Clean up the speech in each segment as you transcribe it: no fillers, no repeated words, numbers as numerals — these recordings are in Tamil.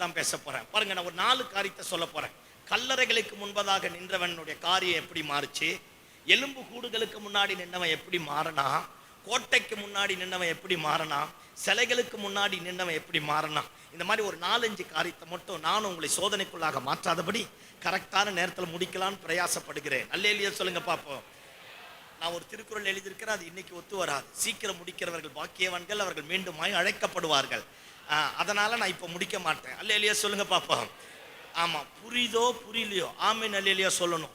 தான் பேச போறேன். பாருங்க, நான் ஒரு 4 காரியத்தை சொல்ல போறேன். கல்லறைகளுக்கு முன்பதாக நின்றவனுடைய காரியம் எப்படி மாறுச்சு, எலும்பு கூடுகளுக்கு முன்னாடி நின்றவன் எப்படி மாறினா, கோட்டைக்கு முன்னாடி நின்றவன் எப்படி மாறினா, சிலைகளுக்கு முன்னாடி நின்றவன் எப்படி மாறினா, இந்த மாதிரி ஒரு 4-5 காரியத்தை மட்டும் நானும் உங்களை சோதனைக்குள்ளாக மாற்றாதபடி கரெக்டான நேரத்தில் முடிக்கலான்னு பிரயாசப்படுகிறேன். அல்லேலூயா சொல்லுங்க பார்ப்போம். நான் ஒரு திருக்குறள் எழுதியிருக்கிறேன், அது இன்னைக்கு ஒத்து வராது. சீக்கிரம் முடிக்கிறவர்கள் பாக்கியவான்கள், அவர்கள் மீண்டும் அழைக்கப்படுவார்கள். அதனால நான் இப்போ முடிக்க மாட்டேன். அல்லேலூயா சொல்லுங்க பார்ப்போம். ஆமா, புரியுதோ புரியலையோ ஆமீன் அல்லேலூயா சொல்லணும்.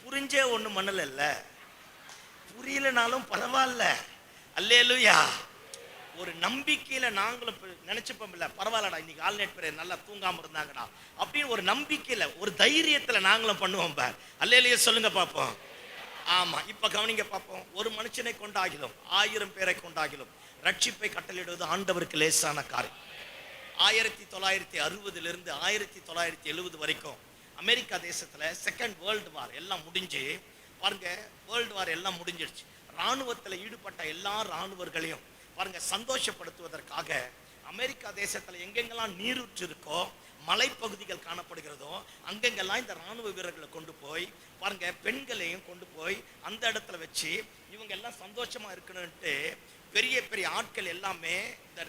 புரிஞ்சே ஒன்றும் மண்ணல இல்ல, புரியலனாலும் பரவாயில்ல. அல்லேலூயா. ஒரு நம்பிக்கையில நாங்களும் நினைச்சுப்போம், இல்ல பரவாயில்லடா இன்னைக்கு ஆல்நெட் பேர் நல்லா தூங்காம இருந்தாங்கடா அப்படின்னு ஒரு நம்பிக்கையில ஒரு தைரியத்துல நாங்களும் பண்ணுவோம் பார். அல்லேலூயா சொல்லுங்க பார்ப்போம். ஆமா, இப்ப கவனிங்க பார்ப்போம். ஒரு மனுஷனை கொண்டாகிலும் 1000 பேரை கொண்டாகிலும் ரட்சிப்பை கட்டளையிடுவது ஆண்டவருக்கு லேசான காரியம். 1960 1970 வரைக்கும் அமெரிக்கா தேசத்துல செகண்ட் வேர்ல்டு வார் எல்லாம் முடிஞ்சு பாருங்க, வேர்ல்டு வார் எல்லாம் முடிஞ்சிருச்சு. ராணுவத்தில் ஈடுபட்ட எல்லா ராணுவர்களையும் பாருங்க சந்தோஷப்படுத்துவதற்காக அமெரிக்கா தேசத்துல எங்கெங்கெல்லாம் நீரூற்று இருக்கோ, மலைப்பகுதிகள் காணப்படுகிறதோ, அங்கெங்கெல்லாம் இந்த ராணுவ வீரர்களை கொண்டு போய் பாருங்க, பெண்களையும் கொண்டு போய் அந்த இடத்துல வச்சு இவங்க எல்லாம் சந்தோஷமா இருக்கணும்ட்டு பெரிய பெரிய ஆட்கள் எல்லாமே இந்த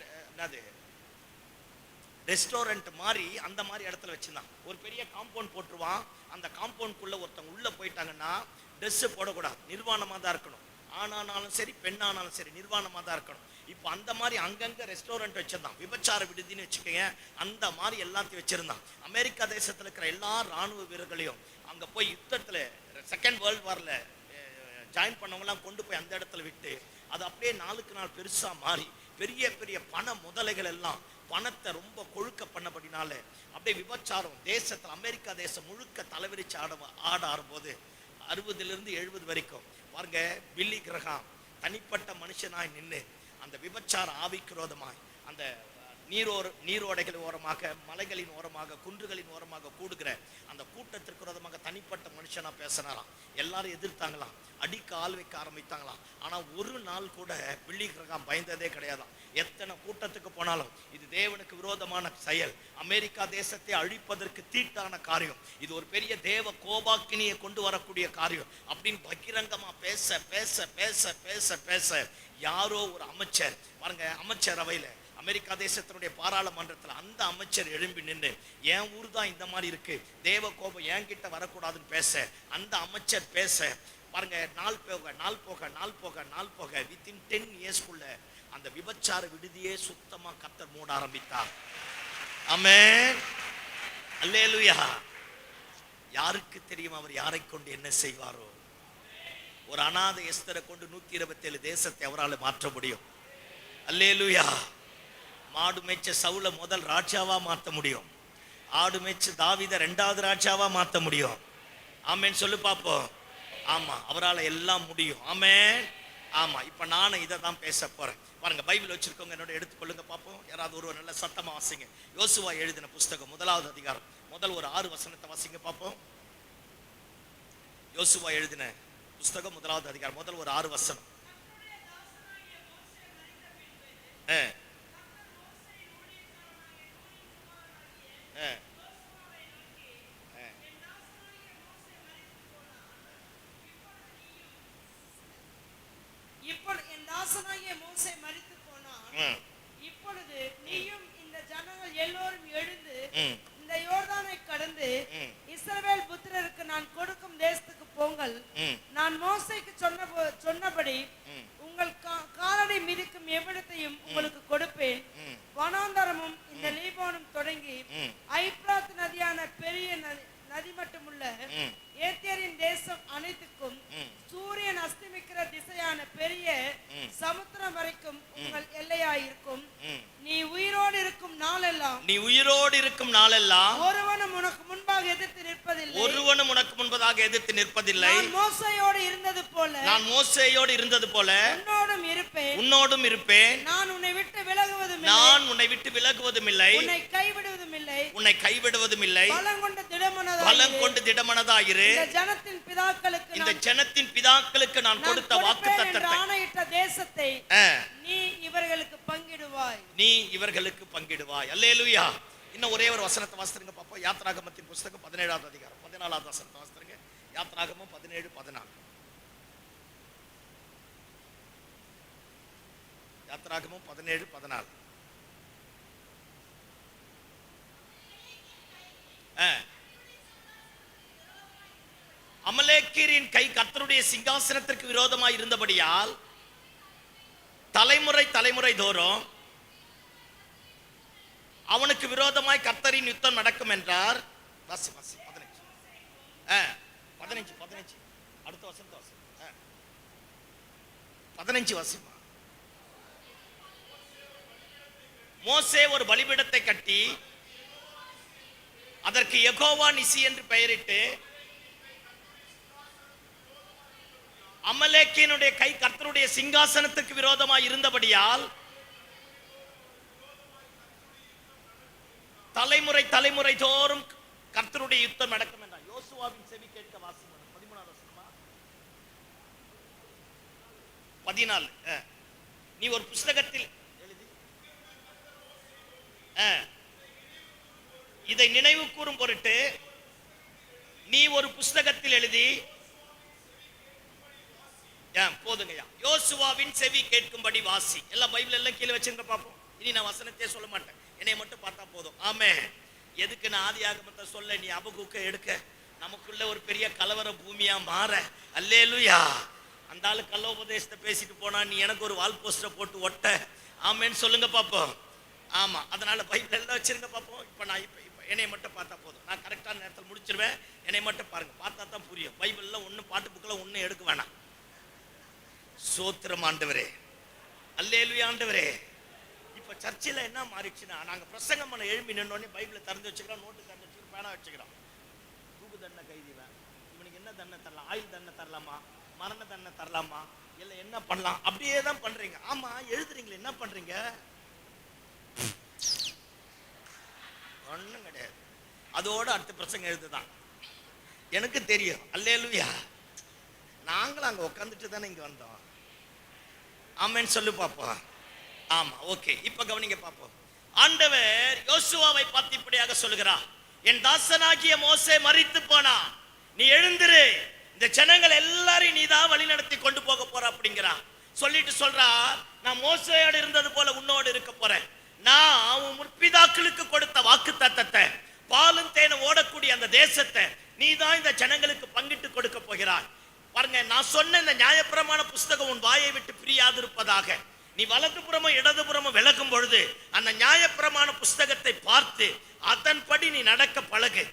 ரெஸ்டாரண்ட் மாதிரி அந்த மாதிரி இடத்துல வச்சிருந்தான். ஒரு பெரிய காம்பவுண்ட் போட்டுருவான். அந்த காம்பவுண்ட்குள்ள ஒருத்தவங்க உள்ள போயிட்டாங்கன்னா ட்ரெஸ் போடக்கூடாது, நிர்வாணமா தான் இருக்கணும். ஆணானாலும் சரி பெண்ணானாலும் சரி நிர்வாணமா தான் இருக்கணும். இப்போ அந்த மாதிரி அங்கங்க ரெஸ்டாரண்ட் வச்சிருந்தான், விபச்சார விடுதின்னு வச்சுக்கோங்க, அந்த மாதிரி எல்லாத்தையும் வச்சிருந்தான். அமெரிக்கா தேசத்துல இருக்கிற எல்லா ராணுவ வீரர்களையும் அங்க போய் யுத்தத்துல செகண்ட் வேர்ல்டு வார்ல ஜாயின் பண்ணவங்கலாம் கொண்டு போய் அந்த இடத்துல விட்டு அது அப்படியே நாளுக்கு நாள் பெருசா மாறி பெரிய பெரிய பண முதலைகள் எல்லாம் பணத்தை ரொம்ப கொழுக்க பண்ணபடினால அப்படியே விபச்சாரம் தேசத்துல அமெரிக்கா தேசம் முழுக்க தலைவிரிச்சு ஆட ஆடும்போது 60 70 வரைக்கும் பாருங்க, பில்லி கிரஹாம் தனிப்பட்ட மனுஷனாய் நின்று அந்த விபச்சார ஆவிக்குரோதமாய் அந்த நீரோடைகள் ஓரமாக, மலைகளின் ஓரமாக, குன்றுகளின் ஓரமாக கூடுகிற அந்த கூட்டத்திற்கு விரோதமாக தனிப்பட்ட மனுஷனா பேசினாராம். எல்லாரும் எதிர்த்தாங்களாம், அடிக்க ஆள் வைக்க ஆரம்பித்தாங்களாம். ஆனா ஒரு நாள் கூட பில்லி கிரஹாம் பயந்ததே கிடையாதாம். எத்தனை கூட்டத்துக்கு போனாலும் இது தேவனுக்கு விரோதமான செயல், அமெரிக்கா தேசத்தை அழிப்பதற்கு தீட்டான காரியம், இது ஒரு பெரிய தேவ கோபாக்கினியை கொண்டு வரக்கூடிய காரியம் அப்படின்னு பகிரங்கமா பேச பேச பேச பேச பேச யாரோ ஒரு அமைச்சர் பாருங்க, அமைச்சரவையில அமெரிக்கா தேசத்தினுடைய பாராளுமன்றத்தில் அந்த அமைச்சர் எழும்பி நின்று என் ஊர் தான் இந்த மாதிரி இருக்கு, தேவ கோபம் என்கிட்ட வரக்கூடாதுன்னு பேச அந்த அமைச்சர் பேச பாருங்க, நாள் போக வித்தின் 10 இயர்ஸ்க்குள்ள அந்த விபச்சார விடுதியே சுத்தமா கர்த்தர் மூட ஆரம்பித்தார். ஆமென் அல்லேலூயா. யாருக்கு தெரியும் அவர் யாரை கொண்டு என்ன செய்வாரோ? ஒரு அநாதை எஸ்தரை கொண்டு 127 தேசத்தை அவரால் மாற்ற முடியும். அல்லேலூயா. மாடு மேய்ச்ச சவுல முதல் ராஜாவா மாற்ற முடியும். ஆடு மேய்ச்ச தாவீதை 2வது ராஜாவா மாற்ற முடியும். ஆமேன் சொல்லு பாப்போம். ஆமா, அவரால் எல்லாம் முடியும். ஆமேன். ஆமா, இப்ப நானும் இதை தான் பேச போறேன். பாருங்க, பைபிள் வச்சிருக்கவங்க என்னோட எடுத்துக்கொள்ளுங்க பாப்போம். யாராவது ஒரு நல்ல சத்தமா வாசிங்க. யோசுவா எழுதின புஸ்தகம் 1வது அதிகாரம் முதல் ஒரு 6 வசனத்தை வாசிங்க பாப்போம். யோசுவா எழுதின புஸ்தகம் 1வது அதிகாரம் முதல் ஒரு 6 வசனம். இப்பொழுது நீயும் இந்த ஜனங்கள் எல்லோரும் எழுந்து இந்த யோர்தானை கடந்து இஸ்ரவேல் புத்திரருக்கு நான் கொடுக்கும் தேசத்துக்கு போங்கள். நான் மோசேக்கு சொன்னபடி உங்கள் காலடி மிதிக்கும் எவ்விடத்தையும் உங்களுக்கு கொடுப்பேன். வனாந்தரமும் இந்த லீபோனும் தொடங்கி ஐப்ராத் நதியான பெரிய நதி மட்டுமுள்ள ஏத்தியரின் தேசம் அனைத்துக்கும் சூரியன் அஸ்தமிக்கிற திசையான பெரிய சமுத்திரம் வரைக்கும் உங்கள் எல்லையாயிருக்கும். நீ உயிரோடு இருக்கும் நாளெல்லாம் ஒருவனும் உனக்கு முன்பாக எதிர்த்து நிற்பதில்லை. நான் மோசேயோடு இருந்தது போல உன்னோடும் இருப்பேன். நான் உன்னை விட்டு விலகுவதும் இல்லை. உன்னை கைவிடுவதும் இல்லை. பலம் கொண்டு திடமனதாயிரு. இந்த ஜனத்தின் பிதாக்களுக்கு நான் கொடுத்த வாக்குத்தத்தத்தை ஆணையிட்ட தேசத்தை நீ இவர்களுக்கு பங்கிடுவாய். அல்லேலூயா. இன்னும் ஒரே ஒரு வசனத்தை வாசித்துருங்க பார்ப்போம். யாத்ராகமத்தின் புஸ்தகம் 17வது அதிகாரம் 14வது வசனத்தை வாசித்துருங்க. யாத்ராகமம் 17:14. யாத்ராகமம் 17:14. அமலேக்கியரின் கை கர்த்தருடைய சிங்காசனத்திற்கு விரோதமாய் இருந்தபடியால் தலைமுறை தலைமுறை தோறும் அவனுக்கு விரோதமாய் கர்த்தரின் யுத்தம் நடக்கும் என்றார். 15 அடுத்த வசனத்தை வாசி. 15 வாசிமா. மோசே ஒரு பலிபீடத்தை கட்டி அதற்கு யெகோவா நிசி என்று பெயரிட்டு அமலேக்கியனுடைய கை கர்த்தருடைய சிங்காசனத்துக்கு விரோதமாய் இருந்தபடியால் தலைமுறை தலைமுறை தோறும் கர்த்தருடைய யுத்தம் நடக்கும் என்றார். யோசுவாவின் செவி கேட்க வாசிங்க. 13வது வசனமா 14. நீ ஒரு புஸ்தகத்தில் எழுதி இதை நினைவு கூறும் பொருட்டு நீ ஒரு புஸ்தகத்தில் எழுதி போதுங்கய்யா. யோசுவாவின் செவி கேட்கும்படி வாசி. எல்லாம் பைபிள் எல்லாம் கீழே வச்சுங்க பார்ப்போம். இனி நான் வசனத்தையே சொல்ல மாட்டேன், என்னை மட்டும் பார்த்தா போதும். ஆமே. எதுக்கு நான் ஆதியாகமத்தை சொல்ல, நீ அபகுக்க எடுக்க, நமக்குள்ள ஒரு பெரிய கலவர பூமியா மாற. அல்லேலூயா. அந்த ஆளு கல்லோபதேசத்தை பேசிட்டு போனா நீ எனக்கு ஒரு வால் போஸ்டரை போட்டு ஒட்ட. ஆமேன்னு சொல்லுங்க பார்ப்போம். ஆமா, அதனால பைபிள் எல்லாம் வச்சிருங்க பார்ப்போம். இப்ப நான் இப்ப என்னை மட்டும் பார்த்தா போதும். நான் கரெக்டான நேரத்தில் முடிச்சிருவேன். என்னை மட்டும் பாருங்க, பார்த்தா தான் புரியும். பைபிள்ல ஒன்னும் பாட்டு புக்கில் ஒன்னும் எடுக்க வேணாம். சோத்திரம் ஆண்டவரே, அல்லேலூயா ஆண்டவரே. இப்ப சர்ச்சில் என்ன மாறிடுச்சுன்னா, நாங்க பிரசங்கம் பண்ண எழுப்பி நின்னோடனே பைபிளை திறந்து வச்சுக்கிறோம், நோட்டு திறந்து வச்சுக்கிறோம், பேனா வச்சுக்கிறோம். தூக்கு தண்டனை கைதிவன், இவனுக்கு என்ன தண்டனை தரலாம்? ஆயுள் தண்டனை தரலாமா? மரண தண்டனை தரலாமா? இல்ல என்ன பண்ணலாம்? அப்படியே தான் பண்றீங்க. ஆமா, எழுதுறீங்களே, என்ன பண்றீங்க? ஒண்ணும் கிடையாது. அதோட அடுத்த பிரசங்கம் எழுதுதான். எனக்கு தெரியும். அல்லேலூயா. நாங்களும் அங்க உட்காந்துட்டு தானே இங்க வந்தோம். ஆமென் சொல்லு பாப்போம். ஆமா, ஓகே. இப்ப கவனிங்க பாப்போம். ஆண்டவர் யோசுவாவை பார்த்து இப்படியாக சொல்லுகிறார், என் தாசனாகிய மோசே மரித்து போனா, நீ எழுந்திரு, இந்த ஜனங்கள் எல்லாரையும் நீ தான் வழி நடத்தி கொண்டு போக போற அப்படிங்கிறா. சொல்லிட்டு சொல்றா, நான் மோசேயோடு இருந்தது போல உன்னோடு இருக்க போறேன். நான் உன் முற்பிதாக்களுக்கு கொடுத்த வாக்கு தத்தத்தை, பாலும் தேனும் ஓடக்கூடிய அந்த தேசத்தை நீ தான் இந்த ஜனங்களுக்கு பங்கிட்டு கொடுக்க போகிறாய். பாருங்க, நான் சொன்ன இந்த நியாயப்பிரமாண புஸ்தகம் உன் வாயை விட்டு பிரியாது இருப்பதாக. நீ வலதுபுறமும் இடதுபுறமும் விலகும் பொழுது அந்த நியாயப்பிரமாண புஸ்தகத்தை பார்த்து அதன்படி நீ நடக்க பழகு.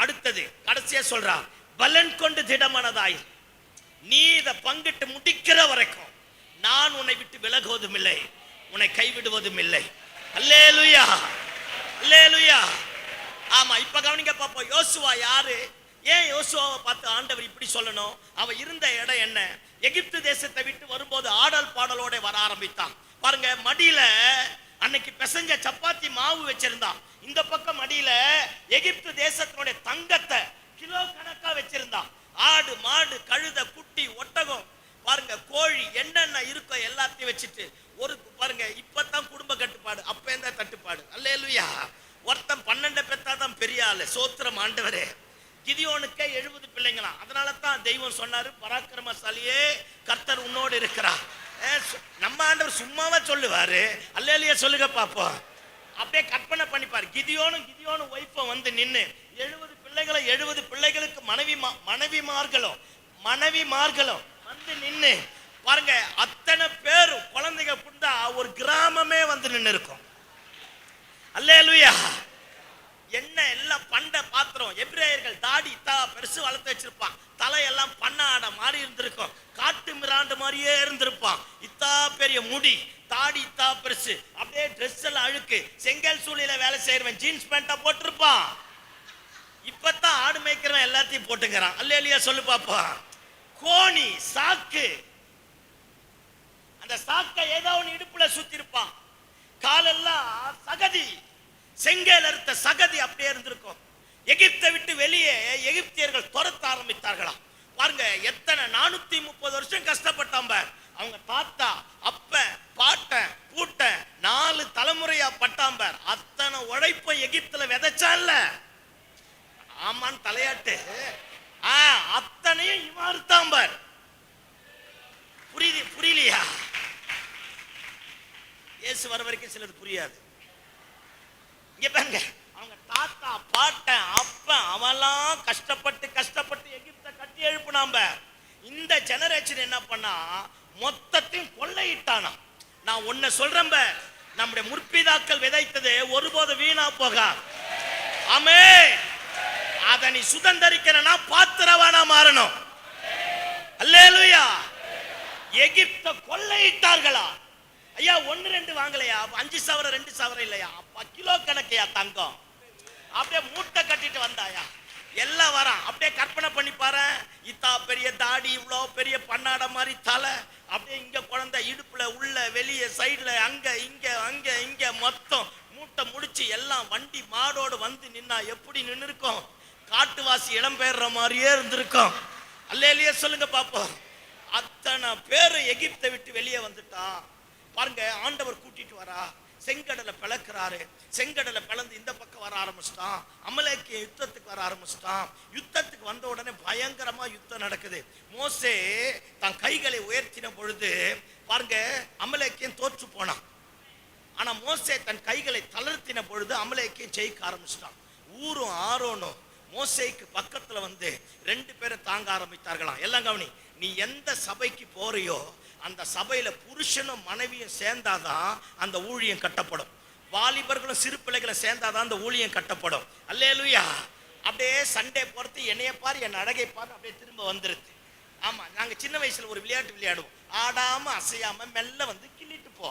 அடுத்தது கடைசியா சொல்றா, பலன் கொண்டு திடமானதாய் நீ இதை பங்கிட்டு முடிக்கிற வரைக்கும் நான் உன்னை விட்டு விலகுவதும் இல்லை, உன்னை கைவிடுவதும் இல்லை. அல்லேலூயா, அல்லேலூயா. ஆமா, இப்ப கவனிங்க பாப்போம். யோசுவா யாரு? ஏன் யோசுவாவை பார்த்து ஆண்டவர் இப்படி சொல்லணும்? அவ இருந்த இடம் என்ன? எகிப்து தேசத்தை விட்டு வரும்போது ஆடல் பாடலோட வர ஆரம்பித்தான். பாருங்க, மடியில அன்னைக்கு பிசைஞ்ச சப்பாத்தி மாவு வச்சிருந்தான். இந்த பக்கம் மடியில எகிப்து தேசத்தினுடைய தங்கத்தை கிலோ கணக்கா வச்சிருந்தான். ஆடு, மாடு, கழுத, குட்டி, ஒட்டகம், பாருங்க கோழி, என்னென்ன இருக்கோ எல்லாத்தையும் வச்சுட்டு ஒரு பாருங்க, இப்பதான் குடும்ப கட்டுப்பாடு, அப்ப எந்த தட்டுப்பாடு. அல்லேலூயா. ஒருத்தன் 12 பெத்தாதான் பெரிய ஆளு. சோத்திரம் ஆண்டவரே. கிதியோனுக்கே 70 பிள்ளைங்களாம். அதனால தான் தெய்வம் சொன்னாரு, பராக்கிரமசாலியே கர்த்தர் உன்னோடு இருக்கிறார். நம்ம ஆண்டவர் சும்மாவா சொல்லுவாரு? அல்லேலூயா சொல்லுங்க பாப்போம். அப்படியே கற்பனை பண்ணிப்பாரு. கிதியோனும் ஒய்ஃப வந்து நின்னு 70 பிள்ளைகளை 70 பிள்ளைகளுக்கு மனைவிமார்களும் வந்து நின்னு பாருங்க, அத்தனை பேரும் குழந்தைங்க புண்டா ஒரு கிராமமே வந்து நின்று இருக்கும். அல்லேலூயா. என்ன எல்லாம் பண்ட பாத்திரம். எபிரேயர்கள் தாடி பெருசு வளர்த்து வச்சிருப்பான். தலையெல்லாம் பண்ண ஆடை மாறி இருந்திருக்கும். காட்டு மிராண்டு மாதிரியே இருந்திருப்பான். இத்தா பெரிய முடி, தாடி இத்தா பெருசு, அப்படியே ட்ரெஸ் எல்லாம் அழுக்கு. செங்கல் சூளையில வேலை செய்யறவன் ஜீன்ஸ் பேண்டா போட்டிருப்பான். இப்பதான் ஆடு மேய்க்கிறவன் எல்லாத்தையும் போட்டுக்கிறான். அல்லேலூயா சொல்லு பாப்பா. கோணி, சாக்கு, அந்த சாக்கை ஏதோ ஒன்று இடுப்புல சுத்தி இருப்பான். காலெல்லாம் சகதி, செங்கல் அறுத்த சகதி அப்படியே இருந்திருக்கும். எகிப்தை விட்டு வெளியே எகிப்தியர்கள் துரத்த ஆரம்பித்தார்களாம். பாருங்க, எத்தனை 430 வருஷம் கஷ்டப்பட்டான். அவங்க தாத்தா, அப்பன், பாட்டன், பூட்டன் 4 தலைமுறையா பட்டாம்பர். அத்தனை உழைப்ப எகிப்துல விதைச்சான்ல. ஆமான் தலையாட்டு. அத்தனையும் இவன் அறுத்தாம்பர். புரியலையா? இயேசு வர வரைக்கும் சிலது புரியாது. இங்க பாருங்க, அவங்க தாத்தா, பாட்டன், அப்பன் அவெல்லாம் கஷ்டப்பட்டு எகிப்தை கட்டி எழுப்புனாம்ப. இந்த ஜெனரேஷன் என்ன பண்ணா, மொத்தத்தையும் கொள்ளையிட்டானா. நான் ஒன்ன சொல்றேன், நம்முடைய முற்பிதாக்கள் விதைத்தது ஒருபோது வீணா போகாது. ஆமென். அதை நீ சுதந்தரிக்கணும்னா பாத்திரவானா மாறணும். அல்லேலூயா. எகிப்தை கொள்ளையிட்டார்களா? ஐயா 1-2 வாங்கலையா? 5,000 2,000 இல்லையா? கிலோ கணக்கையா தங்கம்? அப்படியே மூட்டை கட்டிட்டு வந்தாயா? எல்லாம் வரான். அப்படியே கற்பனை பண்ணி பாரு. இத்தா பெரிய தாடி, இவ்வளோ பெரிய பன்னாட மாதிரி தலை, அப்படியே இங்க குழந்தை, இடுப்புல, உள்ள, வெளியே, சைடுல, அங்க இங்க மொத்தம் மூட்டை முடிச்சு எல்லாம் வண்டி மாடோடு வந்து நின்னா எப்படி நின்று இருக்கும்? காட்டுவாசி இளம் பெயர்ற மாதிரியே இருந்திருக்கும். அல்லேலூயா சொல்லுங்க பாப்போம். அத்தனை பேரு எகிப்தை விட்டு வெளியே வந்துட்டான். பாருங்க, ஆண்டவர் கூட்டிட்டு வரா. செங்கடலை பிளக்கிறாரு. செங்கடலை பிளந்து இந்த பக்கம் வர ஆரம்பிச்சிட்டான். அமலேக்கிய யுத்தத்துக்கு வர ஆரம்பிச்சிட்டான். யுத்தத்துக்கு வந்த உடனே பயங்கரமா யுத்தம் நடக்குது. மோசே தன் கைகளை உயர்த்தின பொழுது பாருங்க, அமலேக்கியன் தோற்று போனான். ஆனா மோசே தன் கைகளை தளர்த்தின பொழுது அமலேக்கியன் ஜெயிக்க ஆரம்பிச்சிட்டான். ஊரும் ஆரோனும் மோசேக்கு பக்கத்துல வந்து 2 பேரை தாங்க ஆரம்பித்தார்களாம். எல்லாம் கவனி, நீ எந்த சபைக்கு போறியோ அந்த சபையில புருஷனும் மனைவியும் சேர்ந்தாதான் அந்த ஊழியம் கட்டப்படும். வாலிபர்களும் சிறு பிள்ளைகளை சேர்ந்தாதான் அந்த ஊழியம் கட்டப்படும். அல்லேலூயா. அப்படியே சண்டே போறது, என்னைய பாரு, என் அழகை பாரு, அப்படியே திரும்ப வந்துருது. ஆமா, நாங்க சின்ன வயசுல ஒரு விளையாட்டு விளையாடுவோம். ஆடாம அசையாம மெல்ல வந்து கிள்ளிட்டு போ.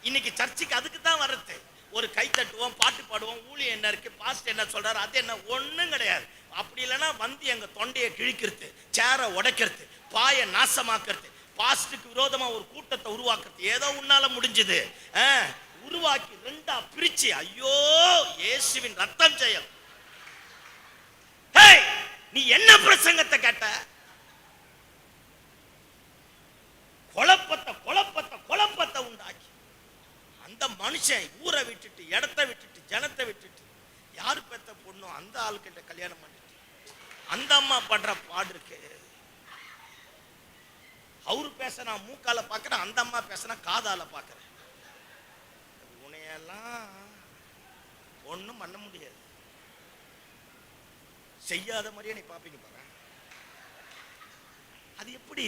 இன்னைக்கு சர்ச்சுக்கு அதுக்கு தான் வர்றது. ஒரு கை தட்டுவோம், பாட்டு பாடுவோம், ஊழியம் என்ன இருக்கு, பாஸ்ட் என்ன சொல்றாரு, அது என்ன, ஒண்ணும் கிடையாது. அப்படி இல்லைன்னா வந்து எங்க தொண்டையை கிழிக்கிறது, சேரை உடைக்கிறது, பாயை நாசமாக்குறது, பாஸ்டுக்கு விரோதமா ஒரு கூட்டத்தை உருவாக்குறது. ஏதோ உன்னால முடிஞ்சது உருவாக்கி 2ஆ பிரிச்சு, ஐயோ இயேசுவின் ரத்தம் ஜெயம். நீ என்ன பிரசங்கத்தை கேட்ட? குழப்பத்தை உண்டாக்கி அந்த மனுஷன் ஊரை விட்டுட்டு, இடத்தை விட்டுட்டு, ஜனத்தை விட்டுட்டு, யாரு பெத்த பொண்ணோ அந்த ஆளுக்கிட்ட கல்யாணம் பண்ணிட்டு அந்த அம்மா படுற பாடு இருக்கு. அவரு பேச நான் மூக்கால பாக்குறேன், அந்த அம்மா பேசினா காதால பாக்குறேன். உனையெல்லாம் ஒண்ணும் பண்ண முடியாது. செய்யாத மாதிரியே நீ பாப்பீங்க பாரு. அது எப்படி?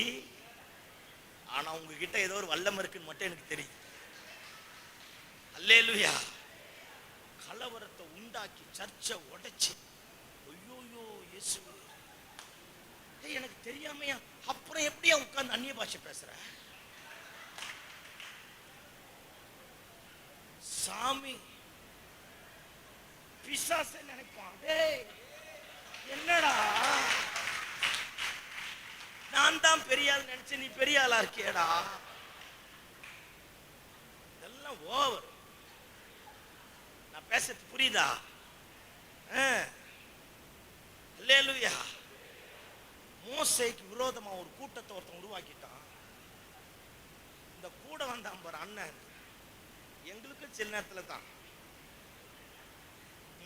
ஆனா உங்ககிட்ட ஏதோ ஒரு வல்லம் இருக்குன்னு மட்டும் எனக்கு தெரியும். அல்லேலூயா. கலவரத்தை உண்டாக்கி சர்ச்சை உடைச்சு, ஐயோயோ இயேசுவே, எனக்கு தெரியாமையா? அப்புறம் எப்படியா உட்கார்ந்து அந்நிய பாஷை பேசுற? சாமி பிசாசை நினைப்பான். என்னடா நான் தான் பெரிய ஆள் நினைச்சு நீ பெரிய ஆளா இருக்கியடா. இதெல்லாம் ஓவர். நான் பேசுறது புரியுதா? அல்லேலூயா. மோசேக்கு விரோதமா ஒரு கூட்டத்தை ஒருத்தன் உருவாக்கிட்டான். இந்த கூட வந்த அம்பர் அண்ணன் எங்களுக்கு சில நேரத்துல தான்.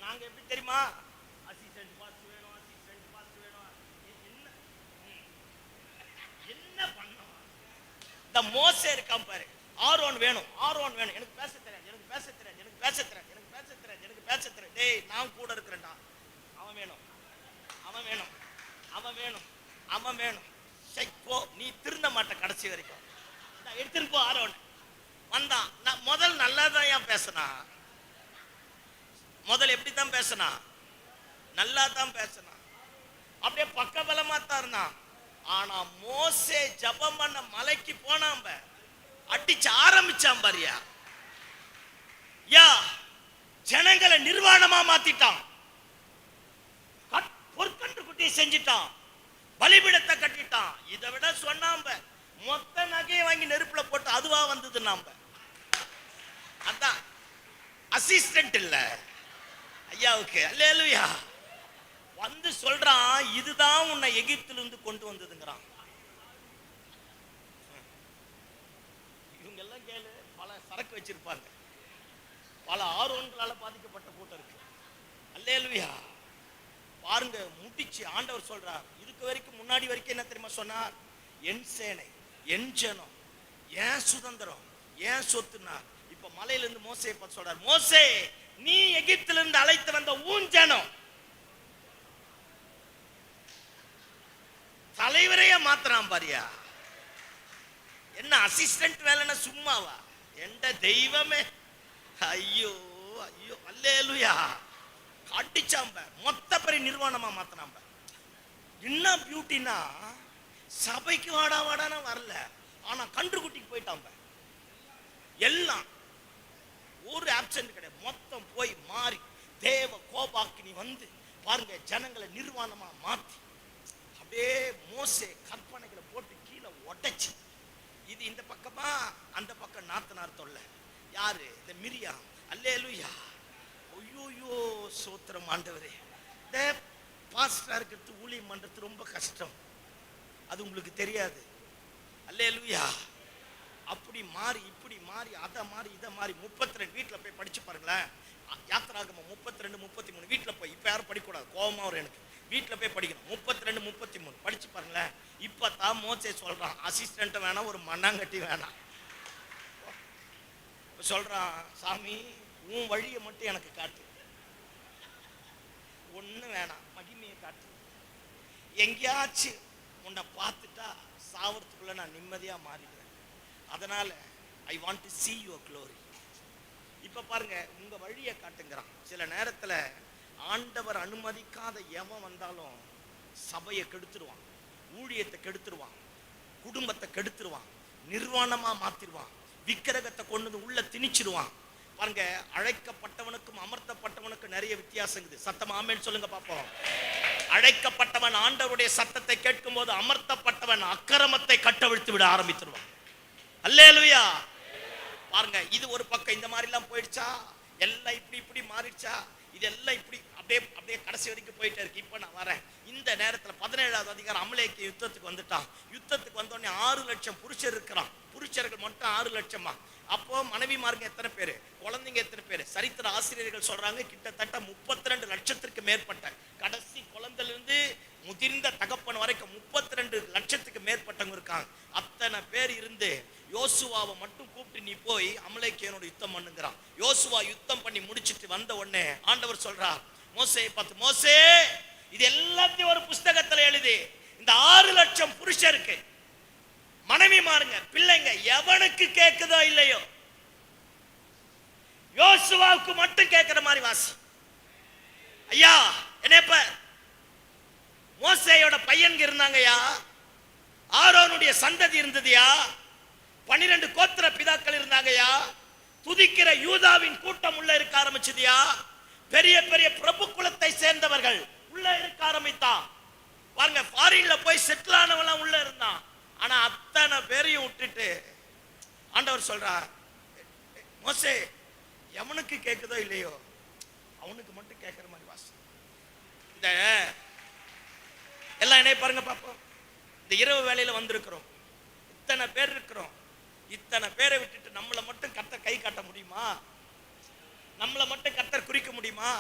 நாங்க எப்படி தெரியுமா? அசிஸ்டன்ட் பாஸ் வேணும், அசிஸ்டன்ட் பாஸ் வேணும். என்ன பண்ணோம்? இந்த மோசே இருக்கான் பாரு, ஆரோன் வேணும், ஆரோன் வேணும். எனக்கு பேச தெரியாது, எனக்கு பேச தெரியாது, எனக்கு பேச தெரியாது, எனக்கு பேச தெரியாது, எனக்கு பேச தெரியாது. டேய், நான் கூட இருக்கிறேன்டா. அவன் வேணும், அவன் வேணும், அவன் வேணும், அவன் வேணும். போ, நீ திருந்த மாட்ட கடைசி வரைக்கும். எடுத்துட்டு போ. ஆரோன் வந்தான். நான் முதல் நல்லாதான் ஏன் பேசினா, முதல் எப்படி தான் பேசினா, நல்லா தான் பேசினா, அப்படியே பக்க பலமா தான் இருந்தான். ஆனா மோசே ஜபம் பண்ண மலைக்கு போனாம்ப, அடிச்சு ஆரம்பிச்சான் பாரியா. யா ஜனங்களை நிர்வாணமா மாத்திட்டான். பொற்கன்று குட்டியை செஞ்சிட்டான், பலிபீடத்தை கட்டிட்டான். இதை விட சொன்னாம்ப, மொத்த நகையை வாங்கி நெருப்புல போட்டு அதுவா வந்தது. நாம அதான் அசிஸ்டன்ட் இல்ல ஐயாவுக்கு. அல்லேலூயா. வந்து சொல்றான், இதுதான் உன்னை எகிப்திலிருந்து கொண்டு வந்ததுங்கிறான். மறக்க வச்சிருப்பாங்க. பல ஆரோன்களால பாதிக்கப்பட்ட கூட்டம் இருக்கு. அல்லேலூயா. பாருங்க, முடிச்சு ஆண்டவர் சொல்றார். இதுக்கு வரைக்கும் முன்னாடி வரைக்கும் என்ன தெரியுமா சொன்னார்? என் சேனை, என் ஜனம், என் சுதந்திரம், என் சொத்துனா. இப்ப மலையில இருந்து மோசேயை பார்த்து சொல்றார், மோசே நீ எகிப்தில இருந்து அழைத்து வந்த ஊன் ஜனம் தலைவரையே மாத்திரான் பாரியா. என்ன அசிஸ்டன்ட் வேலைன்னா சும்மாவா? எந்த தெய்வமே, ஐயோ ஐயோ, அல்லேலூயா. அடிச்சாம்ப மொத்த பெரிய நிர்வாணமா மாத்தினாம்ப. என்ன பியூட்டினா, சபைக்கு வாடா வாடானா வரல, ஆனா கன்றுக்குட்டிக்கு போயிட்டாம்ப. எல்லாம் ஒரு ஆப்சென்ட் கிடையாது, மொத்தம் போய் மாறி தேவ கோபாக்கினி வந்து பாருங்க ஜனங்களை நிர்வாணமா மாத்தி அப்படியே மோசே கற்பனைகளை போட்டு கீழே உடைச்சு. இது இந்த பக்கமா, அந்த பக்கம் நாத்தனார் தொல்லை. யாரு? இந்த மிரியா. அல்லேலூயா. ஐயோயோ சோத்திரம் ஆண்டவரே. இந்த பாஸ்டரா இருக்கிறது, ஊழியம் பண்றது ரொம்ப கஷ்டம், அது உங்களுக்கு தெரியாது. அல்லேலூயா. அப்படி மாறி இப்படி மாறி அதை மாறி இதை மாறி 32 வீட்டில் போய் படிச்சு பாருங்களேன். யாத்திராகமம் 32 33 வீட்டில் போய், இப்போ யாரும் படிக்கக்கூடாது, கோபமா வரும் எனக்கு. வீட்டில் போய் படிக்கணும். 32 33 படிச்சு பாருங்களேன். இப்போ தான் மோசே சொல்றான், அசிஸ்டன்ட் வேணாம், ஒரு மண்ணாங்கட்டி வேணாம். சொல்றான், சாமி உன் வழியை மட்டும் எனக்கு காட்டு, ஒண்ணு வேணாம், மகிமையை காட்டு. எங்கேயாச்சும் உன்னை பார்த்துட்டா சாவறதுக்குள்ள நான் நிம்மதியா மாறிடுறேன். அதனால I want to see your glory. இப்ப பாருங்க, உங்க வழியை காட்டுங்கிறான். சில நேரத்துல ஆண்டவர் அனுமதிக்காத எவன் வந்தாலும் சபையை கெடுத்துருவான், ஊழியத்தை கெடுத்துருவான், குடும்பத்தை கெடுத்துருவான், நிர்வாணமா மாத்திருவான், விக்கிரகத்தை கொண்டு உள்ள திணிச்சிருவான். பாருங்க, அழைக்கப்பட்டவனுக்கும் அமர்த்தப்பட்டவனுக்கும் நிறைய வித்தியாசம் இருக்குது. சத்தமா ஆமென் சொல்லுங்க பாப்போம். அழைக்கப்பட்டவன் ஆண்டவருடைய சத்தத்தை கேட்கும் போது, அமர்த்தப்பட்டவன் அக்கிரமத்தை கட்டவிழ்த்து விட ஆரம்பித்துருவான். அல்லேலூயா. பாருங்க, இது ஒரு பக்கம் இந்த மாதிரி எல்லாம் போயிடுச்சா, எல்லாம் இப்படி இப்படி மாறிடுச்சா, இதெல்லாம் இப்படி அப்படியே அப்படியே கடைசி வரைக்கும் போயிட்டே இருக்கு. இப்ப நான் வரேன். இந்த நேரத்துல 17வது அதிகாரம், அமலேக்கு யுத்தத்துக்கு வந்துட்டான். யுத்தத்துக்கு வந்தோடனே 6 லட்சம் புருஷர் இருக்கிறான். புருஷர்கள் மட்டும் 6 லட்சமா. அப்போ மனைவிமாருங்க எத்தனை பேரு, குழந்தைங்க எத்தனை பேரு? சரித்திர ஆசிரியர்கள் சொல்றாங்க கிட்டத்தட்ட 32 லட்சத்திற்கு மேற்பட்ட, கடைசி குழந்தையில இருந்து முதிர்ந்த தகப்பன் வரைக்கும் 32 லட்சத்துக்கு மேற்பட்டவங்க இருக்காங்க. அத்தனை பேர் இருந்து யோசுவாவை மட்டும் கூப்பிட்டு நீ போய் அமலேக்கியனோட யுத்தம் பண்ணுங்கிறான். யோசுவா யுத்தம் பண்ணி முடிச்சிட்டு வந்த உடனே ஆண்டவர் சொல்றார் மோசேயை பார்த்து, மோசே இது எல்லாத்தையும் ஒரு புஸ்தகத்துல எழுதி இந்த 6 லட்சம் புருஷருக்கு, மனைவி மாறுங்க, பிள்ளைங்க எவனுக்கு கேக்குதோ இல்லையோ, யோசுவாவுக்கு மட்டும் கேட்கிற மாதிரி வாசி. ஐயா என்னப்ப மோசேயோட பையன்க இருந்தாங்கயா, ஆரோனுடைய சந்ததி இருந்ததுயா, 12 கோத்திர பிதாக்கள் இருந்தாங்கயா, துதிக்கிற யூதாவின் கூட்டம் உள்ள இருக்க ஆரம்பிச்சதுயா, பெரிய பெரிய பிரபு குலத்தை சேர்ந்தவர்கள் உள்ள இருக்க ஆரம்பித்தான். பாருங்க, ஃபாரின்ல போய் செட்டில் ஆனவன் உள்ள இருந்தான். ஆனா அத்தனை பேரையும் விட்டுட்டு ஆண்டவர் சொல்றார், மோசே எவனுக்கு கேக்குதோ இல்லையோ அவனுக்கு மட்டும் கேட்கிற மாதிரி வாசி. இந்த எல்லாம் என்ன பாருங்க பாப்போம். இந்த இரவு வேளையில வந்திருக்கிறோம், இத்தனை பேர் இருக்கிறோம். இத்தனை பேரை விட்டுட்டு நம்மளை மட்டும் கர்த்தர் கை காட்ட முடியுமா? நம்மளை மட்டும் கர்த்தர் குறிக்க முடியுமா?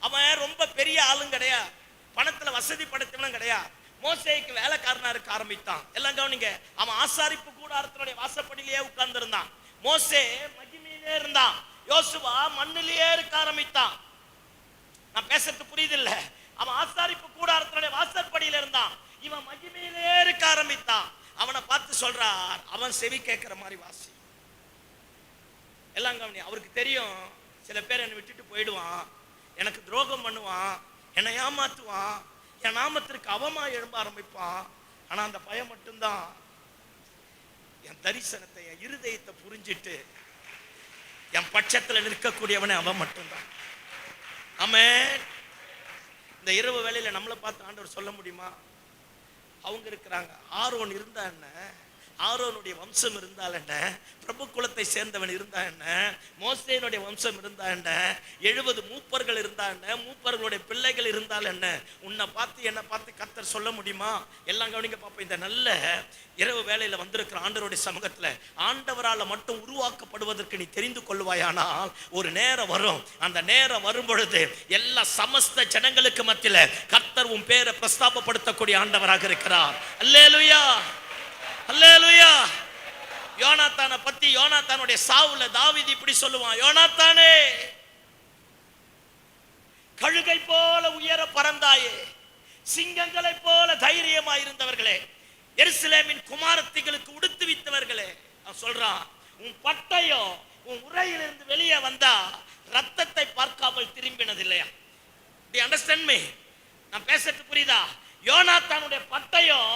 அவன் ரொம்ப பெரிய ஆளும் கிடையாது, பணத்துல வசதி படைத்தவனும் கிடையாது. மோசேக்கு வேலைக்காரனா இருக்க ஆரம்பித்தான். எல்லாம் கவனிங்க, அவன் ஆசாரிப்பு கூடாரத்தினுடைய வாசப்படியிலேயே உட்கார்ந்து இருந்தான். மோசே மகிமையிலே இருந்தான், யோசுவா மண்ணிலேயே இருக்க ஆரம்பித்தான். நான் பேசுறது புரியுது இல்ல? அவன் ஆசாரிப்பு கூடாரத்தினுடைய வாசற்படியில இருந்தான், இவன் மகிமையிலே இருக்க ஆரம்பித்தான். அவனை பார்த்து சொல்றார், அவன் செவி கேட்கிற மாதிரி வாசி. எல்லாம் கவனி. அவருக்கு தெரியும் சில பேர் என்னை விட்டுட்டு போயிடுவான், எனக்கு துரோகம் பண்ணுவான், என்னை ஏமாத்துவான், என் நாமத்திற்கு அவமா எழும்ப ஆரம்பிப்பான். ஆனா அந்த பயம் மட்டும்தான் என் தரிசனத்தை, என் இருதயத்தை புரிஞ்சிட்டு என் பட்சத்துல நிற்கக்கூடியவனே அவன் மட்டும்தான். ஆமென். இந்த இரவு வேளையில நம்மளை பார்த்து ஆண்டவர் சொல்ல முடியுமா? அவங்க இருக்கிறாங்க. ஆரோன் இருந்தா என்ன, ஆரோனுடைய வம்சம் இருந்தால் என்ன, பிரபு குலத்தை சேர்ந்தவன் இருந்தா என்ன, மோசேனுடைய வம்சம் இருந்தா என்ன, 70 மூப்பர்கள் இருந்தா இருந்தா என்ன, மூப்பர்களுடைய பிள்ளைகள் இருந்தால் என்ன, உன்னை பார்த்து என்னை பார்த்து கர்த்தர் சொல்ல முடியுமா? எல்லாம் கவனிங்க பாப்போம். இந்த நல்ல இரவு வேளையில வந்திருக்கிற ஆண்டவருடைய சமூகத்துல ஆண்டவரால மட்டும் உருவாக்கப்படுவதற்கு நீ தெரிந்து கொள்வாயானால் ஒரு நேரம் வரும். அந்த நேரம் வரும் பொழுது எல்லா சமஸ்த ஜனங்களுக்கு மத்தியில கர்த்தர் உன் பேரை பிரஸ்தாபப்படுத்தக்கூடிய ஆண்டவராக இருக்கிறார். அல்லேலூயா, அல்லேலூயா. யோனாத்தானை பத்தி யோனாத்தானுடைய சாவுல தாவீது இப்படி சொல்லுவான், யோனாத்தானே, கழுகை போல உயர பறந்தாயே, சிங்கங்களை போல தைரியமாய் இருந்தவர்களே, எருசலேமின் குமாரத்திகளுக்கு உடுத்து வித்தவர்களே, சொல்றான், உன் பட்டயம் உன் உரையிலிருந்து வெளியே வந்தா ரத்தத்தை பார்க்காமல் திரும்பினது இல்லையா? Understand me? நான் பேசுறது புரியுதா? யோனாத்தானுடைய பட்டயம்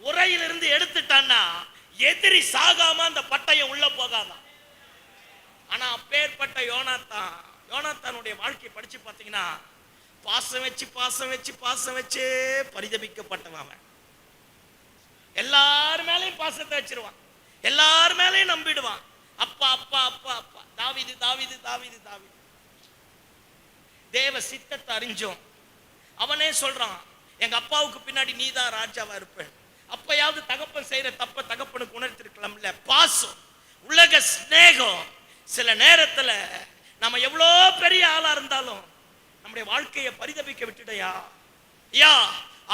உரையிலிருந்து எடுத்துட்டான்னா எதிரி சாகாம அந்த பட்டயம் உள்ள போகாதான். ஆனா அப்பேற்பட்ட யோனாத்தானுடைய வாழ்க்கையை படிச்சு பார்த்தீங்கன்னா பாசம் வச்சு பாசம் வச்சு பாசம் வச்சு பரிதபிக்கப்பட்டவன். எல்லார் மேலையும் பாசத்தை வச்சிருவான், எல்லார் மேலையும் நம்பிடுவான். அப்பா அப்பா அப்பா அப்பா, தாவீது தாவீது தாவீது தாவீது. தேவ சித்தத்தை அறிஞ்சோம். அவனே சொல்றான், எங்க அப்பாவுக்கு பின்னாடி நீதான் ராஜாவா இருப்பேன். அப்பயாவது தகப்பன் செய்யற தப்ப தகப்பனுக்கு உணர்த்திருக்கலாம்ல. பாசம், உலக சிநேகம். சில நேரத்துல நம்ம எவ்வளோ பெரிய ஆளா இருந்தாலும் நம்முடைய வாழ்க்கையை பரிதபிக்க விட்டுடையா? யா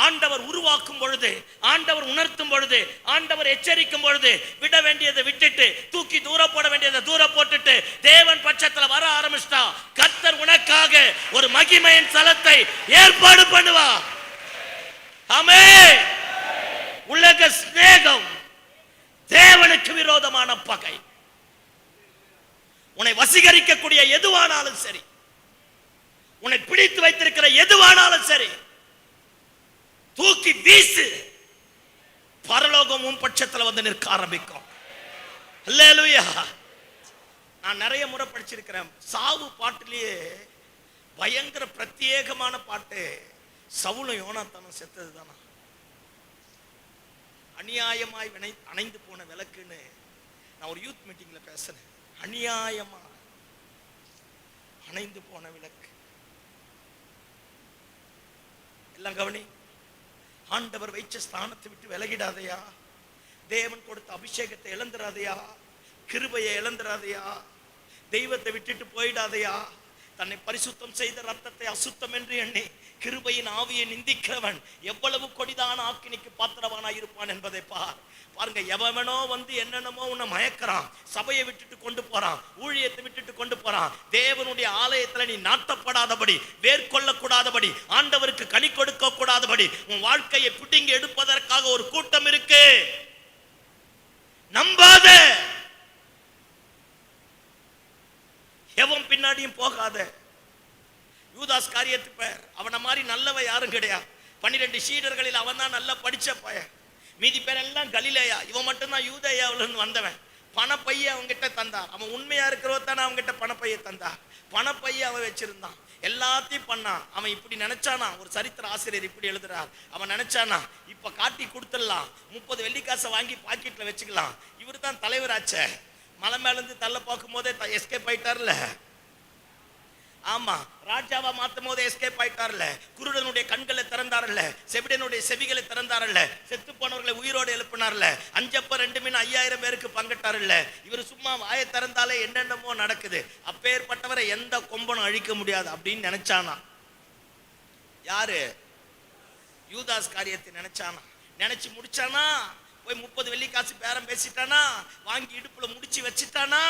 ஆண்டவர் உருவாக்கும் பொழுது, ஆண்டவர் உணர்த்தும் பொழுது, ஆண்டவர் எச்சரிக்கும் பொழுது விட வேண்டியதை விட்டுட்டு தூக்கி தூர போட வேண்டியதை தூர போட்டுட்டு தேவன் பட்சத்துல வர ஆரம்பிச்சிட்டா கர்த்தர் உனக்காக ஒரு மகிமையின் ஸ்தலத்தை ஏற்பாடு பண்ணுவா. ஆமென். உலக சிநேகம் தேவனுக்கு விரோதமான பகை. உன்னை வசீகரிக்கக்கூடிய எதுவானாலும் சரி, உன்னை பிடித்து வைத்திருக்கிற எதுவானாலும் சரி, தூக்கி வீசு. பரலோகம் உன் பட்சத்தில் வந்து நிற்க ஆரம்பிக்கும். அல்லேலூயா. நான் நிறைய முறை படிச்சிருக்கிறேன். சாவு பாட்டிலேயே பயங்கர பிரத்யேகமான பாட்டு சவுலும் யோனாத்தானும் செத்தது தானா. அநியாயமாய் அணைந்து போன விளக்குன்னு நான் ஒரு யூத் மீட்டிங்ல பேசுறேன். அநியாயமா அணைந்து போன விளக்கு. எல்லாம் கவனி. ஆண்டவர் வைச்ச ஸ்தானத்தை விட்டு விலகிடாதையா. தேவன் கொடுத்த அபிஷேகத்தை இழந்துடாதையா. கிருபையை இழந்துடாதையா. தெய்வத்தை விட்டுட்டு போயிடாதையா. தன்னை பரிசுத்தம் செய்த ரத்தத்தை அசுத்தம் என்று எண்ணி கிருபையின் ஆவியை நிந்திக்கிறவன் எவ்வளவு கொடிதான ஆக்கினிக்கு பாத்திரவானாய் இருப்பான் என்பதை பாருங்க. எவனோ வந்து என்னென்னமோ உன்னை மயக்கிறான், சபையை விட்டுட்டு கொண்டு போறான், ஊழியத்தை விட்டுட்டு கொண்டு போறான். தேவனுடைய ஆலயத்துல நீ நாட்டப்படாதபடி, வேர்கொள்ளக்கூடாதபடி, ஆண்டவருக்கு கனி கொடுக்க கூடாதபடி உன் வாழ்க்கையை பிடிங்கி எடுப்பதற்காக ஒரு கூட்டம் இருக்கு. நம்பாத. எவன் பின்னாடியும் போகாத. யூதாஸ் காரியத்து பேர். அவனை மாதிரி நல்லவ யாரும் கிடையாது. 12 சீடர்களில் அவன் தான் நல்லா படிச்ச பையன். மீதி பேர் எல்லாம் கலிலேயா. இவன் மட்டும்தான் யூதேயாவிலிருந்து வந்தவன். பணப்பைய அவங்கிட்ட தந்தான். அவன் உண்மையா இருக்கிறவ தானே அவங்கிட்ட பணப்பைய தந்தான். பணப்பைய அவன் வச்சிருந்தான். எல்லாத்தையும் பண்ணான். அவன் இப்படி நினைச்சானா, ஒரு சரித்திர ஆசிரியர் இப்படி எழுதுறார், அவன் நினைச்சானா இப்ப காட்டி கொடுத்துடலாம், 30 வெள்ளிக்காசை வாங்கி பாக்கெட்ல வச்சுக்கலாம், இவரு தான் தலைவராச்சே. மலை மேல இருந்து தள்ள பார்க்கும் போதே எஸ்கேப் ஆயிட்டார்ல. ஆமா, ராஜாவா மாத்தும் போதே எஸ்கேப் ஆயிட்டார்ல. குருடனுடைய கண்களை திறந்தார்ல, செவிடனுடைய செவிகளை திறந்தார்ல, செத்து போனவர்களை உயிரோடு எழுப்பினார்ல, 5 அப்ப 2 மீன் 5000 பேருக்கு பங்கிட்டார்ல. இவர் சும்மா வாயை திறந்தாலே என்னென்னமோ நடக்குது. அப்பேற்பட்டவரை எந்த கொம்பனும் அழிக்க முடியாது அப்படின்னு நினைச்சானா. யாரு? யூதாஸ் காரியத்தை நினைச்சானா. நினைச்சு முடிச்சானா. போய் 30 வெள்ளிக்காசு பேரம் பேசிட்டானா. வாங்கி இடுப்புல முடிச்சு வச்சுட்டானா.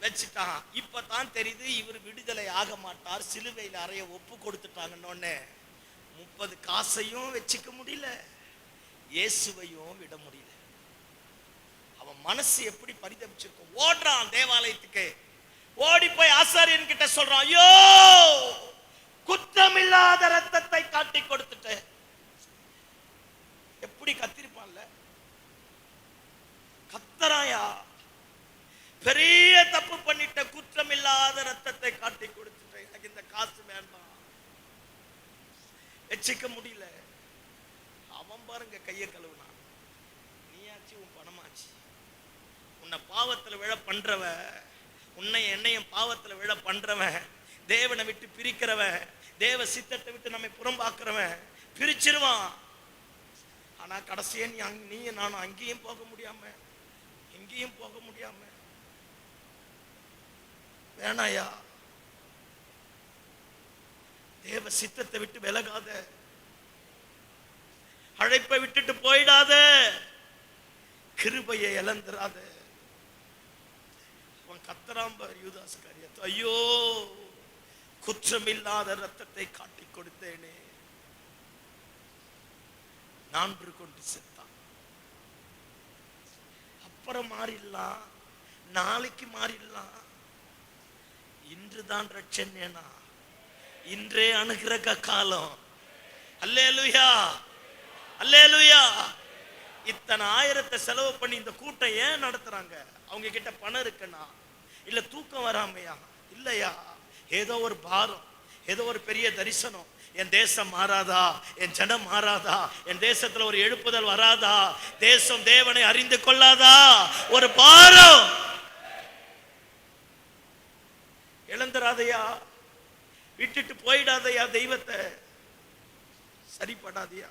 வச்சுட்டான். இப்பதான் தெரியுது இவர் விடுதலை ஆக மாட்டார், சிலுவையில் அறைய ஒப்பு கொடுத்துட்டாங்கன்னு. 30 காசையும் வச்சுக்க முடியல, இயேசுவையும் விட முடியல. அவன் மனசு எப்படி பரிதபிச்சிருக்கும். ஓடுறான் தேவாலயத்துக்கு. ஓடி போய் ஆசாரியன் கிட்ட சொல்றான், ஐயோ குற்றமில்லாத ரத்தத்தை காட்டி கொடுத்துட்டு. எப்படி கத்திருப்பான்ல. கத்தராயா, பெரிய தப்பு பண்ணிட்ட, குற்றம் இல்லாத ரத்தத்தை காட்டி கொடுத்துட்டேன், எனக்கு இந்த காசு வேண்டாம், வச்சுக்க முடியல. அவன் பாருங்க கையை கழுவுனான். நீயாச்சு உன் பணமாச்சு. உன்னை பாவத்துல விழ பண்றவன், உன்னை என்னையும் பாவத்துல விழ பண்றவன் தேவனை விட்டு பிரிக்கிறவன், தேவ சித்தத்தை விட்டு நம்மை புறம்பாக்குறவன் பிரிச்சிருவான். ஆனா கடைசியா நீ நானும் அங்கேயும் போக முடியாம எங்கேயும் போக முடியாம வேணாயா, தேவ சித்தத்தை விட்டு விலகாத, அழைப்பை விட்டுட்டு போயிடாத, கிருபையை இழந்துராத. அவன் கத்தராம்பார் யூதாஸ் காரியத்தை, ஐயோ குற்றமில்லாத ரத்தத்தை காட்டி கொடுத்தேனே, நான்று கொண்டு செத்தான். அப்புறம் மாறிடலாம், நாளைக்கு மாறிடலாம், இன்றுதான் ரட்சண்யனா, இன்றே அனுகிரக காலம். அல்லேலூயா, அல்லேலூயா. இத்தனை ஆயிரத்தை செலவு பண்ணி இந்த கூட்டம் ஏன் நடத்துறாங்க? அவங்க கிட்ட பணம் இருக்குன்னா, இல்ல தூக்கம் வராமையா, இல்லையா, ஏதோ ஒரு பாரம், ஏதோ ஒரு பெரிய தரிசனம். என் தேசம் மாறாதா, என் ஜனம் மாறாதா, என் தேசத்துல ஒரு எழுப்புதல் வராதா, தேசம் தேவனை அறிந்து கொள்ளாதா, ஒரு பாரம். இழந்துராதையா, விட்டுட்டு போயிடாதையா, தெய்வத்தை சரிப்படாதையா.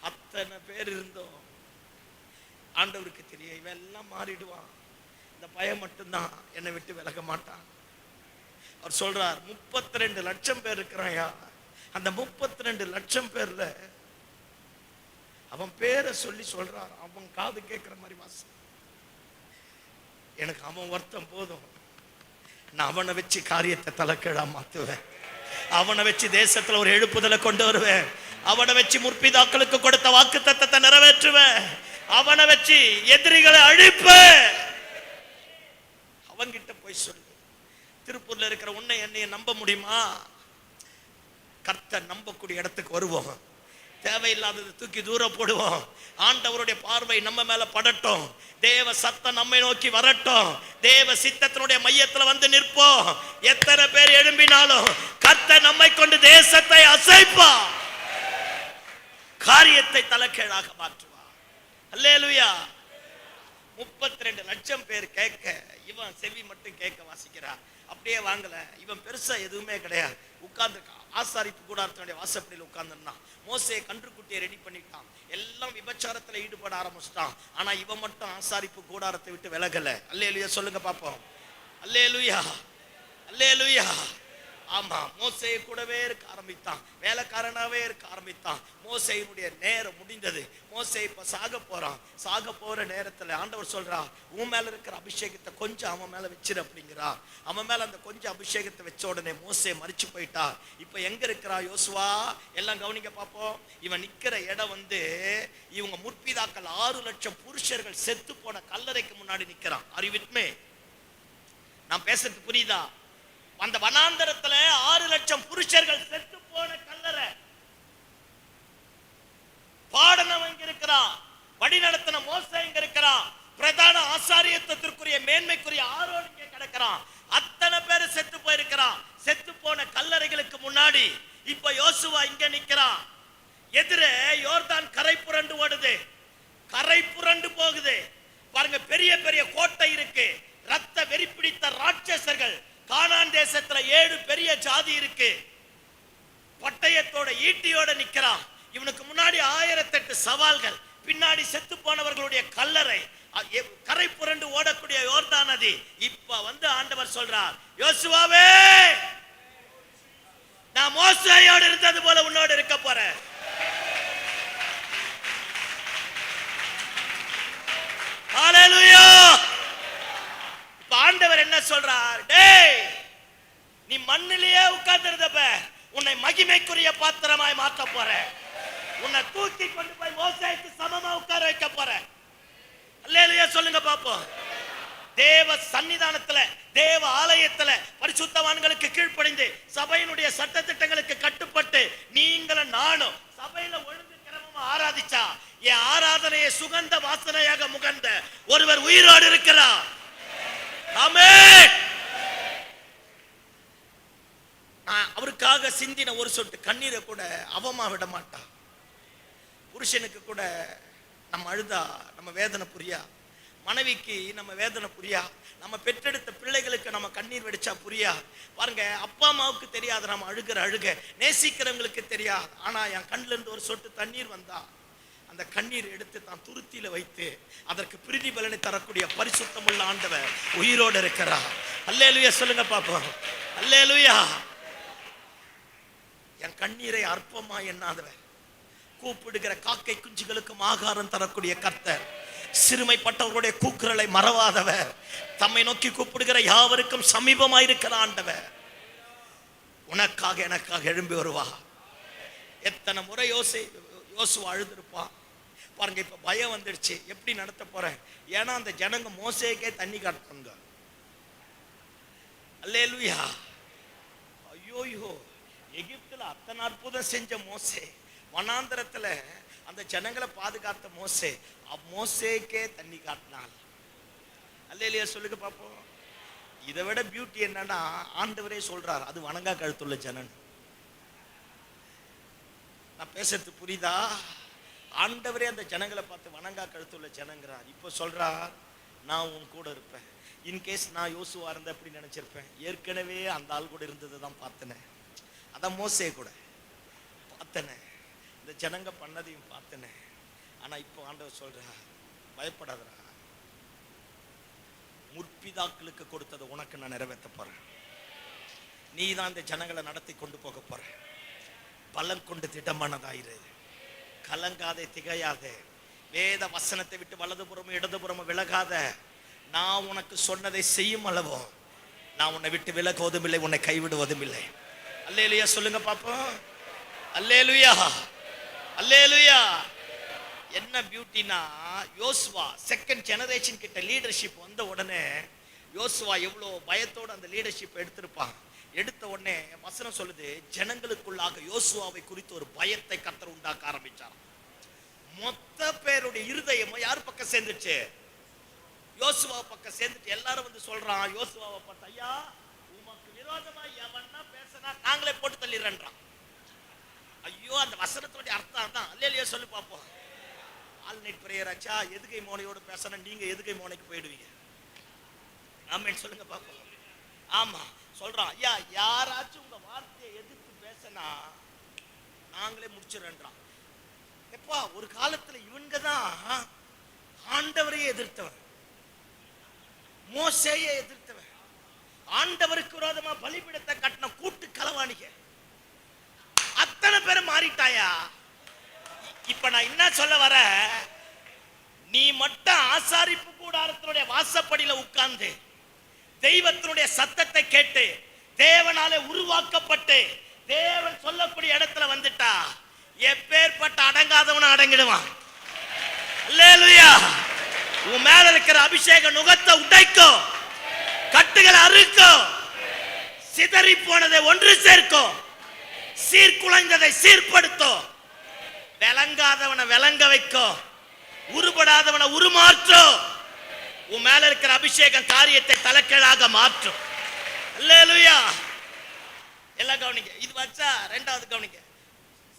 அத்தனை பேர் இருந்தோம், ஆண்டவருக்கு தெரியும் இவன் எல்லாம் மாறிடுவான், இந்த பயம் மட்டும்தான் என்னை விட்டு விலக மாட்டான். அவர் சொல்றார் 32 லட்சம் பேர் இருக்கிறாயா, அந்த 32 லட்சம் பேர்ல அவன் பேரை சொல்லி சொல்றார். அவன் காது கேட்கிற மாதிரி வாசி, எனக்கு அவன் வருத்தம் போதும், நான் அவனை வச்சு காரியத்தை தலைக்கீழா மாத்துவேன், அவனை வச்சு தேசத்துல ஒரு எழுப்புதலை கொண்டு வருவேன், அவனை வச்சு முற்பிதாக்களுக்கு கொடுத்த வாக்கு தத்தத்தை நிறைவேற்றுவேன், அவனை வச்சு எதிரிகளை அழிப்பேன். அவங்கிட்ட போய் சொல்லு. திருப்பூர்ல இருக்கிற உன்னை என்னைய நம்ப முடியுமா? கர்த்தர் நம்பக்கூடிய இடத்துக்கு வருவோம், தேவையில்லாதது தூக்கி தூரம் போடுவோம், ஆண்டவருடைய பார்வை நம்ம மேல படட்டும், தேவ சத்தம் நம்மை நோக்கி வரட்டும், தேவ சித்தத்தினுடைய மையத்துல வந்து நிற்போம். எத்தனை பேர் எழும்பினாலும் கர்த்தர் நம்மை கொண்டு தேசத்தை அசைப்பா, காரியத்தை தலைக்கீழாக மாற்றுவா. அல்லேலூயா. 32 லட்சம் பேர் கேட்க, இவன் செவி மட்டும் கேட்க வாசிக்கிறா, அப்படியே வாங்கல. இவன் பெருசா எதுவுமே கிடையாது, உட்கார்ந்து ஆசாரிப்பு கூடாரத்தினுடைய வாசப்படியில் உட்கார்ந்துருந்தான். மோசே கன்றுக்குட்டியை ரெடி பண்ணிட்டான், எல்லாம் விபச்சாரத்துல ஈடுபட ஆரம்பிச்சிட்டான். ஆனா இவன் மட்டும் ஆசாரிப்பு கூடாரத்தை விட்டு விலகல. அல்லேலூயா சொல்லுங்க பாப்போம். அல்லேலூயா, அல்லேலூயா. ஆமா, மோசே கூடவே இருக்க ஆரம்பித்தான், வேலைக்காரனாவே இருக்க ஆரம்பித்தான். மோசேயினுடைய நேரம் முடிந்தது. மோசே இப்ப சாக போறான். சாக போற நேரத்துல ஆண்டவர் சொல்றா, உன் மேல இருக்கிற அபிஷேகத்தை கொஞ்சம் அவன் மேல வச்சிரு அப்படிங்கிறா. அவன் மேல அந்த கொஞ்சம் அபிஷேகத்தை வச்ச உடனே மோசே மரிச்சு போயிட்டா. இப்ப எங்க இருக்கிறா யோசுவா? எல்லாம் கவனிக்க பார்ப்போம். இவன் நிக்கிற இடம் இவங்க முற்பிதாக்கள் 6 லட்சம் புருஷர்கள் செத்து போன கல்லறைக்கு முன்னாடி நிக்கிறான். Are you with me? நான் பேசுறது புரியுதா? அந்த வனாந்தரத்துல 6 லட்சம் புருஷர்கள் செத்து போன கல்லறை. பாடனவன் இங்க இருக்கிறான், வழி நடத்தின மோசே இங்க இருக்கிறான், பிரதான ஆசாரியத்திற்குரிய மேன்மைக்குரிய ஆரோன் இங்க கிடக்கிறான். அத்தனை பேர் செத்து போயிருக்கிறான். செத்து போன கல்லறைகளுக்கு முன்னாடி இப்ப யோசுவா இங்க நிக்கிறான். எதிரே யோர்தான் கரை புரண்டு ஓடுது, கரை புரண்டு போகுது. பாருங்க, பெரிய பெரிய கோட்டை இருக்கு, ரத்த வெறி பிடித்த ராட்சசர்கள். கானான் தேசத்துல 7 பெரிய ஜாதி இருக்கு. பட்டயத்தோட ஈட்டியோட நிக்கிறான். இவனுக்கு முன்னாடி 1008 சவால்கள், பின்னாடி செத்து போனவர்களுடைய கல்லறை, கரை புரண்டு ஓடக்கூடிய யோர்தான் நதி. இப்ப ஆண்டவர் சொல்றார், யோசுவாவே, நான் மோசேயோடு இருந்தது போல உன்னோடு இருக்க போறேன். ஹல்லேலூயா. இப்ப ஆண்டவர் என்ன சொல்றார்? டேய், நீ மண்ணிலேயே உட்கார்ந்திருந்தப்ப உன்னை மகிமைக்குரிய பாத்திரமாய் மாற்ற போறேன். உன்னை தூக்கி கொண்டு போய் மோசேக்கு சமமா உட்கார வைக்க போறேன். அல்லேலூயா சொல்லுங்க பாப்போம். தேவ சன்னிதானத்துல, தேவ ஆலயத்துல பரிசுத்தவான்களுக்கு கீழ்ப்படிந்து சபையினுடைய சட்ட திட்டங்களுக்கு கட்டுப்பட்டு நீங்களும் நானும் சபையில ஒழுங்கு கிரமமா ஆராதிச்சா என் ஆராதனையை சுகந்த வாசனையாக முகந்த ஒருவர் உயிரோடு இருக்கிறார். ஆமென். அவருக்காக சிந்தின ஒரு சொட்டு கண்ணீரை கூட அவமா விட மாட்டா. புருஷனுக்கு கூட நம்ம அழுதா நம்ம வேதனை புரியா, மனைவிக்கு நம்ம வேதனை புரியா, நம்ம பெற்றெடுத்த பிள்ளைகளுக்கு நம்ம கண்ணீர் வெடிச்சா புரியா. பாருங்க, அப்பா அம்மாவுக்கு தெரியாது நம்ம அழுகிற அழுக, நேசிக்கிறவங்களுக்கு தெரியாது. ஆனா என் கண்ணுல இருந்து ஒரு சொட்டு தண்ணீர் வந்தா அந்த கண்ணீர் எடுத்து தான் துருத்தியில வைத்து அதற்கு பிரதிபலனை தரக்கூடிய பரிசுத்தமுள்ள ஆண்டவர் உயிரோடு இருக்கிறார். அல்லேலூயா சொல்லுங்க பாப்போம். அல்லேலூயா. என் கண்ணீரை அற்பமா எண்ணாதவர், கூப்பிடுகிற காக்கை குஞ்சுகளுக்கும் ஆகாரம் தரக்கூடிய கர்த்தர், சிறுமைப்பட்டவர்களுடைய கூக்குரலை மறவாதவர், தம்மை நோக்கி கூப்பிடுகிற யாவருக்கும் சமீபமாயிருக்கிற ஆண்டவர் உனக்காக எனக்காக எழும்பி வருவா. எத்தனை முறை யோசுவா அழுதுருப்பான் பாருங்க. இப்ப பயம் வந்துடுச்சு, எப்படி நடத்த போறேன்? ஏன்னா அந்த ஜனங்க மோசேக்கே தண்ணி காட்டுறாங்க. அல்லேலூயா. ஐயோயோ, எகிப்துல அத்தனை அற்புதம் செஞ்ச மோசே, வனாந்தரத்துல அந்த ஜனங்களை பாதுகாத்த மோசே, மோசேக்கே தண்ணி காட்டினாள். அல்லேலூயா சொல்லுங்க பாப்போம். இதை விட பியூட்டி என்னன்னா, ஆண்டவரே சொல்றார் அது வணங்கா கழுத்துள்ள ஜனன். நான் பேசுறது புரியுதா? ஆண்டவரே அந்த ஜனங்களை பார்த்து வணங்கா கழுத்துள்ள ஜனங்கிறார். இப்போ சொல்றார், நான் உன் கூட இருப்பேன். இன்கேஸ் நான் யோசுவா இருந்த எப்படி நினைச்சிருப்பேன்? ஏற்கனவே அந்த ஆள் கூட இருந்ததை தான் பார்த்தனே, அதான் மோசே கூட பார்த்தனே, இந்த ஜனங்க பண்ணதையும் பார்த்தனே. ஆனா இப்போ ஆண்டவர் சொல்றார், பயப்படாதடா, முற்பிதாக்களுக்கு கொடுத்ததை உனக்கு நான் நிறைவேற்ற போறேன். நீ தான் இந்த ஜனங்களை நடத்தி கொண்டு போக போற. பலம் கொண்டு திடமானதாயிரு, கலங்காதே, திகையாதே, வேத வசனத்தை விட்டு வலதுபுறமும் இடதுபுறமும் விலகாத. நான் உனக்கு சொன்னதை செய்யும் அளவோ நான் உன்னை விட்டு விலகுவதும் இல்லை, உன்னை கைவிடுவதும் இல்லை. அல்லேலூயா சொல்லுங்க பாப்போம். அல்லேலூயா, அல்லேலூயா. என்ன பியூட்டினா, யோசுவா செகண்ட் ஜெனரேஷன் கிட்ட லீடர்ஷிப் வந்த உடனே யோசுவா எவ்வளோ பயத்தோடு அந்த லீடர்ஷிப் எடுத்திருப்பான். எடுத்த உடனே வசனம் சொல்லுது, ஜனங்களுக்குள்ளாக யோசுவாவை குறித்து ஒரு பயத்தை கர்த்தர் உண்டாக்க ஆரம்பிச்சார். மொத்த பேருடைய இருதயமும் யார் பக்கம் சேர்ந்துச்சு? யோசுவா பக்கம் சேர்ந்துட்டு எல்லாரும் வந்து சொல்றான், யோசுவாவை பார்த்து, ஐயா உமக்கு விரோதமா எவன்னா பேசினா நாங்களே போட்டு தள்ளிடுறேன்றான். ஐயோ, அந்த வசனத்தோடைய அர்த்தம் தான். அல்லேலூயா சொல்லி பார்ப்போம். ஆல் நைட் பிரேயர் ஆச்சா, எதுகை மோனையோடு பேசணும், நீங்க எதுகை மோனைக்கு போயிடுவீங்க. ஆமென் சொல்லுங்க பாப்போம். ஆமா சொல்றான், ஐயா யாராச்சும் உங்க வார்த்தையை எதிர்த்து பேசினா நாங்களே முடிச்சிடறான். எப்பா, ஒரு காலத்துல இவங்க தான் ஆண்டவரையே எதிர்த்தவன், மோசேயை எதிர்த்தவன், ஆண்டவருக்கு விரோதமா பலிபீடத்தை கட்டின கூட்டு களவாணிக அத்தனை பேரும் மாறிட்டாயா. இப்ப நான் என்ன சொல்ல வர, நீ மட்டும் ஆசாரிப்பு கூடாரத்தினுடைய வாசப்படியில உட்கார்ந்து தெய்வத்தினுடைய சத்தத்தை கேட்டு தேவனாலே உருவாக்கப்பட்டு தேவன் சொல்லக்கூடிய இடத்துல வந்துட்டா எப்பேற்பட்ட அடங்காதவன அடங்கிடுவான். அல்லேலூயா. உன் மேல இருக்கிற அபிஷேக நுகத்தை உடைக்கும், கட்டுகளை அறுக்கும், சிதறி போனதை ஒன்று சேர்க்கும், சீர்குலைந்ததை சீர்படுத்தும், விளங்காதவனை விளங்க வைக்கும், உருப்படாதவனை உருமாற்றும். உன் மேல இருக்கிற அபிஷேகம் காரியத்தை தலைக்கீழாக மாற்றும். அல்லேலூயா. எல்லாம் கவனிங்க. இது வச்சா ரெண்டாவது கவனிங்க.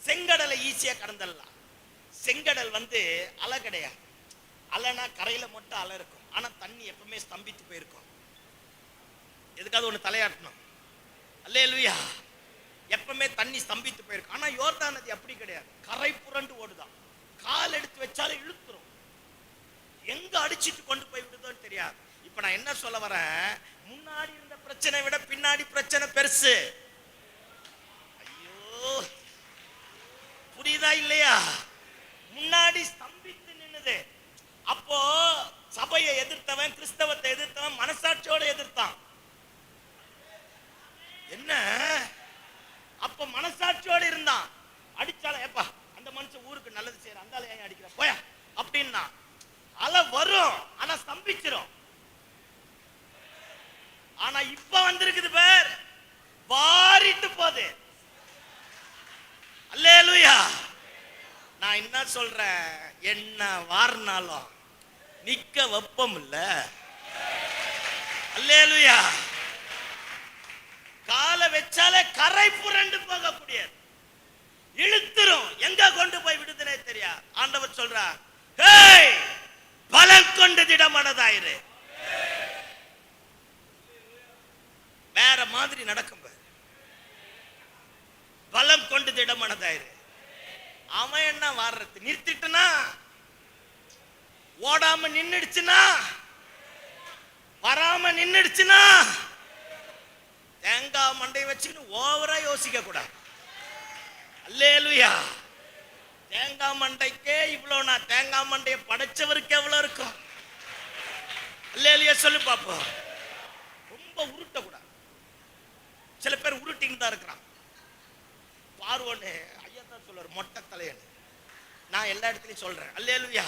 செங்கடலை ஈஸியா கடந்துடலாம். செங்கடல் வந்து அலை கிடையாது. அலைனா கரையில மட்டும் அலை இருக்கும், ஆனா தண்ணி எப்பவுமே ஸ்தம்பித்து போயிருக்கும். எதுக்காவது ஒண்ணு தலையாட்டணும். அல்லேலூயா. எப்பவுமே தண்ணி ஸ்தம்பித்து போயிருக்கும். ஆனா யோர்தான் நதி அப்படி கிடையாது, கரை புரண்டு ஓடுதான். கால் எடுத்து வச்சாலே இழுத்துரும், எங்க அடிச்சிட்டு கொண்டு போய் விடுதோன்னு தெரியாது. இப்ப நான் என்ன சொல்ல வரேன், முன்னாடி இருந்த பிரச்சனை விட பின்னாடி பிரச்சனை பெருசு. ஐயோ, புரியுதா இல்லையா? முன்னாடி ஸ்தம்பித்து நின்னுது. அப்போ சபையை எதிர்த்தவன், கிறிஸ்தவத்தை எதிர்த்தவன் மனசாட்சியோட எதிர்த்தான். என்ன, அப்ப மனசாட்சியோட இருந்தான். அடிச்சால ஏப்பா அந்த மனுஷன் ஊருக்கு நல்லது செய்யற, அந்த ஆளை ஏன் அடிக்கிற போயா அப்படின்னா அலை வரும், ஆனா ஸ்தம்பிச்சிரும். ஆனா இப்ப வந்திருக்குது பேர் வாரிட்டு போகுது. அல்லேலூயா. நான் என்ன சொல்றேன், என்ன வாரினாலும் நிக்க வெப்பம் இல்ல. அல்லேலூயா. காலை வச்சாலே கரை புரண்டு போகக்கூடியது, இழுத்துரும், எங்க கொண்டு போய் விடுதுனே தெரியாது. ஆண்டவர் சொல்றார், பலம் கொண்டு திடமான திடமனதாயிரு. வேற மாதிரி நடக்கும். பலம் கொண்டு திடமனதாயிரு. அவன் என்ன வாடுறது நிறுத்திட்டுனா, ஓடாம நின்னுடுச்சுனா, வராம நின்னுடுச்சுனா, தேங்காய் மண்டையை வச்சுக்கிட்டு ஓவரா யோசிக்க கூடாது. அல்லேலூயா. தேங்காய் மண்டைக்கே இவ்வளவு, நான் தேங்காய் மண்டையை படைச்சவருக்கு எவ்வளவு இருக்கும்? அல்லேலூயா சொல்லு பாப்போம். ரொம்ப உருட்ட கூடாது. சில பேர் உருட்டின்னு தான் இருக்கிறான். பார்வோன்னு ஐயா தான் சொல்லுவார், மொட்டை தலையன். நான் எல்லா இடத்துலையும் சொல்றேன். அல்லேலூயா.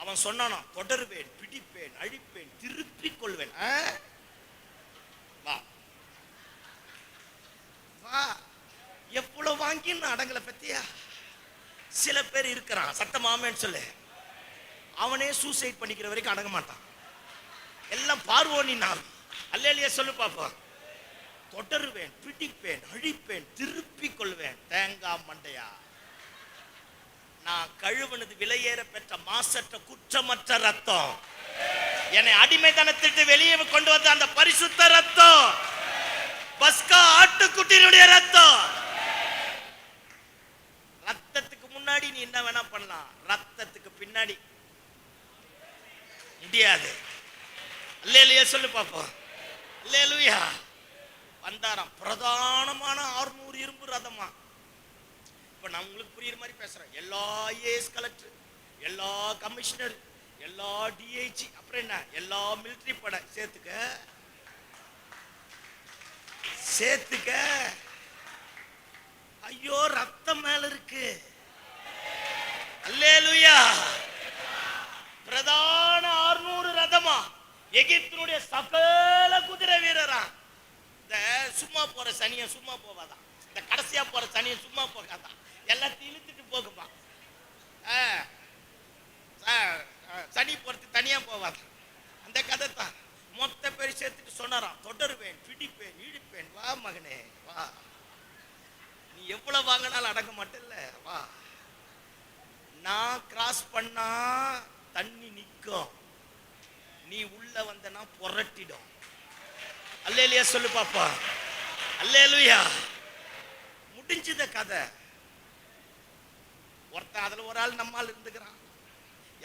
அவன் சொன்னானா, தொடருவேன், பிடிப்பேன், அழிப்பேன், திருப்பிக் கொள்வேன். வா வா. எவ்வளவு வாங்கி அடங்கல பத்தியா? சில பேர் இருக்கிறான், சத்தமாமேன்னு சொல்லு, அவனே சூசைட் பண்ணிக்கிற வரைக்கும் அடங்க மாட்டான். எல்லாம் பார்வோனின் ஆவி. அல்லேலூயா சொல்லு பாப்போம். தொடருவேன், பிடிப்பேன், அழிப்பேன், திருப்பிக் கொள்வேன். தேங்காய் மண்டையா, நான் கழுவுனது விலையேற பெற்ற மாசற்ற குற்றமற்ற ரத்தம். என்னை அடிமைத்தனத்திட்டு வெளியே கொண்டு வந்த அந்த பரிசுத்த ரத்தம், பஸ்கா ஆட்டுக்குட்டியினுடைய ரத்தம். ரத்தத்துக்கு முன்னாடி நீ என்ன வேணா பண்ணலாம், ரத்தத்துக்கு பின்னாடி முடியாது. அல்லேலூயா சொல்லு பாப்போம். அல்லேலூயா. வந்தாராம் பிரதானமான 600 இரும்பு ரதமா. இப்ப நான் உங்களுக்கு புரியுற மாதிரி பேசுறேன். எல்லா ஐஏஎஸ் கலெக்டர், எல்லா கமிஷனர், எல்லா டிஐஜி, அப்புறம் என்ன எல்லா மிலிட்டரி படை சேர்த்துக்க சேர்த்துக்க. ஐயோ ரத்தம் மேல இருக்கு. அல்லேலூயா. பிரதான 600 ரதமா, எகிப்தினுடைய சகல குதிரை வீரரா. இந்த சும்மா போற சனிய சும்மா போவாதான், இந்த கடைசியா போற சனிய சும்மா போகாதான், எல்லாத்தையும் இழுத்துட்டு போகுமா. சனி போறது தனியா போவாதான். அந்த கதை தான். மொத்த பேர் சேர்த்துட்டு சொன்னாராம், தொடருவேன், பிடிப்பேன், இழுப்பேன். வா மகனே வா. நீ எவ்வளவு வாங்கினாலும் அடங்க மாட்டேல்ல. வா. நான் கிராஸ் பண்ணா தண்ணி நிக்கும், நீ உள்ள வந்தனா புரட்டிடும். அல்லேலூயா சொல்லு பாப்பா. அல்லேலூயா. முடிஞ்சத கதை. ஒருத்தன் அதுல ஒரு ஆள் நம்மால் இருந்துக்கிறான்.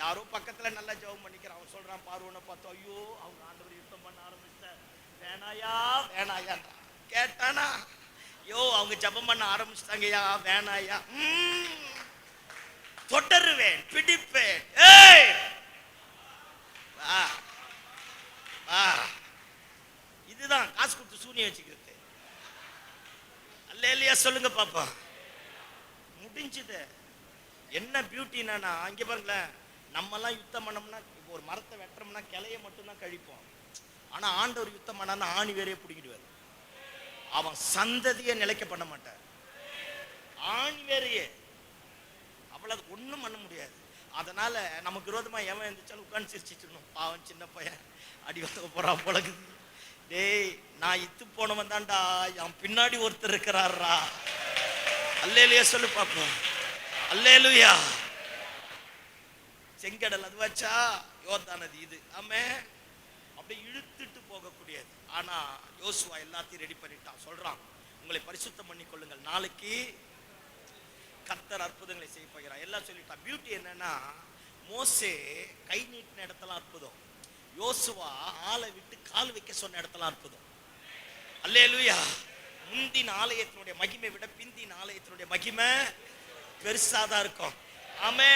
யாரோ பக்கத்துல நல்லா ஜெபம் பண்ணிக்கிறான். அவன் சொல்றான், பார்வோனை பார்த்தோம், ஐயோ அவங்க ஆண்டவர் யுத்தம் பண்ண ஆரம்பிச்சிட்டார், வேணாயா வேணாயா. கேட்டானா, ஐயோ அவங்க ஜெபம் பண்ண ஆரம்பிச்சிட்டாங்கயா, வேணாயா. தொடருவேன், பிடிப்பேன். ஏய் வா வா. இதுதான் காசு கொடுத்து சூனியம் வச்சுக்கிறது. அல்லேலூயா சொல்லுங்க பாப்பா. முடிஞ்சது. என்ன பியூட்டினா, இங்க பாருங்களேன், நம்ம எல்லாம் யுத்தம் பண்ணோம்னா, இப்போ ஒரு மரத்தை வெட்டுறோம்னா கிளைய மட்டும் தான் கழிப்போம். ஆனா ஆண்டவர் யுத்தம் பண்ணா ஆணி வேறையே பிடிக்கிடுவார். அவன் சந்ததியை நிலைக்க பண்ண மாட்டார். ஆணி வேறையே அவ்வளவு ஒண்ணும் பண்ண முடியாது. அதனால நமக்கு விரோதமா எவன் இருந்துச்சாலும் உட்காந்து சிரிச்சிட்டு, பாவம் சின்ன பையன் அடி வாங்க போறான் போலகுது. டேய் நான் இத்து போனவன் தான்டா, என் பின்னாடி ஒருத்தர் இருக்கிறாரா. அல்லேலூயா சொல்லு பாப்போம். அல்லேலூயா. செங்கடல் அது வச்சா, யோர்தான் நதி இது. ஆமே அப்படியே இழுத்துட்டு போகக்கூடியது. ஆனா யோசுவா எல்லாத்தையும் ரெடி பண்ணிட்டான். சொல்றான், உங்களை பரிசுத்தம் பண்ணி கொள்ளுங்கள், நாளைக்கு கர்த்தர் அற்புதங்களை செய்ய போகிறார். எல்லாம் சொல்லிட்டான். பியூட்டி என்னன்னா, மோசே கை நீட்டின இடத்துல அற்புதம், யோசுவா ஆளை விட்டு கால் வைக்க சொன்ன இடத்துல அற்புதம். அல்லேலூயா. முந்தின ஆலயத்தினுடைய மகிமை விட பிந்தின ஆலயத்தினுடைய மகிமை பெருசாதான் இருக்கும். ஆமே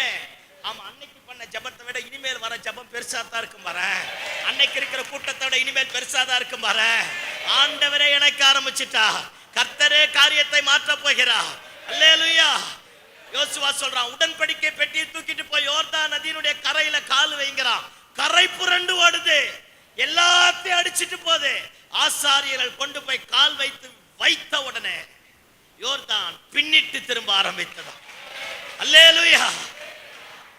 ஆமா. அன்னைக்கு பண்ண ஜபத்தை விட இனிமேல் வர ஜபம் பெருசாதான் இருக்கும் பாரு. அன்னைக்கு இருக்கிற கூட்டத்தை விட இனிமேல் பெருசாதான் இருக்கும் பாரு. ஆண்டவரே எனக்கு ஆரம்பிச்சுட்டா, கர்த்தரே காரியத்தை மாற்ற போகிறா. அல்லேலூயா. யோசுவா சொல்றான், உடன்படிக்கை பெட்டியை தூக்கிட்டு போய் யோர்தான் நதியினுடைய கரையில கால் வைங்கிறான். கரை புரண்டு ஓடுது, எல்லாத்தையும் அடிச்சிட்டு போகுது. ஆசாரியர்கள் கொண்டு போய் கால் வைத்த உடனே யோர்தான் பின்னிட்டு திரும்ப ஆரம்பித்ததா. அல்லேலூயா.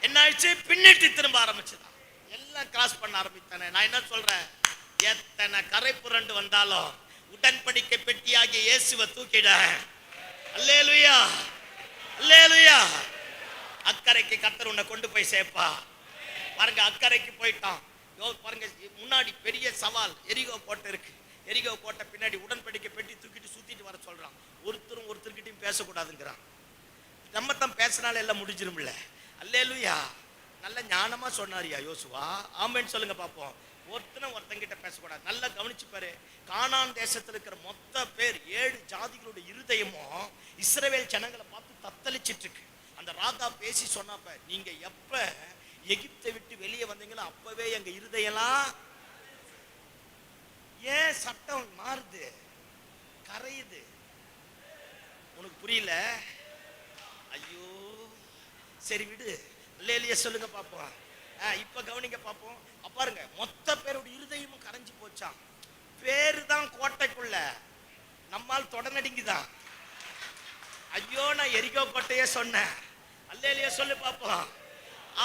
என்ன ஆயிடுச்சு? பின்னிட்டு திரும்ப ஆரம்பிச்சதான். எல்லாம் கிராஸ் பண்ண ஆரம்பித்தானே. நான் என்ன சொல்றேன், எத்தனை கரை புரண்டு வந்தாலும் உடன்படிக்கை பெட்டியாகிய இயேசுவை தூக்கிட. அல்லேலூயா. அல்லேலூயா. அக்கறைக்கு கர்த்தர் உன்னை கொண்டு போய் சேர்ப்பா. பாருங்க, அக்கறைக்கு போயிட்டான். பாருங்க, முன்னாடி பெரிய சவால் எரிகோ கோட்டை இருக்கு. எரிகோ கோட்டை பின்னாடி உடன்படிக்கை பெட்டி தூக்கிட்டு சுத்திட்டு வர சொல்றான். ஒருத்தரும் ஒருத்தர்கிட்டையும் பேசக்கூடாதுங்கிறான். நம்ம தான் பேசினால எல்லாம் முடிஞ்சிரும்ல. அல்லேலூயா. நல்ல ஞானமா சொன்னாரியா யோசுவா. ஆமென் சொல்லுங்க பாப்போம். ஒருத்தனும் ஒருத்தங்கிட்ட பேசக்கூடாது. நல்லா கவனிச்சு பாரு. கானான் தேசத்தில் இருக்கிற மொத்த பேர் 7 ஜாதிகளுடைய இருதயமும் இஸ்ரவேல் ஜனங்களை பார்த்து தத்தளிச்சிட்டு இருக்கு. அந்த ராஜா பேசி சொன்னப்ப, நீங்க எப்ப எகிப்தை விட்டு வெளியே வந்தீங்களோ அப்பவே எங்க இருதயம்லாம் ஏன் சட்டம் மாறுது, கரையுது. உனக்கு புரியல? ஐயோ சரி விடு. அல்லேலூயா சொல்லுங்க பாப்போம். இப்ப கவனிங்க பாப்போம். பாருங்க, மொத்த பேரோட இருதயமும் கரைஞ்சு போச்சான். பேரு தான் கோட்டைக்குள்ள, நம்மால் தொடநடுங்கிதான். ஐயோ நான் எரிகோ கோட்டையே சொன்னேன். அல்லேலூயா சொல்லு பாப்போம்.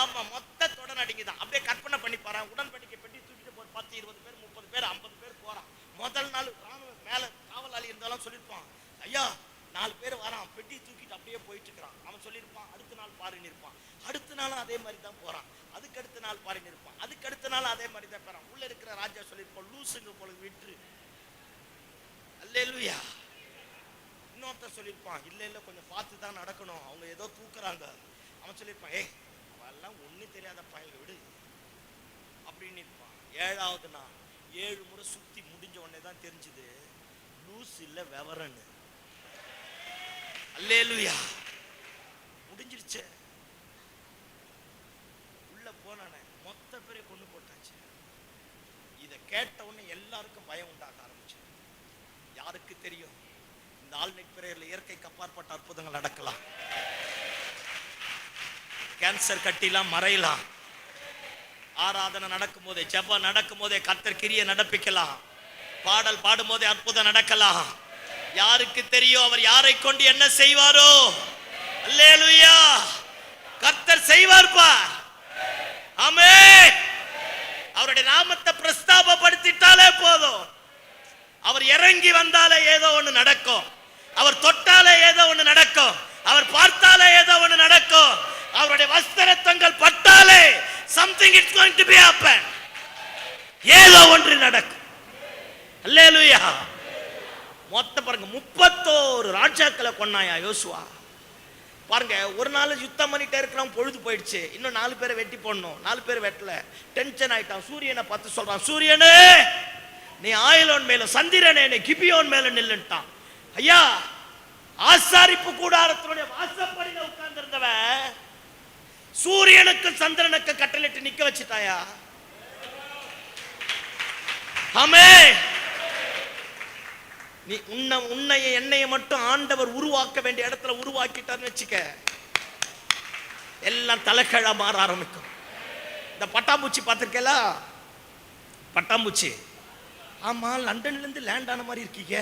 ஆமா, மொத்த தொடநடுங்கிதான். அப்படியே கற்பனை பண்ணி பாரு. உடன்படிக்கை பெட்டி தூக்கிட்டு போற 10 20 பேர் 30 பேர் 50 பேர் போறான். முதல் நாள் ராணுவ மேல காவலாளி இருந்தாலும் சொல்லிருப்பான், ஐயா 4 பேர் வரான், பெட்டி தூக்கிட்டு அப்படியே போயிட்டு இருக்கிறான். அவன் சொல்லியிருப்பான், அடுத்த நாள் பாருன்னு இருப்பான். அடுத்த நாளும் அதே மாதிரி தான் போறான். அதுக்கு அடுத்த நாள் பாருன்னு இருப்பான். அதுக்கு அடுத்த நாள் அதே மாதிரி தான் போறான். உள்ள இருக்கிற ராஜா சொல்லியிருப்பான், லூசுங்க போல விட்டு. அல்லேலூயா. இன்னொருத்தர் சொல்லியிருப்பான், இல்ல இல்ல கொஞ்சம் பார்த்து தான் நடக்கணும், அவங்க ஏதோ தூக்குறாங்க. அவன் சொல்லியிருப்பான், அவெல்லாம் ஒன்னும் தெரியாத பயல விடு அப்படின்னு இருப்பான். 7வது நாள் 7 முறை சுத்தி முடிஞ்ச உடனே தான் தெரிஞ்சது, லூஸ் இல்ல விவரன்னு. அல்லேலூயா. முடிஞ்சிருச்சு. உள்ள போனானே மொத்த பேரை கொண்டு போட்டாச்சு. இதை கேட்ட உடனே எல்லாருக்கும் பயம் உண்டாக ஆரம்பிச்சு. யாருக்கு தெரியும், இந்த ஆல்நைட் பிரேயர்ல இயற்கைக்கு அப்பாற்பட்ட அற்புதங்கள் நடக்கலாம். கேன்சர் கட்டிலாம் மறையலாம். ஆராதனை நடக்கும் போதே, ஜெபம் நடக்கும் போதே கர்த்தர் கிரியை நடப்பிக்கலாம். பாடல் பாடும் போதே அற்புதம் நடக்கலாம். யாருக்கு தெரியும் அவர் யாரை கொண்டு என்ன செய்வாரோ? அல்லேலூயா. கர்த்தர் செய்வார்ப்பா. ஆமென். அவருடைய நாமத்தை பிரஸ்தாபப்படுத்திட்டாலே போதும். அவர் இறங்கி வந்தாலே ஏதோ ஒண்ணு நடக்கும். அவர் தொட்டாலே ஏதோ ஒண்ணு நடக்கும். அவர் பார்த்தாலே ஏதோ ஒண்ணு நடக்கும். அவருடைய வஸ்திரத்தங்கள் பட்டாலே something is going to be happen. ஏதோ ஒன்று நடக்கும். அல்லேலூயா. மொத்த பாருங்க 31 ராஜாக்களை கொன்னாயா யோசுவா. பாருங்க, ஒரு நாள் யுத்தம் பண்ணிட்டே இருக்கலாம், பொழுது போயிடுச்சு. இன்னும் 4 பேரை வெட்டி போடணும். 4 பேர் வெட்டல, டென்ஷன் ஆயிட்டான். சூரியனை பார்த்து சொல்றான், சூரியனே நீ ஆயிலோன் மேல, சந்திரனே நீ கிபியோன் மேல நில்லுட்டான். ஐயா, ஆசாரிப்பு கூடாரத்தினுடைய வாசப்படியில உட்கார்ந்து இருந்தவன் சூரியனுக்கு சந்திரனுக்கு கட்டளையிட்டு நிக்க வச்சுட்டாயா. ஆமென். நீ உன்னைய என்னைய மட்டும் ஆண்டவர் உருவாக்க வேண்டிய இடத்துல உருவாக்கிட்டான்னு வச்சுக்க, எல்லாம் தலைக்கழா மாற ஆரம்பிக்கும். இந்த பட்டாம்பூச்சி பார்த்திருக்கல? பட்டாம்பூச்சி. ஆமா, லண்டன்ல இருந்து லேண்ட் ஆன மாதிரி இருக்கீங்க.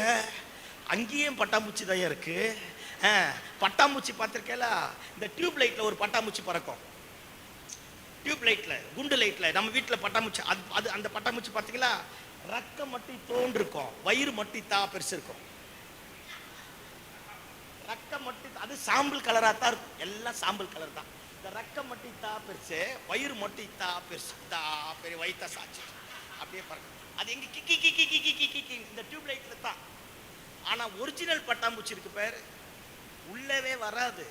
அங்கேயும் பட்டாம்பூச்சி தான் இருக்கு. பட்டாம்பூச்சி பார்த்திருக்கல? இந்த டியூப் லைட்ல ஒரு பட்டாம்பூச்சி பறக்கும். டியூப் லைட்ல, குண்டு லைட்ல, நம்ம வீட்டுல பட்டாம்பூச்சி. அது அந்த பட்டாம்பூச்சி பார்த்தீங்களா? ரக்கம் மட்டும் தோன்று இருக்கும், வயிறு மட்டும் தா பெருசு இருக்கும். ரக்கம் மட்டும், அது சாம்பல் கலரா தான் இருக்கும். எல்லாம் சாம்பல் கலர் தான். இந்த ரக்கம் மட்டும் தா பெருசு, வயிறு மட்டும் தா பெருசு. தா பெரிய வயிற்றா சாச்சு அப்படியே பறக்கும். அது எங்க கிக்கி கிக்கி கிக்கி கிக்கி கிக்கி இந்த டியூப் லைட்ல தான். ஆனா ஒரிஜினல் பட்டாம்பூச்சி இருக்கு பேர், உள்ளவே வராது.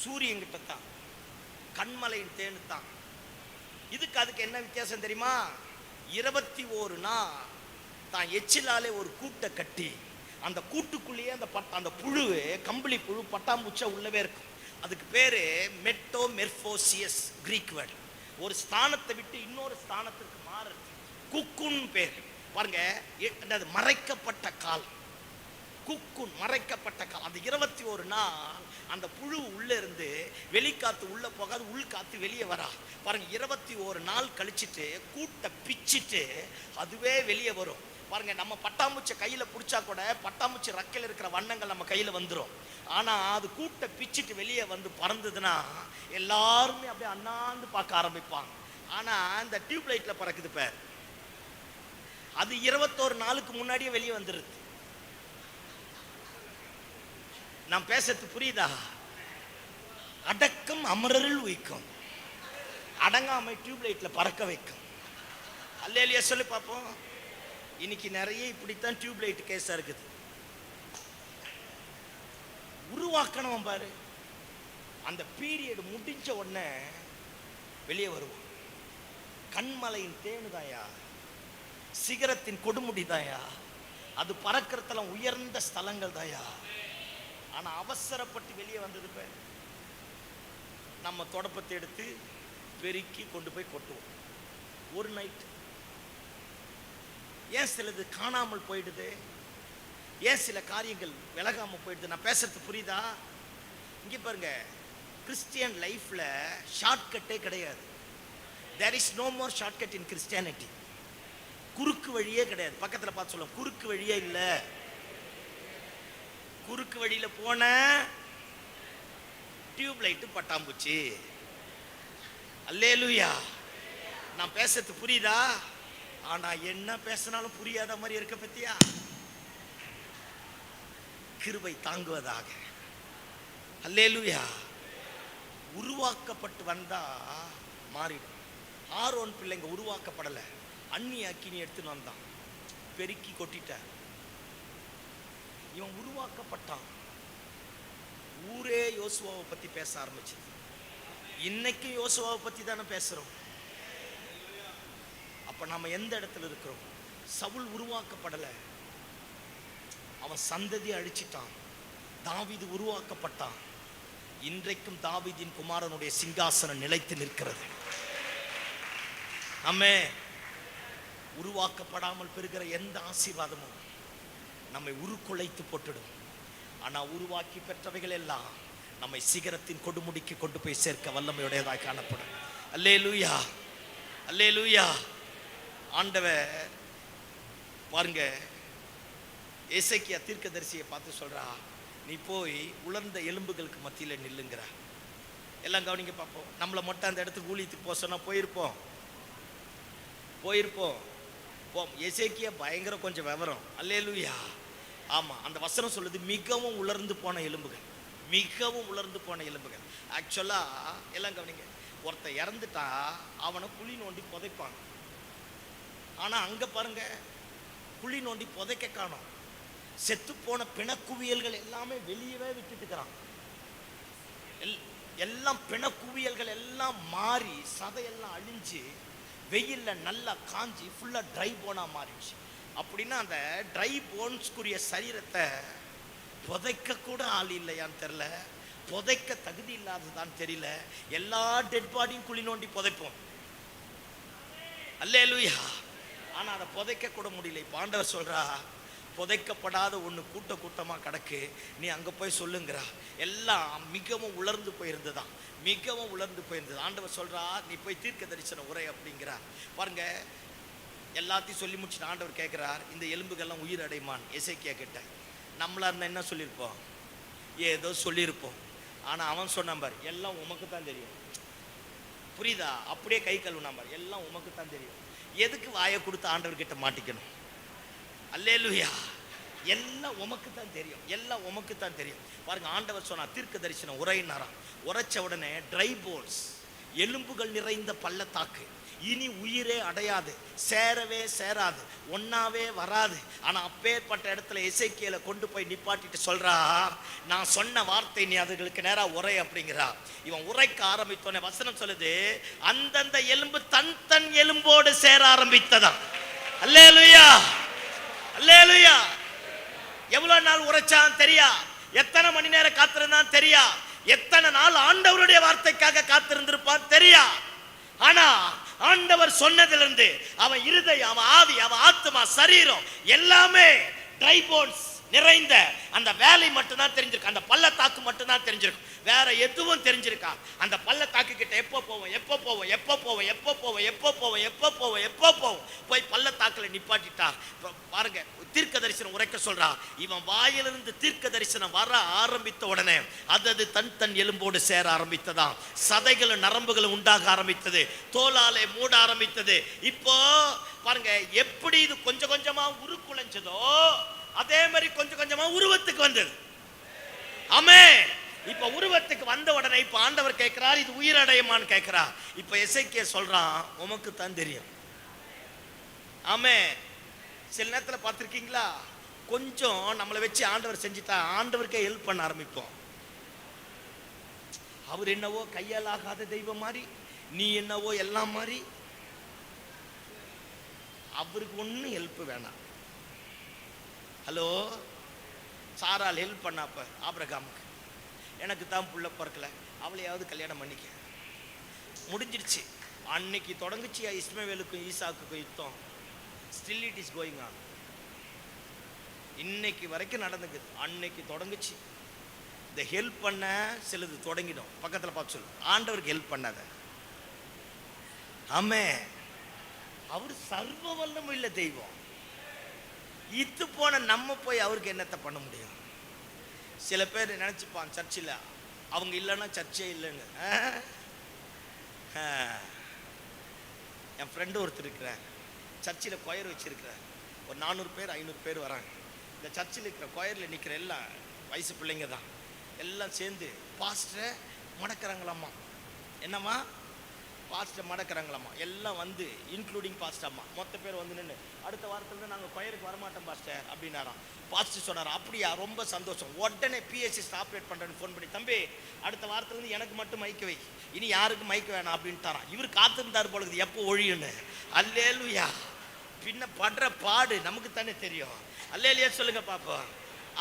சூரியன் கிட்ட தான், கண்மலையின் தேனு தான். இதுக்கு அதுக்கு என்ன வித்தியாசம் தெரியுமா? 21 நாள் தான் எச்சிலாலே ஒரு கூட்டை கட்டி, அந்த கூட்டுக்குள்ளேயே அந்த புழு, கம்பளி புழு பட்டாம்பூச்சா உள்ளவே இருக்கும். அதுக்கு பேரு மெட்டோமெர்போசியஸ், கிரீக் வேர்டு. ஒரு ஸ்தானத்தை விட்டு இன்னொரு ஸ்தானத்திற்கு மாறுது. குக்குன் பேர். பாருங்க, அது மறைக்கப்பட்ட கால். குக்குன், மறைக்கப்பட்ட கால். அந்த 21 நாள் அந்த புழு உள்ள இருந்து வெளிக்காத்து உள்ள போகாது, உள்காத்து வெளியே வரா. பாருங்க, 21 நாள் கழிச்சிட்டு கூட்டை பிச்சிட்டு அதுவே வெளியே வரும். பாருங்க, நம்ம பட்டாம்பூச்சி கையில பிடிச்சா கூட பட்டாம்பூச்சி ரக்கையில் இருக்கிற வண்ணங்கள் நம்ம கையில வந்துடும். ஆனா அது கூட்டை பிச்சிட்டு வெளியே வந்து பறந்ததுன்னா எல்லாருமே அப்படியே அண்ணாந்து பார்க்க ஆரம்பிப்பாங்க. ஆனா இந்த டியூப் லைட்ல பறக்குது பேர், அது 21 நாளுக்கு முன்னாடியே வெளியே வந்துருது. நான் பேசுறது புரியுதா? அடக்கம் அமரரில் வைக்கும், அடங்காமை டியூப் லைட்ல பறக்க வைக்கும். அல்லேலூயா சொல்லி பார்ப்போம். இன்னைக்கு நிறைய இப்படித்தான் டியூப் லைட் கேஸா இருக்குது. உருவாக்கணும் பாரு. அந்த பீரியட் முடிஞ்ச உடனே வெளியே வருவோம். கண்மலையின் தேனுதாயா, சிகரத்தின் கொடுமுடிதாயா, அது பறக்கிறதெல்லாம் உயர்ந்த ஸ்தலங்கள் தாயா. ஆனா அவசரப்பட்டு வெளியே வந்தது பேர் நம்ம தொடப்பத்தை எடுத்து பெருக்கி கொண்டு போய் கொட்டுவோம். ஒரு நைட் ஏன் சிலது காணாமல் போயிடுது? ஏன் சில காரியங்கள் விலகாம போயிடுது? நான் பேசுறது புரியுதா? இங்க பாருங்க, கிறிஸ்டியன் லைஃப்ல ஷார்ட்கட்டே கிடையாது. There is no more shortcut in Christianity. குறுக்கு வழியே கிடையாது. பக்கத்துல பார்த்து சொல்லுவோம், குறுக்கு வழியே இல்ல. குறுக்கு வழியில போன டியூப் லைட் பட்டாம்பூச்சி. அல்லேலூயா. நான் பேசுறது புரியுதா? ஆனா என்ன பேசினாலும் புரியாத மாதிரி இருக்க பத்தியா? கிருபை தாங்குவதாக. அல்லேலூயா. உருவாக்கப்பட்டு வந்தா மாறிடும். ஆரோன் பிள்ளைங்க உருவாக்கப்படல, அண்ணி அக்கினி எடுத்துன்னு வந்தான், பெருக்கி கொட்டிட்ட. இவன் உருவாக்கப்பட்டான். ஊரே யோசுவாவை பத்தி பேச ஆரம்பிச்சது. இன்னைக்கு யோசுவாவை பத்தி தானே பேசுறோம். அப்ப நாம எந்த இடத்துல இருக்கிறோம்? சவுல் உருவாக்கப்படல, அவன் சந்ததி அழிச்சிட்டான். தாவீது உருவாக்கப்பட்டான். இன்றைக்கும் தாவீதின் குமாரனுடைய சிங்காசனம் நிலைத்து நிற்கிறது. நம்ம உருவாக்கப்படாமல் பெறுகிற எந்த ஆசீர்வாதமும் நம்மை உருக்குலைத்து போட்டுடும். ஆனா உருவாக்கி பெற்றவைகள் எல்லாம் நம்மை சிகரத்தின் கொடுமுடிக்கு கொண்டு போய் சேர்க்க வல்லமையுடையதாக காணப்படும். அல்லேலூயா, அல்லேலூயா. ஆண்டவர் பாருங்க, எசேக்கியா தீர்க்கதரிசியை பார்த்து சொல்றா, நீ போய் உலர்ந்த எலும்புகளுக்கு மத்தியில் நில்லுங்கிற. எல்லாம் கவனிங்க பார்ப்போம். நம்மளை மட்டும் அந்த இடத்துக்கு ஊழியத்துக்கு போக சொன்னா போயிருப்போம். எசேக்கியா பயங்கர கொஞ்சம் விவரம். அல்லேலூயா. ஆமா, அந்த வசனம் சொல்லுது மிகவும் உலர்ந்து போன எலும்புகள், மிகவும் உலர்ந்து போன எலும்புகள். ஆக்சுவலா எல்லாம் கவனிங்க, ஒருத்தர் இறந்துட்டா அவனை குழி நோண்டி புதைப்பாங்க. ஆனா அங்க பாருங்க, குழி நோண்டி புதைக்க காணோம். செத்து போன பிணக்குவியல்கள் எல்லாமே வெளியவே விட்டுட்டுக்கிறான். எல்லாம் பிணக்குவியல்கள் எல்லாம் மாறி சதையெல்லாம் அழிஞ்சு வெயில்ல நல்லா காஞ்சி ஃபுல்லா ட்ரை போனா மாறிடுச்சு. அப்படின்னா அந்த ட்ரை போன்ஸ்குரிய சரீரத்தை புதைக்க கூட ஆள் இல்லையான்னு தெரியல, புதைக்க தகுதி இல்லாததான் தெரியல. எல்லா டெட் பாடியும் குழி நோண்டி புதைப்போம். அல்லேலூயா. ஆனா அதை புதைக்க கூட முடியல. இப்ப ஆண்டவர் சொல்றா, புதைக்கப்படாத ஒண்ணு கூட்ட கூட்டமா கிடக்கு, நீ அங்க போய் சொல்லுங்கிறா. எல்லாம் மிகவும் உலர்ந்து போயிருந்ததான், மிகவும் உலர்ந்து போயிருந்தது. ஆண்டவர் சொல்றா, நீ போய் தீர்க்க தரிசன உரை அப்படிங்கிறா. பாருங்க, எல்லாத்தையும் சொல்லி முடிச்சுட்டு ஆண்டவர் கேட்கிறார், இந்த எலும்புகள்லாம் உயிர் அடைமான். எசேக்கியா கிட்ட நம்மளா இருந்தா என்ன சொல்லியிருப்போம்? ஏதோ சொல்லியிருப்போம். ஆனா அவன் சொன்ன பார், எல்லாம் உமக்கு தான் தெரியும். புரியுதா? அப்படியே கை கழுவுனா பார், எல்லாம் உமக்கு தான் தெரியும். எதுக்கு வாயை கொடுத்து ஆண்டவர் கிட்ட மாட்டிக்கணும்? அல்லேலூயா. எல்லாம் உமக்கு தான் தெரியும், எல்லாம் உமக்கு தான் தெரியும். பாருங்க, ஆண்டவர் சொன்னா தீர்க்க தரிசனம் உரையினாராம். உரைச்ச உடனே ட்ரை போன்ஸ், எலும்புகள் நிறைந்த பள்ளத்தாக்கு, இனி உயிரே அடையாது, சேரவே சேராது, ஒன்னாவே வராது. ஆனா அப்பேற்பட்ட இடத்துல எசேக்கியேலை கொண்டு போய் நிப்பாட்டிட்டு சொல்றா, நான் சொன்ன வார்த்தை நீ அதுகளுக்கு நேரா உரை அப்படிங்கிறா. இவன் உரைக்க ஆரம்பித்தோன்னே வசனம் சொல்லுது, அந்தந்த எலும்பு தன் தன் எலும்போடு சேர ஆரம்பித்ததா. அல்லேலூயா, அல்லேலூயா. எவ்வளவு நாள் உரைச்சான் தெரியா? எத்தனை மணி நேரம் காத்திருந்தான் தெரியா? எத்தனை நாள் ஆண்டவருடைய வார்த்தைக்காக காத்திருந்திருப்பான் தெரியா? ஆனா ஆண்டவர் சொன்னதிலிருந்து அவன் இருதயம், அவன் ஆவி, அவன் ஆத்மா, சரீரம் எல்லாமே ட்ரை போன்ஸ் நிறைந்த அந்த வேலை மட்டும்தான் தெரிஞ்சிருக்கு. அந்த பள்ளத்தாக்கு மட்டும்தான் தெரிஞ்சிருக்கு, வேற எதுவும் தெரிஞ்சிருக்கா? அந்த பள்ளத்தாக்கு கிட்ட எப்போ போவோம், எப்போ போவோம், எப்போ போவோம், எப்போ போவோம், எப்போ போவோம், எப்போ போவோம், எப்போ போவோம். போய் பள்ளத்தாக்குல நிப்பாட்டிட்டா. பாருங்க, தீர்க்க தரிசனம் உரைக்க சொல்றா. இவன் வாயிலிருந்து தீர்க்க தரிசனம் வர ஆரம்பித்த உடனே அது தன் தன் எலும்போடு சேர ஆரம்பித்ததாம். சதைகளும் நரம்புகளும் உண்டாக ஆரம்பித்தது, தோலாலே மூட ஆரம்பித்தது. இப்போ பாருங்க, எப்படி இது கொஞ்சம் கொஞ்சமா உருக்குலைஞ்சதோ அதே மாதிரி கொஞ்சம் கொஞ்சமா உருவத்துக்கு வந்தது. ஆமென். இப்ப உருவத்துக்கு வந்த உடனே இப்ப ஆண்டவர் கேட்கிறார், இது உயிரடையுமான்னு கேட்கிறார். இப்ப எசேக்கியா சொல்றான், உமக்கு தான் தெரியும். ஆமே. சில நேரத்தில் பார்த்துருக்கீங்களா, கொஞ்சம் நம்மளை வச்சு ஆண்டவர் செஞ்சுட்டா ஆண்டவருக்கே ஹெல்ப் பண்ண ஆரம்பிப்போம். அவர் என்னவோ கையால் ஆகாத தெய்வம் மாதிரி, நீ என்னவோ எல்லாம் மாதிரி. அவருக்கு ஒன்றும் ஹெல்ப் வேணாம். ஹலோ, சாரால் ஹெல்ப் பண்ணாப்ப ஆபிரகாமுக்கு, எனக்கு தான் புள்ள பிறக்கல, அவளையாவது கல்யாணம் பண்ணிக்க. முடிஞ்சிருச்சு. அன்னைக்கு தொடங்குச்சு இஸ்மவேலுக்கும் ஈசாக்குக்கும் யுத்தம். Still it is going on. இன்னைக்கு வரைக்கும் நடந்துக்குது. அன்னைக்கு தொடங்குச்சு. இந்த ஹெல்ப் பண்ண சிலது தொடங்கிடும். பக்கத்தில் பார்த்து சொல்லு, ஆண்டவருக்கு ஹெல்ப் பண்ணாத. ஆமே, அவர் சர்வ வல்லமும் இல்லை தெய்வம். இத்து போன நம்ம போய் அவருக்கு என்னத்தை பண்ண முடியும்? சில பேர் நினைச்சுப்பான், சர்ச்சில் அவங்க இல்லைன்னா சர்ச்சே இல்லைன்னு. என் ஃப்ரெண்டு ஒருத்தர் இருக்கிறார், சர்ச்சில் கொயர் வச்சிருக்கிறார். ஒரு 400 பேர் 500 பேர் வராங்க. இந்த சர்ச்சில் இருக்கிற கொயரில் நிற்கிற எல்லாம் வயசு பிள்ளைங்க தான். எல்லாம் சேர்ந்து பாஸ்டரை மடக்கிறாங்களாம்மா. என்னம்மா? பாஸ்டர் மடக்கிறாங்களாம்மா. எல்லாம் வந்து இன்க்ளூடிங் பாஸ்டர் அம்மா மொத்த பேர் வந்து நின்று, அடுத்த வாரத்துலேருந்து நாங்கள் கொயருக்கு வரமாட்டோம் பாஸ்டர் அப்படின்னாராம். பாஸ்டர் சொன்னார், அப்படியா, ரொம்ப சந்தோஷம். உடனே பிஎஸ்சி ஆப்ரேட் பண்ணுறேன்னு ஃபோன் பண்ணி, தம்பி அடுத்த வாரத்துலேருந்து எனக்கு மட்டும் மைக்க வை, இனி யாருக்கும் மைக்க வேணாம் அப்படின்ட்டாராம். இவர் காத்திருந்தார் பொழுது எப்போ ஒழியுன்னு. அல்லேலுயா. பின்ன படுற பாடு நமக்கு தானே தெரியும். அல்லேலுயா சொல்லுங்க பாப்போம்.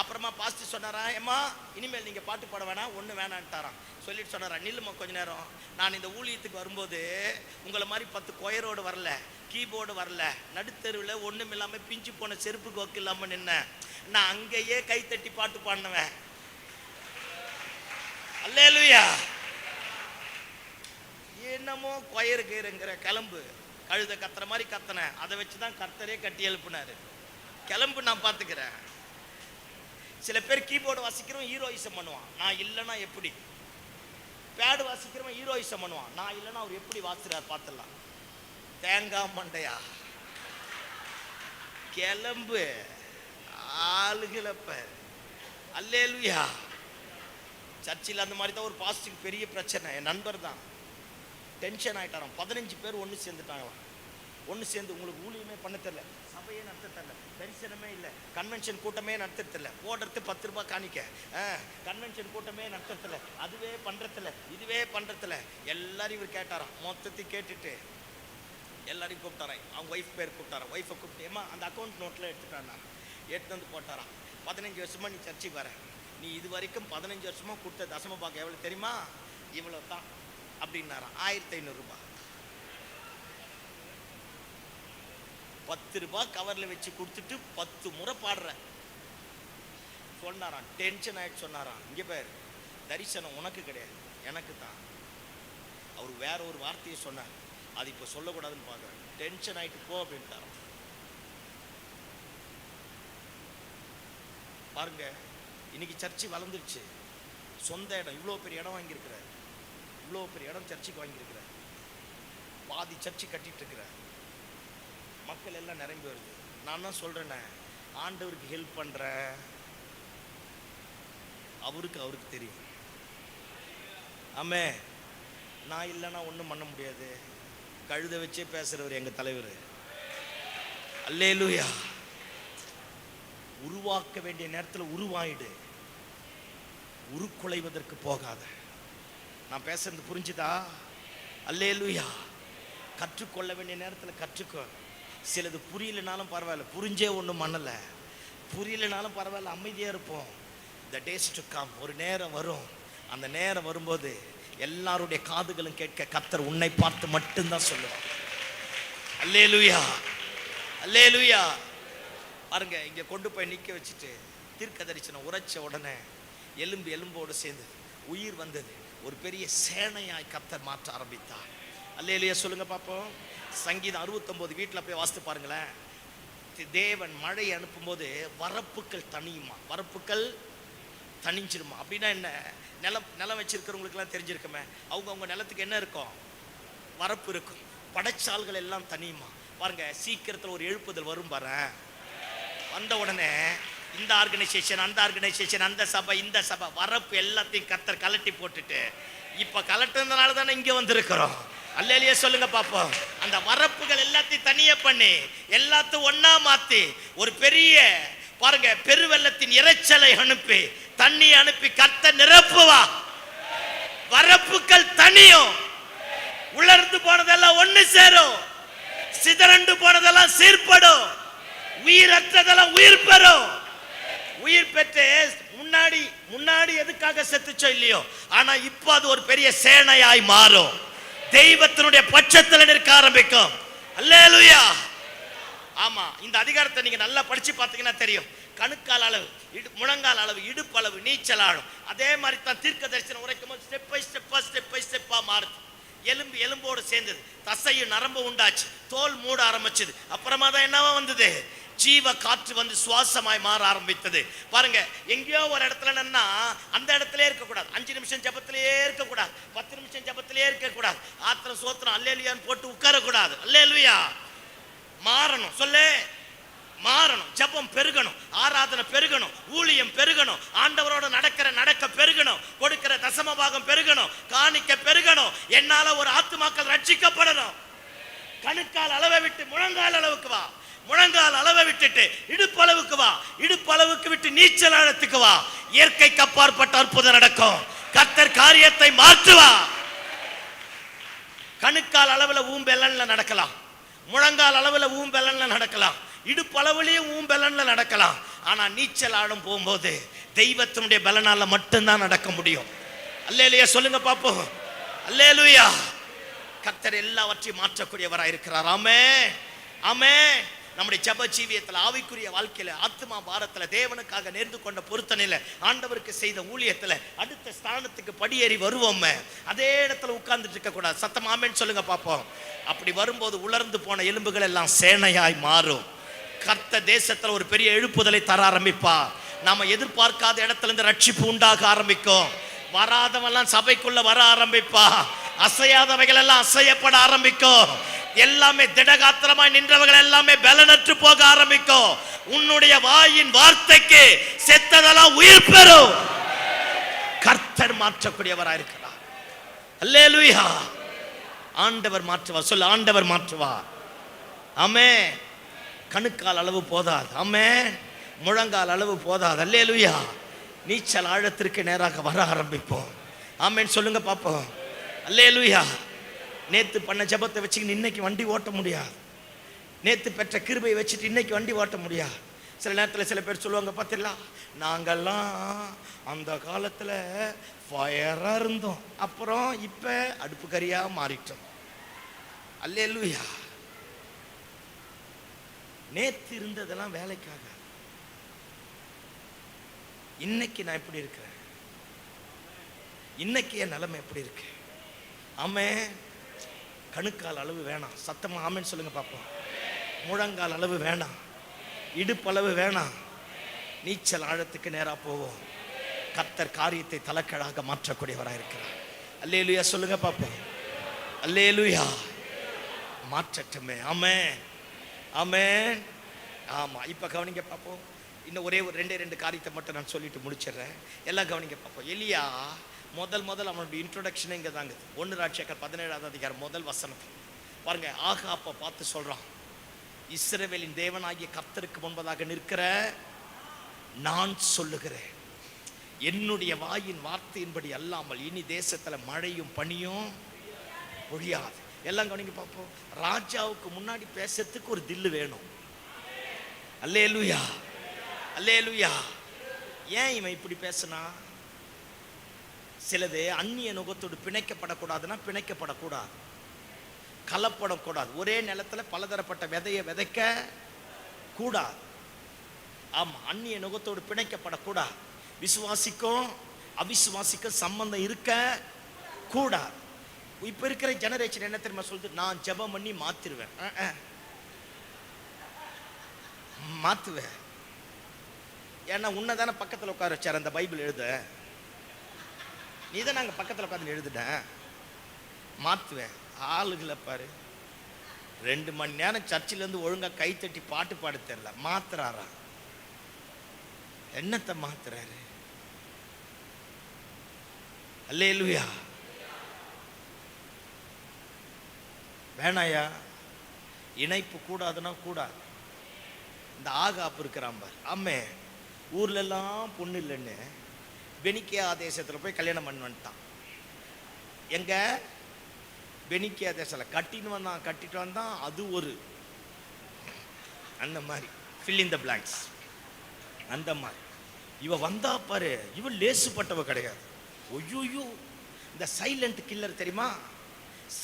அப்புறமா பாஸ்டர் சொன்னாரா, ஏம்மா இனிமேல் நீங்கள் பாட்டு பாட வேணாம், ஒன்று வேணான்ட்டாராம். சொல்லிட்டு சொன்னாரா, நில்லுமா கொஞ்ச நேரம், நான் இந்த ஊழியத்துக்கு வரும்போது உங்களை மாதிரி 10 கொயரோடு வரல, கீபோர்டு வரல, நடுத்தருவில் ஒன்றும் இல்லாமல் பிஞ்சு போன செருப்புக்கு ஒர்க் இல்லாமல் நின்னேன். நான் அங்கேயே கைத்தட்டி பாட்டு பாடினவன். அல்லேலுயா. என்னமோ கொயரு கயிறுங்கிற கிளம்பு, கழுத கத்துற மாதிரி கத்தினேன். அதை வச்சு தான் கர்த்தரே கட்டி எழுப்புனாரு. கிளம்பு, நான் பார்த்துக்கிறேன். சில பேர் கீபோர்டு வாசிக்கிறவன் ஹீரோயிசம் பண்ணுவான், நான் இல்லைன்னா எப்படி. பேடு வாசிக்கிறவன் ஹீரோயிசம் பண்ணுவான், நான் இல்லைன்னா அவர் எப்படி வாசிக்கிறார் பார்த்துடலாம். தேங்காய் மண்டையா, கிளம்பு, ஆளுகளப்ப. அல்லேலுயா. சர்ச்சில் அந்த மாதிரி தான் ஒரு பாஸ்டருக்கு பெரிய பிரச்சனை. என் நண்பர் தான் டென்ஷன் ஆகிட்டாராம். 15 பேர் ஒன்று சேர்ந்துட்டாங்களாம். ஒன்று சேர்ந்து, உங்களுக்கு ஊழியமே பண்ண தெரியல, சபையே நடத்த தெரியல, தரிசனமே இல்லை, கன்வென்ஷன் கூட்டமே நடத்துறதில்ல, போடுறது 10 ரூபாய் காணிக்க, கன்வென்ஷன் கூட்டமே நடத்துறதில்ல, அதுவே பண்ணுறதில்ல, இதுவே பண்ணுறதில்ல. எல்லாரும் இவர் கேட்டாராம். மொத்தத்தையும் கேட்டுட்டு எல்லாரையும் கூப்பிட்டாராம். அவங்க ஒய்ஃப் பேர் கூப்பிட்டாராம். ஒய்ஃபை கூப்பிட்டு, ஏமா அந்த அக்கௌண்ட் நோட்டில் எடுத்துட்டானா, எடுத்து வந்து போட்டாராம். 15 வருஷமாக நீ சர்ச்சைக்கு வர, நீ இது வரைக்கும் 15 வருஷமாக கொடுத்த தசம பாக்கு எவ்வளோ தெரியுமா? இவ்வளோ தான் அப்படின்னாராம். 1500 ரூபாய். 10 ரூபாய் கவரில் வச்சு கொடுத்துட்டு 10 முறை பாடுற சொன்னாராம். டென்ஷன் ஆகிட்டு சொன்னாராம், இங்கே பேர் தரிசனம் உனக்கு கிடையாது, எனக்கு தான். அவர் வேற ஒரு வார்த்தையை சொன்னார், அது இப்போ சொல்லக்கூடாதுன்னு பார்க்குறேன். டென்ஷன் ஆகிட்டு போ அப்படின்ட்டாராம். பாருங்க, இன்னைக்கு சர்ச்சு வளர்ந்துருச்சு. சொந்த இடம், இவ்வளோ பெரிய இடம் வாங்கியிருக்கிறார், இவ்வளோ பெரிய இடம் சர்ச்சுக்கு வாங்கியிருக்கிறார். பாதி சர்ச்சு கட்டிட்டு இருக்கிறார். மக்கள் எல்லாம் நிரம்பி வருது. நான் தான் சொல்றேனே, ஆண்டவருக்கு ஹெல்ப் பண்ற அவருக்கு தெரியும். ஆமே. நான் இல்லைன்னா ஒன்றும் பண்ண முடியாது. கழுத வச்சே பேசுறவர் எங்க தலைவர். அல்லேலூயா. உருவாக்க வேண்டிய நேரத்தில் உருவாயிடு, உருக்குலைவதற்கு போகாத. நான் பேசுறது புரிஞ்சுதா? அல்லேலூயா. கற்றுக்கொள்ள வேண்டிய நேரத்தில் கற்றுக்கோ. சிலது புரியலனாலும் பரவாயில்ல, புரிஞ்சே ஒன்றும் பண்ணலை, புரியலனாலும் பரவாயில்ல, அமைதியாக இருப்போம். The days to come. ஒரு நேரம் வரும், அந்த நேரம் வரும்போது எல்லாருடைய காதுகளும் கேட்க கர்த்தர் உன்னை பார்த்து மட்டும்தான் சொல்லுவார். அல்லேலூயா, அல்லேலூயா. பாருங்க, இங்கே கொண்டு போய் நிற்க வச்சுட்டு தீர்க்க தரிசனம் உரைச்ச உடனே எலும்பு எலும்போடு சேர்ந்து உயிர் வந்தது. ஒரு பெரிய சேனையாய் கர்த்தர் மாற்ற ஆரம்பித்தார். அல்லேலூயா சொல்லுங்க பார்ப்போம். சங்கீதம் 69 வீட்டில் போய் வாசித்து பாருங்களேன். தேவன் மழை அனுப்பும்போது வரப்புக்கள் தனியுமா, வரப்புக்கள் தனிஞ்சிருமா. அப்படின்னா என்ன? நிலம் வச்சிருக்கிறவங்களுக்குலாம் தெரிஞ்சிருக்குமே, அவங்க நிலத்துக்கு என்ன இருக்கும்? வரப்பு இருக்கும். படைச்சால்கள் எல்லாம் தனியுமா. பாருங்க, சீக்கிரத்தில் ஒரு எழுப்புதல் வரும் பாரு. வந்த உடனே இந்த ஆர்கனைசேஷன், அந்த ஆர்கனைசேஷன், அந்த சபை, இந்த சபை, வரப்பு எல்லாத்தையும் கர்த்தர் கலட்டி போட்டுட்டு, இப்போ கலட்டுறதுனால தானே இங்கே வந்திருக்கிறோம். அல்லேலூயா சொல்லுங்க பாப்போம். அந்த வரப்புகள் எல்லாத்தையும் தனியா பண்ணி எல்லாத்தையும் ஒண்ணா மாத்தி ஒரு பெரிய பாருங்க பெருவெள்ளத்தின் இரைச்சலை அனுப்பி தண்ணி அனுப்பி கர்த்தர் நிரப்புவா. வரப்புகள் தனியும், உலர்ந்து போனதெல்லாம் ஒண்ணு சேரும், சிதறண்டு போனதெல்லாம் சீர்படும், உயிரற்றதெல்லாம் உயிர் பெறும். உயிர் பெற்று முன்னாடி எதுக்காக செத்துச்சோ இல்லையோ, ஆனா இப்போ அது ஒரு பெரிய சேனையாய் மாறும். தெய்வத்தினுடைய பட்சத்தில் நிற்க ஆரம்பிக்கும். அல்லேலூயா. ஆமா, இந்த அதிகாரத்தை நீங்க நல்லா படிச்சு பார்த்தீங்கன்னா தெரியும். கணுக்கால் அளவு, முழங்கால் அளவு, இடுப்பு அளவு, நீச்சல் ஆழம். அதே மாதிரி தான் தீர்க்க தரிசனம் உரைக்கும் போது ஸ்டெப் பை ஸ்டெப்பா மாறுது. எலும்பு எலும்போடு சேர்ந்தது, தசையும் நரம்பு உண்டாச்சு, தோல் மூட ஆரம்பிச்சது. அப்புறமா தான் என்னவா வந்தது? ஜீவ காற்று வந்து சுவாசமாய் மாற ஆரம்பித்தது. பாருங்க, எங்கேயோ ஒரு இடத்துல என்னன்னா அந்த இடத்துல இருக்கக்கூடாது, 5 நிமிஷம் ஜபத்திலேயே இருக்கக்கூடாது, 10 நிமிஷம் ஜபத்திலேயே இருக்கக்கூடாது, ஆத்திரம் சோத்திரம் அல்லேலூயான்னு போட்டு உட்காரக்கூடாது. அல்லேலூயா. மாறணும், சொல்லு மாறணும். ஜபம் பெருகணும், ஆராதனை பெருகணும், ஊழியம் பெருகணும், ஆண்டவரோட நடக்க பெருகணும், கொடுக்கிற தசம பாகம் பெருகணும், காணிக்க பெருகணும். என்னால ஒரு ஆத்துமாக்கள் ரட்சிக்கப்படணும். கணுக்கால் அளவை விட்டு முழங்கால் அளவுக்கு வா, முழங்கால் அளவை விட்டுட்டு இடுப்பு அளவுக்கு வா, இடுப்பு அளவுக்கு விட்டு நீச்சல் ஆழத்துக்கு வா. இயற்கைக்கு அப்பாற்பட்ட அற்புதம் நடக்கும். கர்த்தர் காரியத்தை மாற்றுவா. கணுக்கால் அளவுல ஊம்பெல்லன்ல நடக்கலாம், முழங்கால் அளவுல ஊம்பெல்லன்ல நடக்கலாம், இடுப்பு அளவுலயும் ஊம்பெல்லன்ல நடக்கலாம். ஆனா நீச்சல் ஆடும் போகும்போது தெய்வத்தினுடைய பலனால மட்டும்தான் நடக்க முடியும். அல்லேலூயா சொல்லுங்க பாப்போம். அல்லேலூயா. கர்த்தர் எல்லாவற்றையும் மாற்றக்கூடியவராய் இருக்கிறார். ஆமென், ஆமென். நம்முடைய ஜப ஜீவியத்தில், ஆவிக்குரிய வாழ்க்கையில, ஆத்மா பாரத்துல, தேவனுக்காக நேர்ந்து கொண்ட பொருத்தனையில, ஆண்டவருக்கு செய்த ஊழியத்துல அடுத்த ஸ்தானத்துக்கு படியேறி வருவோம். அதே இடத்துல உட்கார்ந்துட்டு இருக்க கூடாது. சத்தம் ஆமென் சொல்லுங்க பாப்போம். அப்படி வரும்போது உலர்ந்து போன எலும்புகள் எல்லாம் சேனையாய் மாறும். கர்த்தர் தேசத்துல ஒரு பெரிய எழுப்புதலை தர ஆரம்பிப்பார். நாம எதிர்பார்க்காத இடத்துல இருந்து ரட்சிப்பு உண்டாக ஆரம்பிக்கும். வராதவெல்லாம் சபைக்குள்ள வர ஆரம்பிப்பா. அசையாதவைகள் எல்லாம் அசையப்பட ஆரம்பிக்கும். எல்லாமே திடகாத்திரமாய் நின்றவர்கள் எல்லாமே பலனற்று போக ஆரம்பிக்கும். உன்னுடைய வாயின் வார்த்தைக்கு செத்ததெல்லாம் உயிர் பெறும். கர்த்தர் மாற்றக்கூடியவராய் இருக்கிறார். அல்லேலூயா. ஆண்டவர் மாற்றுவார். சொல்ல, ஆண்டவர் மாற்றுவார். ஆமென். கணுக்கால் அளவு போதாது. ஆமென். முழங்கால் அளவு போதாது. அல்லேலூயா. நீச்சல் ஆழத்திற்கு நேராக வர ஆரம்பிப்போம். ஆமென் சொல்லுங்க பாப்போம். அல்லேலூயா. நேத்து பண்ண ஜபத்தை வச்சுக்கிட்டு இன்னைக்கு வண்டி ஓட்ட முடியாது. நேத்து பெற்ற கிருபையை வச்சுட்டு இன்னைக்கு வண்டி ஓட்ட முடியாது. சில நேரத்தில் சில பேர் சொல்லுவாங்க, பார்த்தீங்களா, நாங்கெல்லாம் அந்த காலத்துல ஃபயரா இருந்தோம், அப்புறம் இப்ப அடுப்பு கரியா மாறிட்டோம். அல்லேலூயா. நேத்து இருந்ததெல்லாம் வேலைக்காக. இன்னைக்கு நான் எப்படி இருக்கிறேன், இன்னைக்கு என் நிலைமை எப்படி இருக்கு? ஆமென். கணுக்கால் அளவு வேணாம். சத்தமா ஆமென் சொல்லுங்க பாப்போம். முழங்கால் அளவு வேணாம், இடுப்பு அளவு வேணாம். நீச்சல் ஆழத்துக்கு நேரா போவோம். கர்த்தர் காரியத்தை தலக்கழாக மாற்றக்கூடியவராக இருக்கிறார். அல்லேலூயா சொல்லுங்க பாப்போம். அல்லேலூயா. மாற்றட்டுமே. ஆமென், ஆமென். ஆமா, இப்ப கவனிங்க பாப்போம். இன்னும் ஒரே ஒரு ரெண்டு காரியத்தை மட்டும் நான் சொல்லிட்டு முடிச்சிடுறேன். எல்லாம் கவனிங்க பாப்போம். எலியா முதல் அவனுடைய இன்ட்ரோடக்ஷன் இங்கே தாங்க. 1 ராஜ்யங்கள் 17ஆவது அதிகாரம் முதல் வசனம் பாருங்க. ஆகாப்பை பார்த்து சொல்றான், இஸ்ரவேலின் தேவனாகிய கர்த்தருக்கு முன்பதாக நிற்கிற நான் சொல்லுகிறேன், என்னுடைய வாயின் வார்த்தையின்படி அல்லாமல் இனி தேசத்துல மழையும் பனியும் பொழியாது. எல்லாம் கவனிங்க பார்ப்போம். ராஜாவுக்கு முன்னாடி பேசுறதுக்கு ஒரு தில்லு வேணும். அல்லேலூயா, அல்லேலூயா. ஏன் இவன் இப்படி பேசினா? சிலது அந்நிய நுகத்தோடு பிணைக்கப்படக்கூடாதுன்னா பிணைக்கப்படக்கூடாது, கலப்படக்கூடாது. ஒரே நிலத்துல பலதரப்பட்ட விதையை விதைக்க கூடாது. ஆமா, அந்நிய நுகத்தோடு பிணைக்கப்படக்கூடாது. விசுவாசிக்கும் அவிசுவாசிக்கும் சம்பந்தம் இருக்க கூடாது. இப்ப இருக்கிற ஜெனரேஷன் என்ன தெரியுமா சொல்லுது? நான் ஜெபம் பண்ணி மாத்திருவேன். மாத்துவேன். ஏன்னா உன்னதான பக்கத்துல உட்கார வச்சார் அந்த பைபிள் எழுத, நீ தான் நாங்க பக்கத்துல உட்காந்து எழுதுட்டேன். மாத்துவேன். ஆளுகளை பாரு, 2 மணி நேரம் சர்ச்சில இருந்து ஒழுங்கா கை தட்டி பாட்டு பாட தெரியல, மாத்துறாரா? என்னத்தை மாத்துறாரு? அல்லேலூயா. வேணாயா, இணைப்பு கூடாதுன்னா கூடாது. இந்த ஆகாப் இருக்கிறான் பார், ஆமே ஊர்ல எல்லாம் பொண்ணு இல்லைன்னு பெனிக்கியா தேசத்துல போய் கல்யாணம் பண்ணி வந்துட்டான். எங்க பெனிக்கியா தேசத்துல கட்டிட்டு வந்தான். அது ஒரு அந்த மாதிரி fill in the blanks. அந்த மாதிரி இவ வந்தா பாரு, இவன் லேசுப்பட்டவ கிடையாது. ஒய்யோ, இந்த சைலண்ட் கில்லர் தெரியுமா?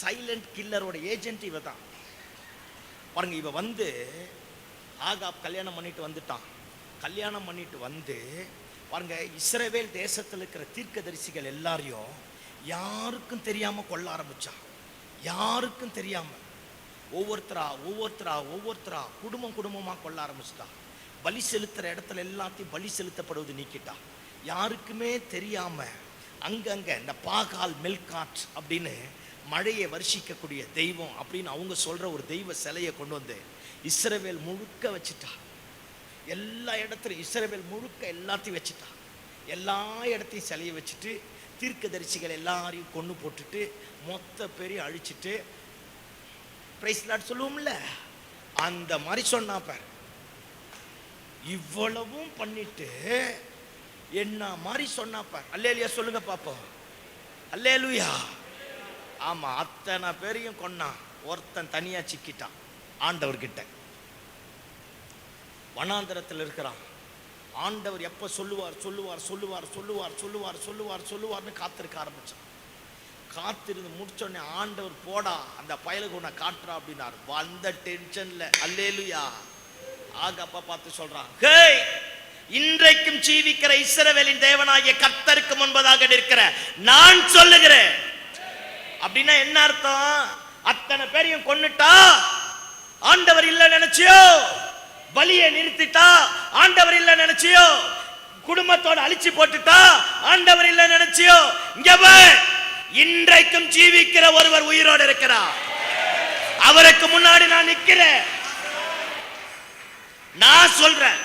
சைலண்ட் கில்லரோட ஏஜென்ட் இவ தான் பாருங்க. இவ வந்து ஆகாப் கல்யாணம் பண்ணிட்டு வந்துட்டான். கல்யாணம் பண்ணிட்டு வந்து பாருங்க, இஸ்ரவேல் தேசத்தில் இருக்கிற தீர்க்கதரிசிகள் எல்லாரையும் யாருக்கும் தெரியாம கொல்ல ஆரம்பிச்சான். யாருக்கும் தெரியாம ஒவ்வொருத்தரா குடும்பமா கொல்ல ஆரம்பிச்சிட்டா. பலி செலுத்துற இடத்துல எல்லாத்தையும் பலி செலுத்தப்படுவது நீக்கிட்டா. யாருக்குமே தெரியாம அங்கங்க இந்த பாகால் மெல்காட் அப்படின்னு மழையை வருஷிக்கக்கூடிய தெய்வம் அப்படின்னு அவங்க சொல்ற ஒரு தெய்வ சிலையை கொண்டு வந்து இஸ்ரவேல் முழுக்க வச்சுட்டா. எல்லா இடத்துலையும் இஸ்ரவேல் முழுக்க எல்லாத்தையும் வச்சுட்டா. எல்லா இடத்தையும் சிலையை வச்சுட்டு தீர்க்கதரிசிகள் எல்லாரையும் கொண்டு போட்டுட்டு மொத்த பேரையும் அழிச்சிட்டு பிரைஸ் லார்ட் சொல்லுவோம்ல, அந்த மாதிரி சொன்னாப்ப. இவ்வளவும் பண்ணிட்டு என்ன மாதிரி சொன்னாப்ப. அல்லேலூயா சொல்லுங்க பாப்போம். அல்லேலூயா. ஆமா, அத்தனை பேரையும் கொன்னான். ஒருத்தன் தனியா சிக்கிட்டான் ஆண்டவர்கிட்ட. வனாந்தரத்தில் இருக்கிறான். ஆண்டவர் எப்ப சொல்லுவார்னு காத்திருக்க ஆரம்பிச்சான். காத்திருந்து முடிச்சோடனே ஆண்டவர் போடா அந்த பயலுக்கு உன்னை காட்டுறா அப்படின்னாரு. வந்த டென்ஷன்ல அல்லேலூயா ஆகாப்பா பார்த்து சொல்றான், இன்றைக்கும் ஜீவிக்கிற இஸ்ரவேலின் தேவனாகிய கர்த்தருக்கு முன்பதாக இருக்கிற நான் சொல்லுகிறேன். அப்படின்னா என்ன அர்த்தம்? அத்தனை பேரையும் கொன்னுட்டா ஆண்டவர் இல்ல நினைச்சியோ, பலியை நிறுத்திட்டா ஆண்டவர் இல்ல நினைச்சியோ, குடும்பத்தோட அழிச்சு போட்டுட்டா ஆண்டவர் இல்ல நினைச்சியோ, இங்க இன்றைக்கும் ஜீவிக்கிற ஒருவர் உயிரோடு இருக்கிறார். அவருக்கு முன்னாடி நான் நிக்கிறேன். நான் சொல்றேன்,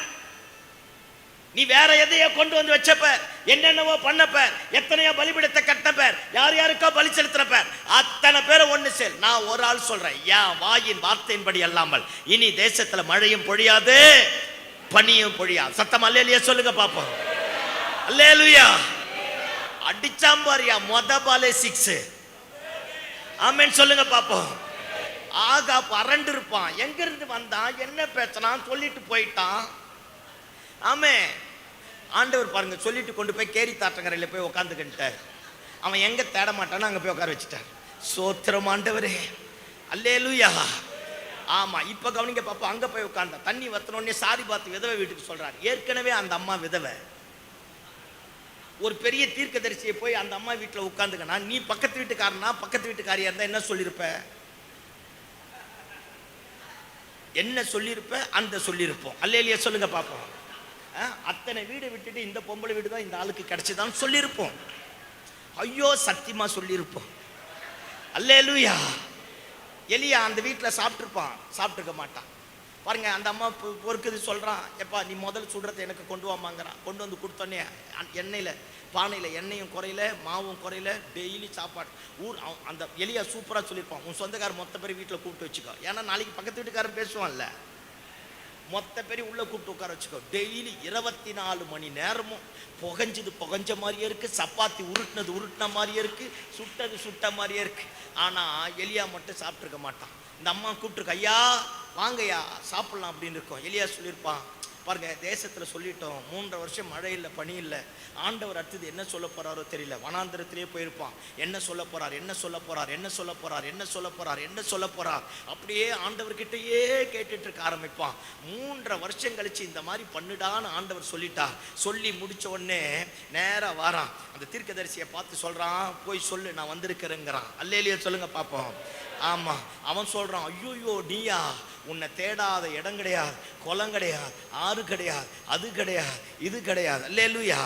நீ வேற எதையோ கொண்டு வந்து வச்சப்ப, என்னென்னவோ பண்ணப்ப, எத்தனையோ பலிபீடத்தை கட்டப்ப, யார் யாருக்கோ பலி செலுத்துறப்ப, அத்தனை பேரை ஒண்ணு செல். நான் ஒரு ஆள் சொல்றேன், என் வாயின் வார்த்தையின்படி அல்லாமல் இனி தேசத்துல மழையும் பொழியாது, பனியும் பொழியாது. சத்தம் அல்லேலூயா சொல்லுங்க பாப்போம். அல்லேலூயா. அடிச்சாம்பாரியா மொத பாலே 6. ஆமென் சொல்லுங்க பாப்போம். ஆகாப் அரண்டு இருப்பான். எங்க இருந்து வந்தான், என்ன பேசினான் சொல்லிட்டு போயிட்டான். ஆமே, ஆண்டவர் பாருங்க சொல்லிட்டு கொண்டு போய் கேரி தாற்றங்கரையில போய் உட்காந்துக்கிட்டார். அவன் எங்க தேட மாட்டான்னு அங்க போய் உட்கார வச்சுட்டார். சோத்திரம் ஆண்டவரே, அல்லேலூயா. ஆமா, இப்ப கவனிங்க பாப்பா. அங்க போய் உட்கார்ந்தா தண்ணி வத்தனோடனே சாரி பார்த்து விதவை வீட்டுக்கு சொல்றாரு. ஏற்கனவே அந்த அம்மா விதவை. ஒரு பெரிய தீர்க்கதரிசியை போய் அந்த அம்மா வீட்டுல உட்காந்துக்கனா, நீ பக்கத்து வீட்டுக்காரனா பக்கத்து வீட்டுக்காரியா இருந்தா என்ன சொல்லிருப்ப? என்ன சொல்லிருப்ப? அந்த சொல்லிருப்போம். அல்லேலூயா சொல்லுங்க பாப்போம். அத்தனை வீடு விட்டுட்டு இந்த பொம்பளை வீடு தான் இந்த ஆளுக்கு கிடைச்சதான்னு சொல்லியிருப்போம். ஐயோ சத்தியமா சொல்லியிருப்போம். அல்லேலூயா. எலியா அந்த வீட்டில் சாப்பிட்டுருப்பான், சாப்பிட்டுருக்க மாட்டான். பாருங்க, அந்த அம்மா பொறுக்குது சொல்றான், எப்பா நீ முதல் சுடுறதை எனக்கு கொண்டு வாமாங்கிறான். கொண்டு வந்து கொடுத்தோன்னே எண்ணெயில் பானையில் எண்ணெயும் குறையில மாவும் குறையில, டெய்லி சாப்பாடு. அந்த எலியா சூப்பராக சொல்லியிருப்பான், உன் சொந்தக்காரர் மொத்த பேர் வீட்டில் கூப்பிட்டு வச்சுக்கோ. ஏன்னா நாளைக்கு பக்கத்து வீட்டுக்காரர் பேசுவான்ல, மொத்த பேர் உள்ள கூப்பிட்டு உட்கார வச்சுக்கோ. டெய்லி 24 மணி நேரமும் புகஞ்சது புகஞ்ச மாதிரியே இருக்கு, சப்பாத்தி உருட்டின மாதிரியே இருக்கு, சுட்ட மாதிரியே இருக்கு. ஆனா எலியா மட்டும் சாப்பிட்டுருக்க மாட்டான். இந்த அம்மா கூப்பிட்டுருக்க, ஐயா வாங்கய்யா சாப்பிடலாம் அப்படின்னு இருக்கோம். எலியா சொல்லியிருப்பான், பாருங்க தேசத்துல சொல்லிட்டோம் 3 வருஷம் மழை இல்லை, பனி இல்லை. ஆண்டவர் அடுத்தது என்ன சொல்ல போறாரோ தெரியல. வனாந்திரத்திலே போயிருப்பான். என்ன சொல்ல போறார் அப்படியே ஆண்டவர்கிட்டயே கேட்டுட்டு இருக்க ஆரம்பிப்பான். 3 வருஷம் கழிச்சு இந்த மாதிரி பண்ணுடான்னு ஆண்டவர் சொல்லிட்டா. சொல்லி முடிச்ச உடனே நேரா வாரான். அந்த தீர்க்கதரிசியை பார்த்து சொல்றான், போய் சொல்லு நான் வந்திருக்கிறேங்கிறான். அல்லேலூயா சொல்லுங்க பாப்போம். ஆமா, அவன் சொல்றான், ஐயோ நீயா, உன்னை தேடாத இடம் கிடையாது, குளம் கிடையாது, ஆறு கிடையாது, அது கிடையாது, இது கிடையாது. அல்லேலூயா.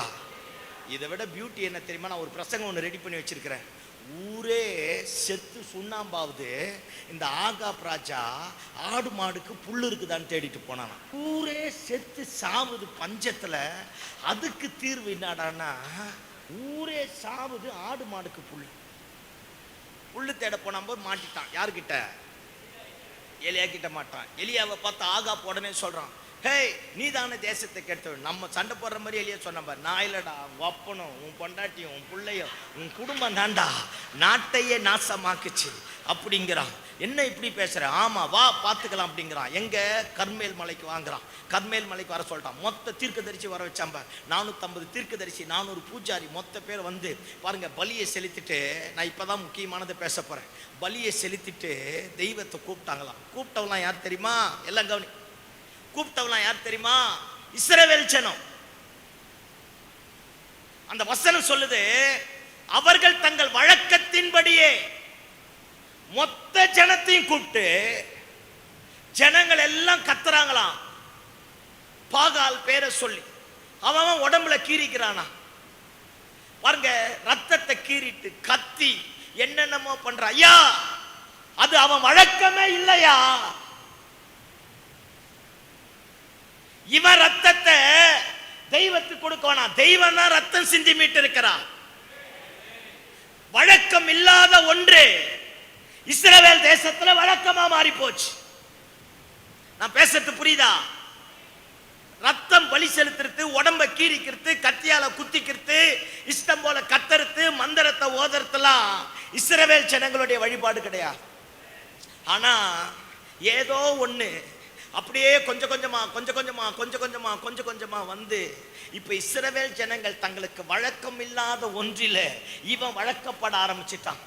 இதை விட பியூட்டி என்ன தெரியுமா? நான் ஒரு பிரசங்கம் ஒன்று ரெடி பண்ணி வச்சிருக்கிறேன். ஊரே செத்து சுண்ணாம்பாவது இந்த ஆகாப் ராஜா ஆடு மாடுக்கு புல் இருக்குதான்னு தேடிட்டு போனானா. ஊரே செத்து சாவுது பஞ்சத்துல. அதுக்கு தீர்வு என்னடான்னா, ஊரே சாவுது, ஆடு மாடுக்கு புல்லு தேட போன போது மாட்டிட்டான். யாருக்கிட்ட? எலியா கிட்ட மாட்டான். எலியாவை பார்த்து ஆகாப் உடனே சொல்றான், ஹேய் நீ தானே தேசத்தை கெடுத்தவன். நம்ம சண்டை போடுற மாதிரி எலியா சொன்ன பாரு, நான் இல்லடா, உன் அப்பனும் உன் பொண்டாட்டியும் உன் பிள்ளையும் உன் குடும்பம் தாண்டா நாட்டையே நாசமாக்குச்சு அப்படிங்கிறான். என்ன இப்படி பேசுற? ஆமா வா பார்த்துக்கலாம் அப்படிங்கிறான். எங்க? கர்மேல் மலைக்கு வாங்குறான். கர்மேல் மலைக்கு வர சொல்லிட்டான். மொத்த தீர்க்கதரிசி வர வச்சாம்ப. 450 தீர்க்கதரிசி, 400 பூஜாரி, மொத்த பேர் வந்து பாருங்க பலியை செலுத்திட்டு, நான் இப்பதான் முக்கியமானதை பேச போறேன். பலியை செலுத்திட்டு தெய்வத்தை கூப்பிட்டாங்களாம். கூப்பிட்டவங்களாம் யார் தெரியுமா? எல்லாம் கவனி. கூப்பிட்டவங்களாம் யார் தெரியுமா? இஸ்ரவேல் ஜனம். அந்த வசனம் சொல்லுது, அவர்கள் தங்கள் வழக்கத்தின்படியே மொத்த ஜனத்தையும் கூப்பிட்டு ஜனங்கள் எல்லாம் கத்துறாங்களாம் பாகால் பேரை சொல்லி. அவன் உடம்புல கீறிக்கிறானா பாருங்க, ரத்தத்தை கீறிட்டு கத்தி என்னென்னமோ பண்ற. ஐயா அது அவன் வழக்கமே இல்லையா? இவன் ரத்தத்தை தெய்வத்துக்கு கொடுக்கணும். தெய்வம் தான் ரத்தம் சிந்தி மீட்டு இருக்கிறான். வழக்கம் இல்லாத ஒன்று இஸ்ரவேல் தேசத்துல வழக்கமா மாறி போச்சு. நான் பேசுறது புரியுதா? ரத்தம் பலி செலுத்துறது, உடம்ப கீறிக்கிறது, கத்தியால குத்திக்கிறது, இஷ்டம் போல கத்தறுத்து மந்திரத்தை ஓதறதுலாம் இஸ்ரவேல் ஜனங்களுடைய வழிபாடு கிடையாது. ஆனா ஏதோ ஒண்ணு அப்படியே கொஞ்சம் கொஞ்சமா வந்து இப்ப இஸ்ரவேல் ஜனங்கள் தங்களுக்கு வழக்கம் இல்லாத ஒன்றில இவன் வழக்கப்பட ஆரம்பிச்சிட்டான்.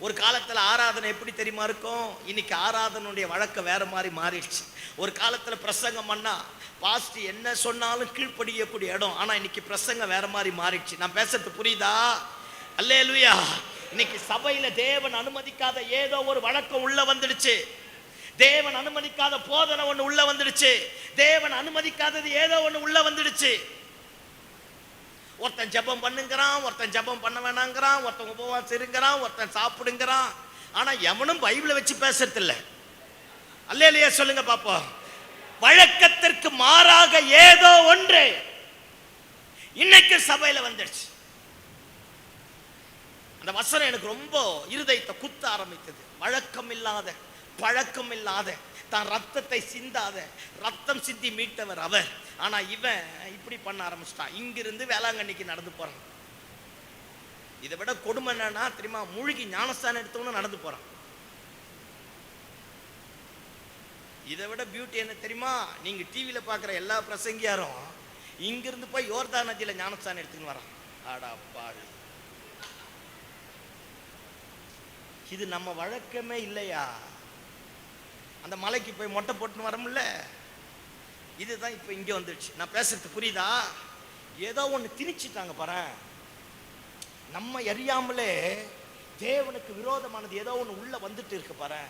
ஒரு காலத்துல ஆராதனை எப்படி தெரியுமா இருக்கும்? இன்னைக்கு ஆராதனுடைய வழக்கம் வேற மாதிரி மாறிடுச்சு. ஒரு காலத்துல பிரசங்கம் பண்ணா பாஸ்ட் என்ன சொன்னாலும் கீழ்ப்படியக்கூடிய இடம். ஆனா இன்னைக்கு பிரசங்கம் வேற மாதிரி மாறிடுச்சு. நான் பேசுறது புரியுதா? அல்லேலூயா. இன்னைக்கு சபையில தேவன் அனுமதிக்காத ஏதோ ஒரு வழக்கம் உள்ள வந்துடுச்சு. தேவன் அனுமதிக்காத போதனை ஒண்ணு உள்ள வந்துடுச்சு. தேவன் அனுமதிக்காதது ஏதோ ஒண்ணு உள்ள வந்துடுச்சு. ஒருத்தன் ஜெபம் பண்ணுங்கிறான், ஒருத்தன் ஜெபம் பண்ண வேணாங்கிறான், ஒருத்தன் உபவாசம் இருங்கிறான், ஒருத்தன் சாப்பிடுங்கிறான். ஆனா எவனும் பைபிளை வச்சு பேசுறது இல்லை. அல்லேலூயா சொல்லுங்க பாப்போம். வழக்கத்திற்கு மாறாக ஏதோ ஒன்று இன்னைக்கு சபையில வந்துடுச்சு. அந்த வசனம் எனக்கு ரொம்ப இருதயத்தை குத்த ஆரம்பித்தது. வழக்கம் இல்லாத, பழக்கம் இல்லாத, தான் ரத்தத்தை சிந்தாத, ரத்தம் சிந்தி மீட்டவர் அவர். ஆனா இவன் இப்படி பண்ண ஆரம்பிச்சிட்டான். இங்கிருந்து வேளாங்கண்ணிக்கு நடந்து போறான். இதை விட கொடுமை என்னன்னா தெரியுமா? மூழ்கி ஞானஸ்தானம் எடுத்தவனும் நடந்து போறான். இதை விட பியூட்டி என்ன தெரியுமா? நீங்க டிவியில பாக்குற எல்லா பிரசங்கியாரும் இங்கிருந்து போய் யோர்தான் நதியில ஞானஸ்தானம் எடுத்துன்னு வரான். ஆடா பாவி, இது நம்ம வழக்கமே இல்லையா? அந்த மலைக்கு போய் மொட்டை போட்டுன்னு வரோம்ல, இதுதான் இப்ப இங்க வந்துடுச்சு. நான் பேசுறது புரியுதா? ஏதோ ஒண்ணு திணிச்சிட்டாங்க பாரு. நம்ம அறியாமலே தேவனுக்கு விரோதமானது ஏதோ ஒண்ணு உள்ள வந்துட்டு இருக்கு பாரு.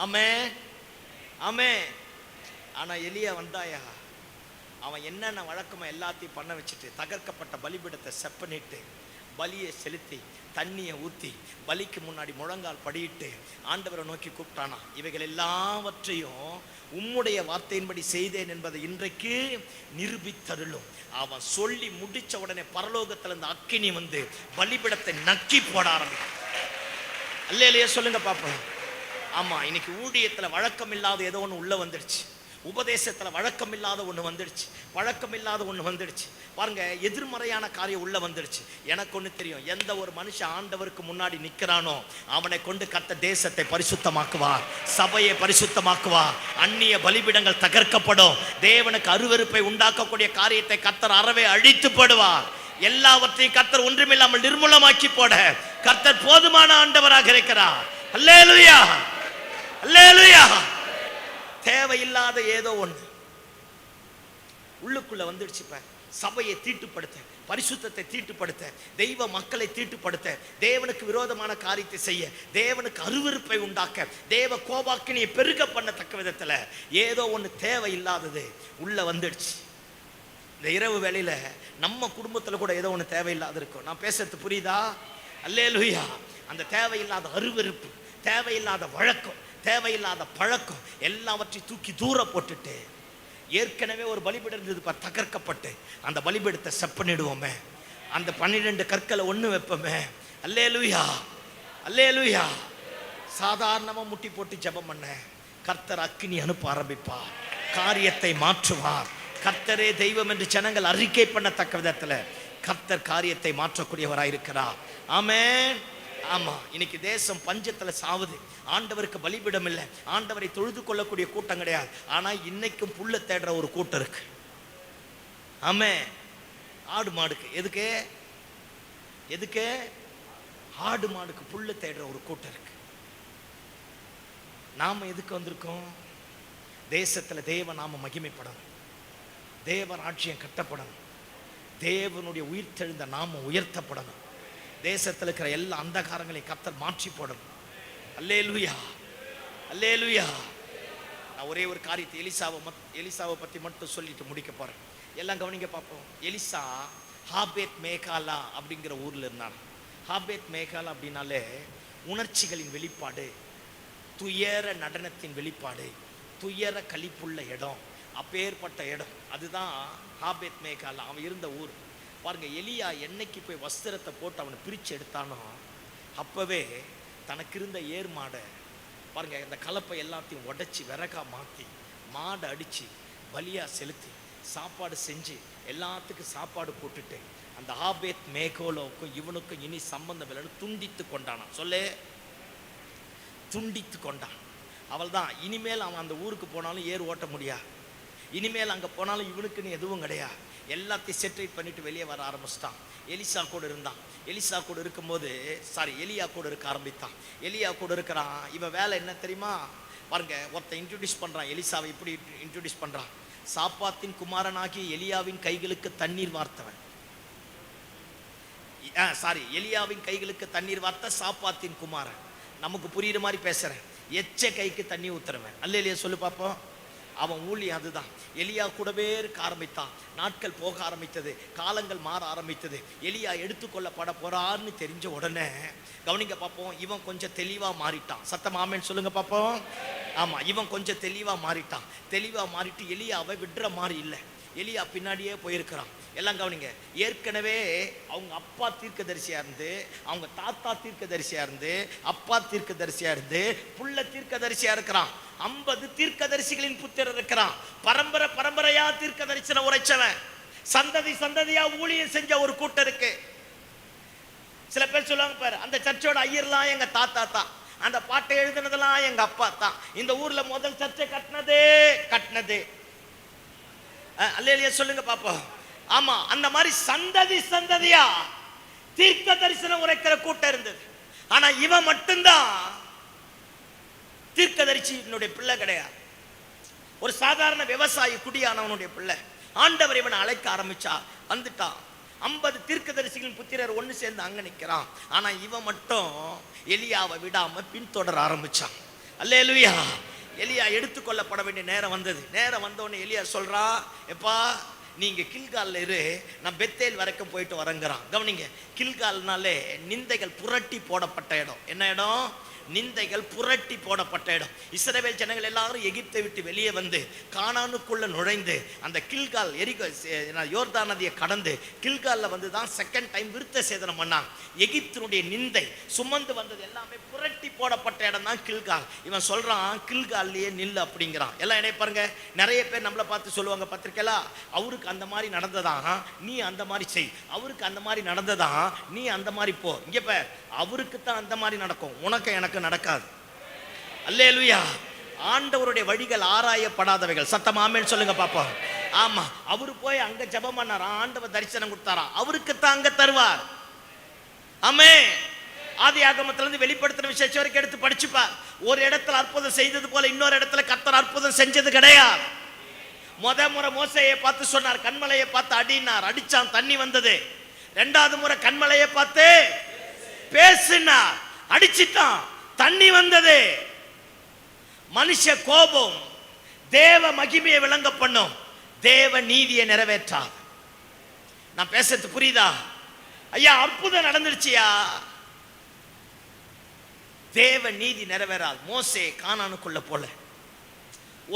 ஆமென், ஆமென். ஆனா எலியா வந்தாயா, அவன் என்னென்ன வழக்கமா எல்லாத்தையும் பண்ண வச்சுட்டு தகர்க்கப்பட்ட பலிபீடத்தை செப்பனிட்டு பலியை செலுத்தி தண்ணியை ஊற்றி பலிக்கு முன்னாடி முழங்கால் படியிட்டு ஆண்டவரை நோக்கி கூப்பிட்டானா. இவைகள் எல்லாவற்றையும் உம்முடைய வார்த்தையின்படி செய்தேன் என்பதை இன்றைக்கு நிரூபித்தருளும். அவன் சொல்லி முடிச்ச உடனே பரலோகத்துல இருந்து அக்கினி வந்து பலிபீடத்தை நக்கி போட ஆரம்பிக்கும். அல்லேலூயா சொல்லுங்க பாப்போம். ஆமா, இன்னைக்கு ஊழியத்துல வழக்கம் இல்லாத ஏதோ ஒண்ணு உள்ள வந்துடுச்சு. உபதேசத்துல வழக்கம் இல்லாத ஒண்ணு வந்துடுச்சு. பழக்கம் இல்லாத ஒண்ணு வந்துடுச்சு பாருங்க. எதிர்மறையான காரியம் உள்ள வந்துடுச்சு. எனக்கு ஒண்ணு தெரியும், எந்த ஒரு மனுஷன் ஆண்டவருக்கு முன்னாடி நிக்கிறானோ அவனை கொண்டு கர்த்தர் தேசத்தை பரிசுத்தமாக்குவார், சபையை பரிசுத்தமாக்குவார், அந்நிய பலிபீடங்கள் தகர்க்கப்படும், தேவனுக்கு அருவருப்பை உண்டாக்கக்கூடிய காரியத்தை கர்த்தர் அறவே அழித்து போடுவார். எல்லாவற்றையும் கர்த்தர் ஒன்றுமில்லாமல் நிர்மூலமாக்கி போட கர்த்தர் போதுமான ஆண்டவராக இருக்கிறார். அல்லேலூயா, அல்லேலூயா. தேவையில்லாத ஏதோ ஒன்று உள்ளுக்குள்ள வந்துடுச்சு. இப்ப சபையை தீட்டுப்படுத்த, பரிசுத்தத்தை தீட்டுப்படுத்த, தெய்வ மக்களை தீட்டுப்படுத்த, தேவனுக்கு விரோதமான காரியத்தை செய்ய, தேவனுக்கு அருவருப்பை உண்டாக்க, தேவ கோபாக்கினியை பெருக பண்ணத்தக்க விதத்துல ஏதோ ஒண்ணு தேவையில்லாதது உள்ள வந்துடுச்சு. இந்த இரவு வேளையில நம்ம குடும்பத்துல கூட ஏதோ ஒண்ணு தேவையில்லாத இருக்கும். நான் பேசுறது புரியுதா? அல்லேலூயா. அந்த தேவையில்லாத அருவருப்பு, தேவையில்லாத வழக்கம், தேவையில்லாத பழக்கம் எல்லாவற்றையும் தூக்கி தூர போட்டுட்டு, ஏற்கனவே ஒரு பலிபீடம் இருந்தது தகர்க்கப்பட்டு அந்த பலிபீடத்தை செப்பனிடுவோமே, அந்த 12 கற்களை ஒண்ணு வைப்போமே. அல்லேலூயா, அல்லேலூயா. சாதாரணமா முட்டி போட்டு ஜெபம் பண்ண, கர்த்தர் அக்கினி அனுப்ப ஆரம்பிப்பார், காரியத்தை மாற்றுவார். கர்த்தரே தெய்வம் என்று ஜனங்கள் அறிக்கை பண்ணத்தக்க விதத்துல கர்த்தர் காரியத்தை மாற்றக்கூடியவராயிருக்கிறார். ஆமென். ஆமா, இன்னைக்கு தேசம் பஞ்சத்துல சாவுது. ஆண்டவருக்கு பலிபீடம் இல்லை, ஆண்டவரை தொழுது கொள்ளக்கூடிய கூட்டம் கிடையாது. ஆனா இன்னைக்கும் புல்ல தேடுற ஒரு கூட்டம் இருக்கு. ஆமென். ஆடு மாடுக்கு எதுக்கு எதுக்கு ஆடு மாடுக்கு புல்ல தேடுற ஒரு கூட்டம் இருக்கு. நாம எதுக்கு வந்திருக்கோம்? தேசத்துல தேவ நாம மகிமைப்படணும், தேவன் ஆட்சியம் கட்டப்படணும், தேவனுடைய உயிர்த்தெழுந்த நாம உயர்த்தப்படணும், தேசத்தில் இருக்கிற எல்லா அந்தகாரங்களையும் கர்த்தர் மாற்றி போடணும். அல்லேலூயா, அல்லேலூயா. நான் ஒரே ஒரு காரியத்தை எலிசாவை பத்தி மட்டும் சொல்லிட்டு முடிக்க போறேன். எல்லாம் கவனிங்க பார்ப்போம். எலிசா ஹாபேத் மேகாலா அப்படிங்கிற ஊர்ல இருந்தான். ஹாபேத் மேகாலா அப்படின்னாலே உணர்ச்சிகளின் வெளிப்பாடு, துயர நடனத்தின் வெளிப்பாடு, துயர கழிப்புள்ள இடம், அப்பேற்பட்ட இடம். அதுதான் ஹாபேத் மேகாலா அவன் இருந்த ஊர். பாருங்க, எலியா என்னைக்கு போய் வஸ்திரத்தை போட்டு அவனை பிரித்து எடுத்தானோ அப்பவே தனக்கு இருந்த ஏர் மாடை பாருங்க, இந்த கலப்பை எல்லாத்தையும் உடைச்சி விறகா மாற்றி மாடை அடித்து பலியா செலுத்தி சாப்பாடு செஞ்சு எல்லாத்துக்கும் சாப்பாடு போட்டுட்டு அந்த ஆபேத் மேகோலோவுக்கும் இவனுக்கும் இனி சம்பந்தம் இல்லைன்னு துண்டித்து கொண்டானா. சொல்லே, துண்டித்து கொண்டான். அவள் தான் இனிமேல் அவன் அந்த ஊருக்கு போனாலும் ஏர் ஓட்ட முடியாது, இனிமேல் அங்கே போனாலும் இவனுக்குன்னு எதுவும் கிடையாது. எல்லாத்தையும் செட்டில் பண்ணிட்டு வெளியே வர ஆரம்பிச்சிட்டான். எலிசா கூட இருந்தான். எலிசா கூட இருக்கும்போது எலியா கூட இருக்க ஆரம்பித்தான். எலியா கூட இருக்கிறான். இவன் வேலை என்ன தெரியுமா? பாருங்க, ஒருத்தன் இன்ட்ரோடியூஸ் பண்றான். எலிசாவை இப்படி இன்ட்ரோடியூஸ் பண்றான். சாப்பாத்தின் குமாரனாகி எலியாவின் கைகளுக்கு தண்ணீர் வார்த்தவன். எலியாவின் கைகளுக்கு தண்ணீர் வார்த்த சாப்பாத்தின் குமாரன். நமக்கு புரியுற மாதிரி பேசுறேன். எச்ச கைக்கு தண்ணி ஊத்துறவன். அல்லேலூயா சொல்லு பாப்போம். அவன் ஊழியம் அதுதான். எலியா கூடவே இருக்க ஆரம்பித்தான். நாட்கள் போக ஆரம்பித்தது, காலங்கள் மாற ஆரம்பித்தது. எலியா எடுத்துக்கொள்ளப்பட போறான்னு தெரிஞ்ச உடனே கவனிங்க பார்ப்போம், இவன் கொஞ்சம் தெளிவா மாறிட்டான். சத்தம் ஆமென் சொல்லுங்க பார்ப்போம். ஆமா, இவன் கொஞ்சம் தெளிவா மாறிட்டான். தெளிவா மாறிட்டு எலியாவை விடுற மாதிரி இல்லை, எலியா பின்னாடியே போயிருக்கிறான். எல்லாம் கவனிங்க, ஏற்கனவே அவங்க அப்பா தீர்க்கதரிசியா இருந்து, அவங்க தாத்தா தீர்க்கதரிசியா இருந்து, அப்பா தீர்க்கதரிசியா இருந்து, புள்ள தீர்க்கதரிசியா இருக்கிறான். 50 தீர்க்கதரிசிகளின் புத்திரர் இருக்கிறான். பரம்பரை பரம்பரையா தீர்க்க தரிசனம் உரைச்சவன், சந்ததி சந்ததியா ஊழியம் செஞ்ச ஒரு கூட்டம் இருக்கு. சில பேர் சொல்லுவாங்க பாரு, அந்த சர்ச்சோட ஐயர்லாம் எங்க தாத்தா தான், அந்த பாட்டை எழுதுனதெல்லாம் எங்க அப்பா தான், இந்த ஊர்ல முதல் சர்ச்சை கட்டினதே. அல்லேலூயா சொல்லுங்க பாப்போம். ஆமா, அந்த மாதிரி சந்ததி சந்ததியா தீர்க்க தரிசனம் உரைக்கிற கூட்டம் இருந்தது. ஆனா இவன் மட்டும்தான் தீர்க்கதரிசியினுடைய பிள்ளை கிடையாது. ஒரு சாதாரண விவசாயி குடியானவனுடைய பிள்ளை. ஆண்டவர் இவனை அழைக்க ஆரம்பிச்சா வந்துட்டான். 50 தீர்க்கதரிசிகளின் புத்திரர் ஒன்று சேர்ந்து அங்க நிற்கிறான். ஆனா இவன் மட்டும் எலியாவை விடாம பின்தொடர ஆரம்பிச்சான். அல்லேலூயா. எலியா எடுத்துக்கொள்ளப்பட வேண்டிய நேரம் வந்தது. நேரம் வந்தோடனே எலியா சொல்றா, எப்பா நீங்க கில்கால்ல இரு, நான் பெத்தேல் வரைக்கும் போயிட்டு வரேங்கிறான். கவனிங்க, கில்கால்னாலே நிந்தைகள் புரட்டி போடப்பட்ட இடம். என்ன இடம்? நிந்தைகள் புரட்டி போடப்பட்ட இடம். இஸ்ரவேல் ஜனங்கள் எல்லாரும் எகிப்தை விட்டு வெளியே வந்து கானானுக்குள்ள நுழைந்து அந்த கில்கால் யோர்தான் நதியை கடந்து கில்கால்ல வந்து தான் செகண்ட் டைம் விருத்த சேதனம் பண்ணாங்க. எகிப்தினுடைய நிந்தை சுமந்து வந்தது எல்லாமே புரட்டி போடப்பட்ட இடம் தான் கில்கால். இவன் சொல்றான், கில்கால்லையே நில்லு அப்படிங்கிறான். எல்லாம் என்ன பாருங்க, நிறைய பேர் நம்மளை பார்த்து சொல்லுவாங்க பத்திரிக்கையில, அவருக்கு அந்த மாதிரி நடந்ததான் நீ அந்த மாதிரி செய், அவருக்கு அந்த மாதிரி நடந்ததான் நீ அந்த மாதிரி போ. இங்க பார், அவருக்கு தான் அந்த மாதிரி நடக்கும், உனக்கு எனக்கு நடக்காது. அல்லேலூயா. ஆண்டவருடைய வழிகள் ஆராயப்படாதவைகள். சத்தம் ஆமென் சொல்லுங்க பாப்போம். ஆமா, அவரு போய் அங்க ஜெபம் பண்ணாரா, ஆண்டவர் தரிசனம் கொடுத்தாரா, அவருக்கு தான் அங்க தருவார். ஆமென். ஆதியாகமத்திலிருந்து வெளிப்படுத்தின விசேஷம் வரைக்கும் எடுத்து படிச்சுப்பார். ஒரு இடத்துல அற்புதம் செய்தது போல இன்னொரு இடத்துல கர்த்தர் அற்புதம் செஞ்சது கிடையாது. முறை மோசேயை பார்த்து சொன்னார், கண்மலையை பார்த்து அடினார், அடிச்சான், தண்ணி வந்தது. 2வது முறை கண்மலையை பார்த்து பேசினார், அடிச்சிட்டான், தண்ணி வந்தது. மனுஷ கோபம் தேவ மகிமையை விளங்க பண்ணும், தேவ நீதியை நிறைவேற்றாது. நான் பேசுறது புரியுதா? ஐயா, அற்புதம் நடந்துருச்சியா, தேவ நீதி நிறைவேறாது. மோசே கானானுக்குள்ள போல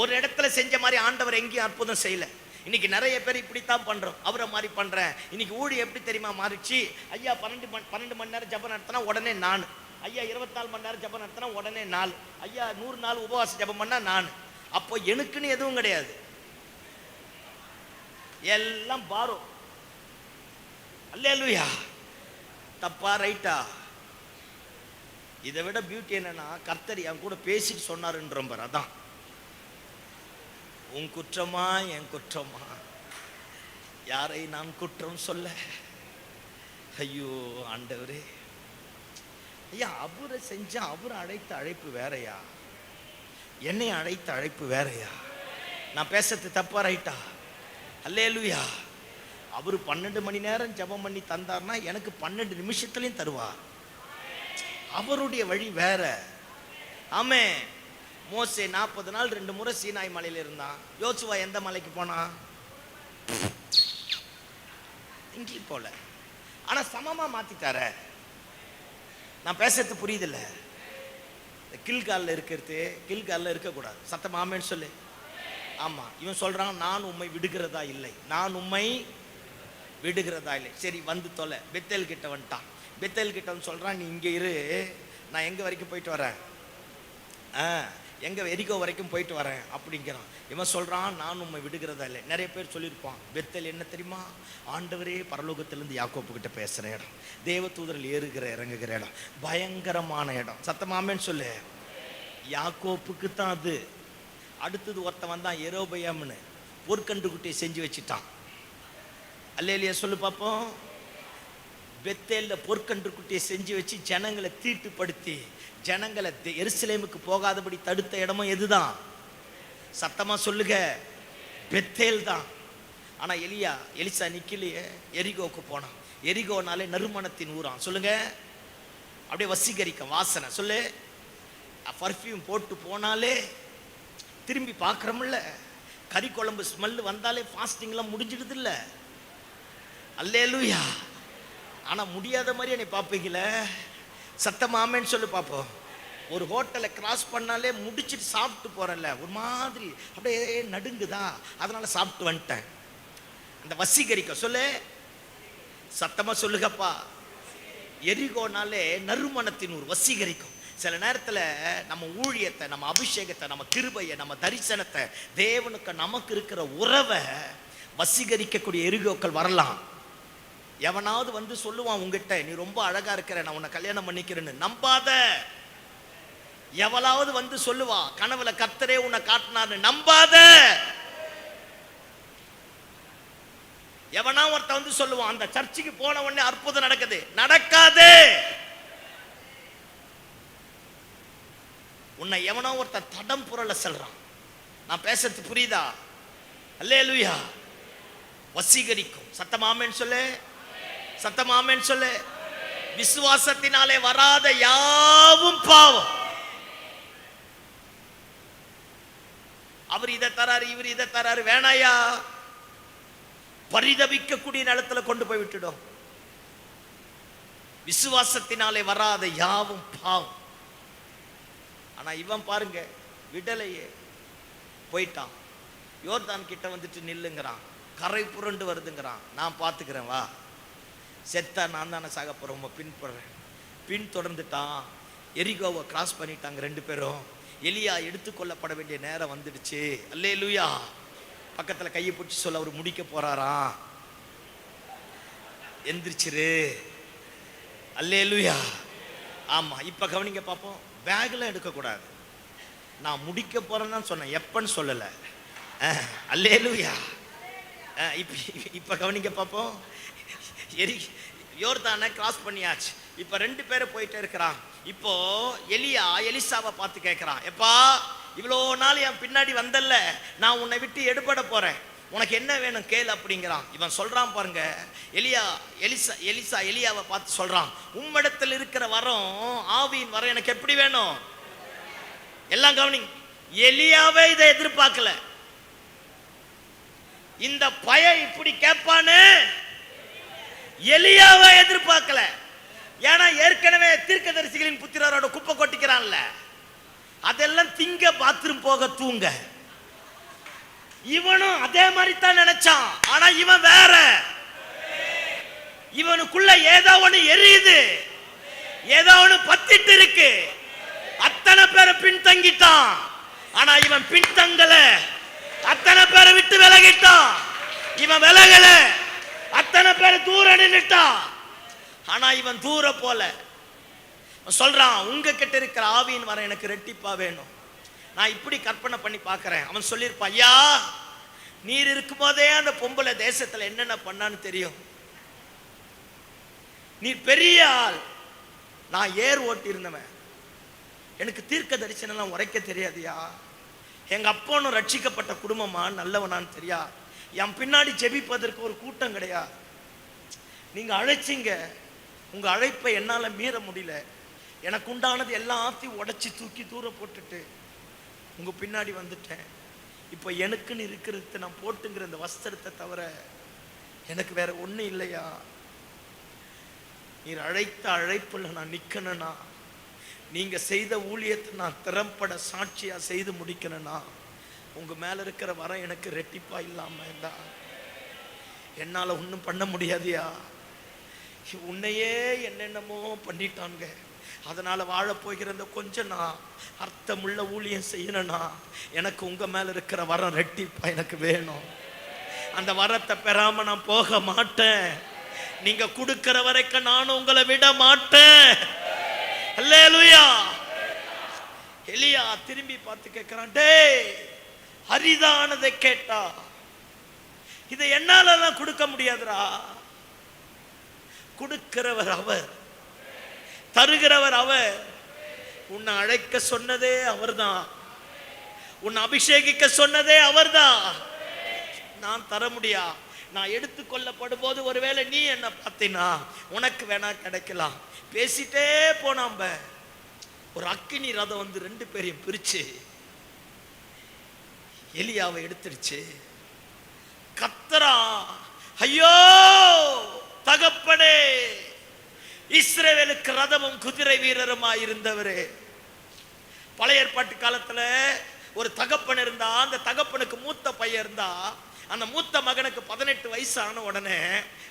ஒரு இடத்துல செஞ்ச மாதிரி ஆண்டவர் எங்கேயும் அற்புதம் செய்யல. இன்னைக்கு நிறைய பேர் இப்படித்தான் பண்றோம், அவரை மாதிரி பண்றேன். இன்னைக்கு ஊழி எப்படி தெரியுமா மாறிச்சு? ஐயா 12 மணி நேரம் ஜெபம் நடத்தினா உடனே நான் ஐயா 24 மணி நேரம் ஜெபம் நடத்தினா உடனே 4, ஐயா 100 நாள் உபவாச ஜெபம் பண்ணா நான். அப்போ எனக்குன்னு எதுவும் கிடையாது, எல்லாம் பாரோ. அல்லேலூயா. தப்பா ரைட்டா? இதை விட பியூட்டி என்னன்னா, கர்த்தர் என் கூட பேசிட்டு சொன்னாருன்ற அதான். உன் குற்றமா என் குற்றமா, யாரை நான் குற்றம் சொல்ல? ஐயோ ஆண்டவரே, ஐயா அவரை செஞ்ச அவரை அழைத்த அழைப்பு வேறையா, என்னை அழைத்த அழைப்பு வேறையா? நான் பேசுறது தப்பா ரைட்டா? அல்லேலூயா. அவரு 12 மணி நேரம் ஜெபம் பண்ணி தந்தார்னா எனக்கு 12 நிமிஷத்துலயும் தருவார். அவருடைய வழி வேற. ஆமே. மோசே 40 நாள் 2 முறை சீனாய் மலையில இருந்தான். யோசுவா எந்த மலைக்கு போனா? இங்கே போல. ஆனா சமமா மாத்திட்டார. நான் பேசுறது புரியுதில்ல? கில்கால்ல இருக்கிறது கில்கால்ல இருக்கக்கூடாது. சத்தமா ஆமேன்னு சொல்லு. ஆமா. இவன் சொல்றான், நான் உம்மை விடுகிறதா இல்லை, நான் உம்மை விடுகிறதா இல்லை. சரி வந்து தொலை. பெத்தேல் கிட்ட வந்துட்டான். பெத்தேல் கிட்ட வந்து சொல்றான், நீ இங்க இரு, நான் எங்க வரைக்கும் போயிட்டு வரேன், எங்க எரிகோ வரைக்கும் போயிட்டு வரேன் அப்படிங்கிறான். இவன் சொல்றான், நான் உம்மை விடுகிறதா இல்லை. நிறைய பேர் சொல்லியிருப்பான், பெத்தேல் என்ன தெரியுமா? ஆண்டவரே பரலோகத்திலிருந்து யாக்கோப்பு கிட்ட பேசுற இடம், தேவ தூதரில் ஏறுகிற இறங்குகிற இடம், பயங்கரமான இடம். சத்தமாமேன்னு சொல்லு. யாக்கோப்புக்கு தான் அது. அடுத்தது ஒருத்தன் வந்தான், எரோபயாம்னு பொற்கன்று குட்டியை செஞ்சு வச்சுட்டான். அல்லேலியா சொல்லு பார்ப்போம். பெத்தேல்ல பொற்கன்று குட்டியை செஞ்சு வச்சு ஜனங்களை தீட்டுப்படுத்தி ஜனங்களை எருசலேமுக்கு போகாதபடி தடுத்த இடமும் எதுதான்? சத்தமா சொல்லுங்க, பெத்தேல் தான். ஆனா எலிசா நிக்கலையே, எரிகோக்கு போனான். எரிகோனாலே நறுமணத்தின் ஊரான். சொல்லுங்க, அப்படியே வசீகரிக்கும் வாசனை. சொல்லு, பர்ஃப்யூம் போட்டு போனாலே திரும்பி பார்க்குறோம்ல, கறி குழம்பு ஸ்மெல் வந்தாலே ஃபாஸ்டிங்லாம் முடிஞ்சிடுது இல்லை? அல்லேலூயா. ஆனால் முடியாத மாதிரி என்னை பார்ப்பீங்களே. சத்தமாமேன்னு சொல்லி பார்ப்போம். ஒரு ஹோட்டலை கிராஸ் பண்ணாலே முடிச்சுட்டு சாப்பிட்டு போகிறேன்ல, ஒரு மாதிரி அப்படியே நடுங்குதா, அதனால சாப்பிட்டு வந்துட்டேன். அந்த வசீகரிக்க சொல்லு, சத்தமாக சொல்லுங்கப்பா. எரிகோனாலே நறுமணத்தின் ஒரு வசீகரிக்கும். சில நேரத்தில் நம்ம ஊழியத்தை, நம்ம அபிஷேகத்தை, நம்ம கிருபையை, நம்ம தரிசனத்தை, தேவனுக்கு நமக்கு இருக்கிற உறவை வசீகரிக்கக்கூடிய எரிகோக்கள் வரலாம். எவனாவது வந்து சொல்லுவான் உங்ககிட்ட, நீ ரொம்ப அழகா இருக்கிற, நான் உன்னை கல்யாணம் பண்ணிக்கிறேன்னு. நம்பாத. எவளாவது வந்து சொல்லுவா, கனவுல கர்த்தரே உன்னை காட்டினார்னு. நம்பாத. எவனா ஒருத்த வந்து சொல்லுவான், அந்த சர்ச்சுக்கு போன உடனே அற்புதம் நடக்குது. நடக்காது. உன்னை எவனோ ஒருத்த தடம் புரள சொல்றான். நான் பேசுறது புரியுதா? அல்லேலூயா. வசீகரிக்கும். சத்தமாமேன்னு சொல்லு, சத்தமாமேன்னு சொல்லு. விசுவாசத்தினாலே வராத யாவும் பாவம். அவர் இதை தராரு, இவர் இதை தராரு, வேணாயா. பரிதபிக்கக்கூடிய நிலத்துல கொண்டு போய் விட்டுடும். விசுவாசத்தினாலே வராத யாவும் பாவம். ஆனா இவன் பாருங்க, விடலையே, போயிட்டான். யோர்தான் கிட்ட வந்துட்டு நில்லுங்கிறான், கரை புரண்டு வருதுங்கிறான். நான் பார்த்துக்கிறேன் வா, செத்தா நான் தானே சாக போறேன், பின் போடுறேன். பின் தொடர்ந்துட்டான். எரிகோவை கிராஸ் பண்ணிட்டாங்க 2 பேரும். எலியா எடுத்துக்கொள்ளப்பட வேண்டிய நேரம் வந்துடுச்சு. அல்லேலூயா. பக்கத்துல கையை பிடிச்சி சொல்ல, அவர் முடிக்க போறாராம். எந்திரிச்சிரு. அல்லேலூயா. ஆமா. இப்ப கவனிங்க பார்ப்போம். பேக்ல எடுக்கக்கூடாது. நான் முடிக்க போறேன்னு தான் சொன்னேன், எப்பன்னு சொல்லலை. அல்லேலூயா. இப்ப கவனிங்க பார்ப்போம். யோர்தானை கிராஸ் பண்ணியாச்சு. இப்ப 2 பேரும் போயிட்டே இருக்கிறான். இப்போ எலியா எலிசாவை பார்த்து கேட்கிறான், எப்பா இவ்வளோ நாள் என் பின்னாடி வந்தல்ல, நான் உன்னை விட்டு எடுபட போறேன், உனக்கு என்ன வேணும் கேளு அப்படிங்கிறான். இவன் சொல்றான் பாருங்க, எலிசா எலியாவை பார்த்து சொல்றான், உம்மிடத்தில் இருக்கிற வரம், ஆவியின் வரம் எனக்கு எப்படி வேணும்? எல்லாம் கவனிங்க. எலியாவே இதை எதிர்பார்க்கல. இந்த பையன் இப்படி கேட்பான்னு எலியாவை எதிர்பார்க்கல. ஏன்னா ஏற்கனவே தீர்க்கதரிசிகளின் புத்திரரோட குப்பை கொட்டிக்கிறான்ல, அதெல்லாம் திங்க பாத்ரூம் போக தூங்க. இவனும் அதே மாதிரி தான் நினைச்சான். ஆனா இவன் வேற. இவனுக்குள்ள ஏதோ ஒண்ணு எரியுது. ஏதோ ஒண்ணு பத்திட்டு இருக்கு. அத்தனை பேரை பின்தங்கிட்டான். ஆனா இவன் பின்தங்கல. அத்தனை பேரை விட்டு விலகிட்டான். இவன் விலகல. அத்தனை பேர் தூர நின்னுட்டான். ஆனா இவன் தூர போல. சொல்றான், உங்ககிட்ட இருக்கிற ஆவியின் வர எனக்கு ரெட்டிப்பா வேணும். நான் இப்படி கற்பனை பண்ணி பார்க்கிறேன். அவன் சொல்லியிருப்பான், ஐயா நீர் இருக்கும் போதே அந்த பொம்பளை தேசத்துல என்னென்ன பண்ணான்னு தெரியும். நீ பெரிய ஆள். நான் ஏர் ஓட்டி இருந்தவன். எனக்கு தீர்க்க தரிசனம் உரைக்க தெரியாதியா. எங்க அப்பனும் ரட்சிக்கப்பட்ட குடும்பமா, நல்லவனான்னு தெரியா. என் பின்னாடி ஜெபிப்பதற்கு ஒரு கூட்டம் கிடையாது. நீங்க அழைச்சிங்க. உங்க அழைப்பை என்னால மீற முடியல. எனக்கு உண்டானது எல்லாத்தையும் உடைச்சி தூக்கி தூர போட்டுட்டு உங்க பின்னாடி வந்துட்டேன். இப்போ எனக்குன்னு இருக்கிறது நான் போட்டுங்கிற இந்த வஸ்திரத்தை தவிர எனக்கு வேற ஒண்ணு இல்லையா. நீர் அழைத்த அழைப்புல நான் நிக்கணும்னா, நீங்க செய்த ஊழியத்தை நான் திறம்பட சாட்சியா செய்து முடிக்கணும்னா, உங்க மேல இருக்கிற வரம் எனக்கு ரெட்டிப்பா இல்லாம இருந்தா என்னால ஒன்றும் பண்ண முடியாதியா. உன்னையே என்னென்னமோ பண்ணிட்டாங்க. அதனால வாழ போகிற இந்த கொஞ்சம் நான் அர்த்தமுள்ள ஊழியம் செய்யணும்னா எனக்கு உங்க மேல இருக்கிற வரம் ரெட்டிப்பா எனக்கு வேணும். அந்த வரத்தை பெறாம நான் போக மாட்டேன். நீங்க கொடுக்கிற வரைக்கும் நானும் உங்களை விட மாட்டேன். அல்லேலூயா. எலியா திரும்பி பார்த்து கேட்கிறான், டேய் அரிதானதை கேட்டா இதை என்னாலலாம் கொடுக்க முடியாதுடா. கொடுக்கிறவர் அவர், தருகிறவர் அவர். உன்னை அழைக்க சொன்னதே அவர்தான். உன்னை அபிஷேகிக்க சொன்னதே அவர்தான். நான் தர முடியா. நான் எடுத்துக்கொள்ளப்படும் போது ஒருவேளை நீ என்ன பார்த்தீனா உனக்கு வேணா கிடைக்கலாம். பேசிட்டே போனாம்ப ஒரு அக்கினி ரதம் வந்து 2 பேரையும் பிரிச்சு எலியாவை எடுத்துடுச்சு. கத்தரா, ஐயோ தகப்பனே, இஸ்ரவேலுக்கு ரதமும் குதிரை வீரருமாய் இருந்தவரே. பழைய ஏற்பாட்டு காலத்துல ஒரு தகப்பன் இருந்தா, அந்த தகப்பனுக்கு மூத்த பையன் இருந்தா, அந்த மூத்த மகனுக்கு 18 வயசு ஆன உடனே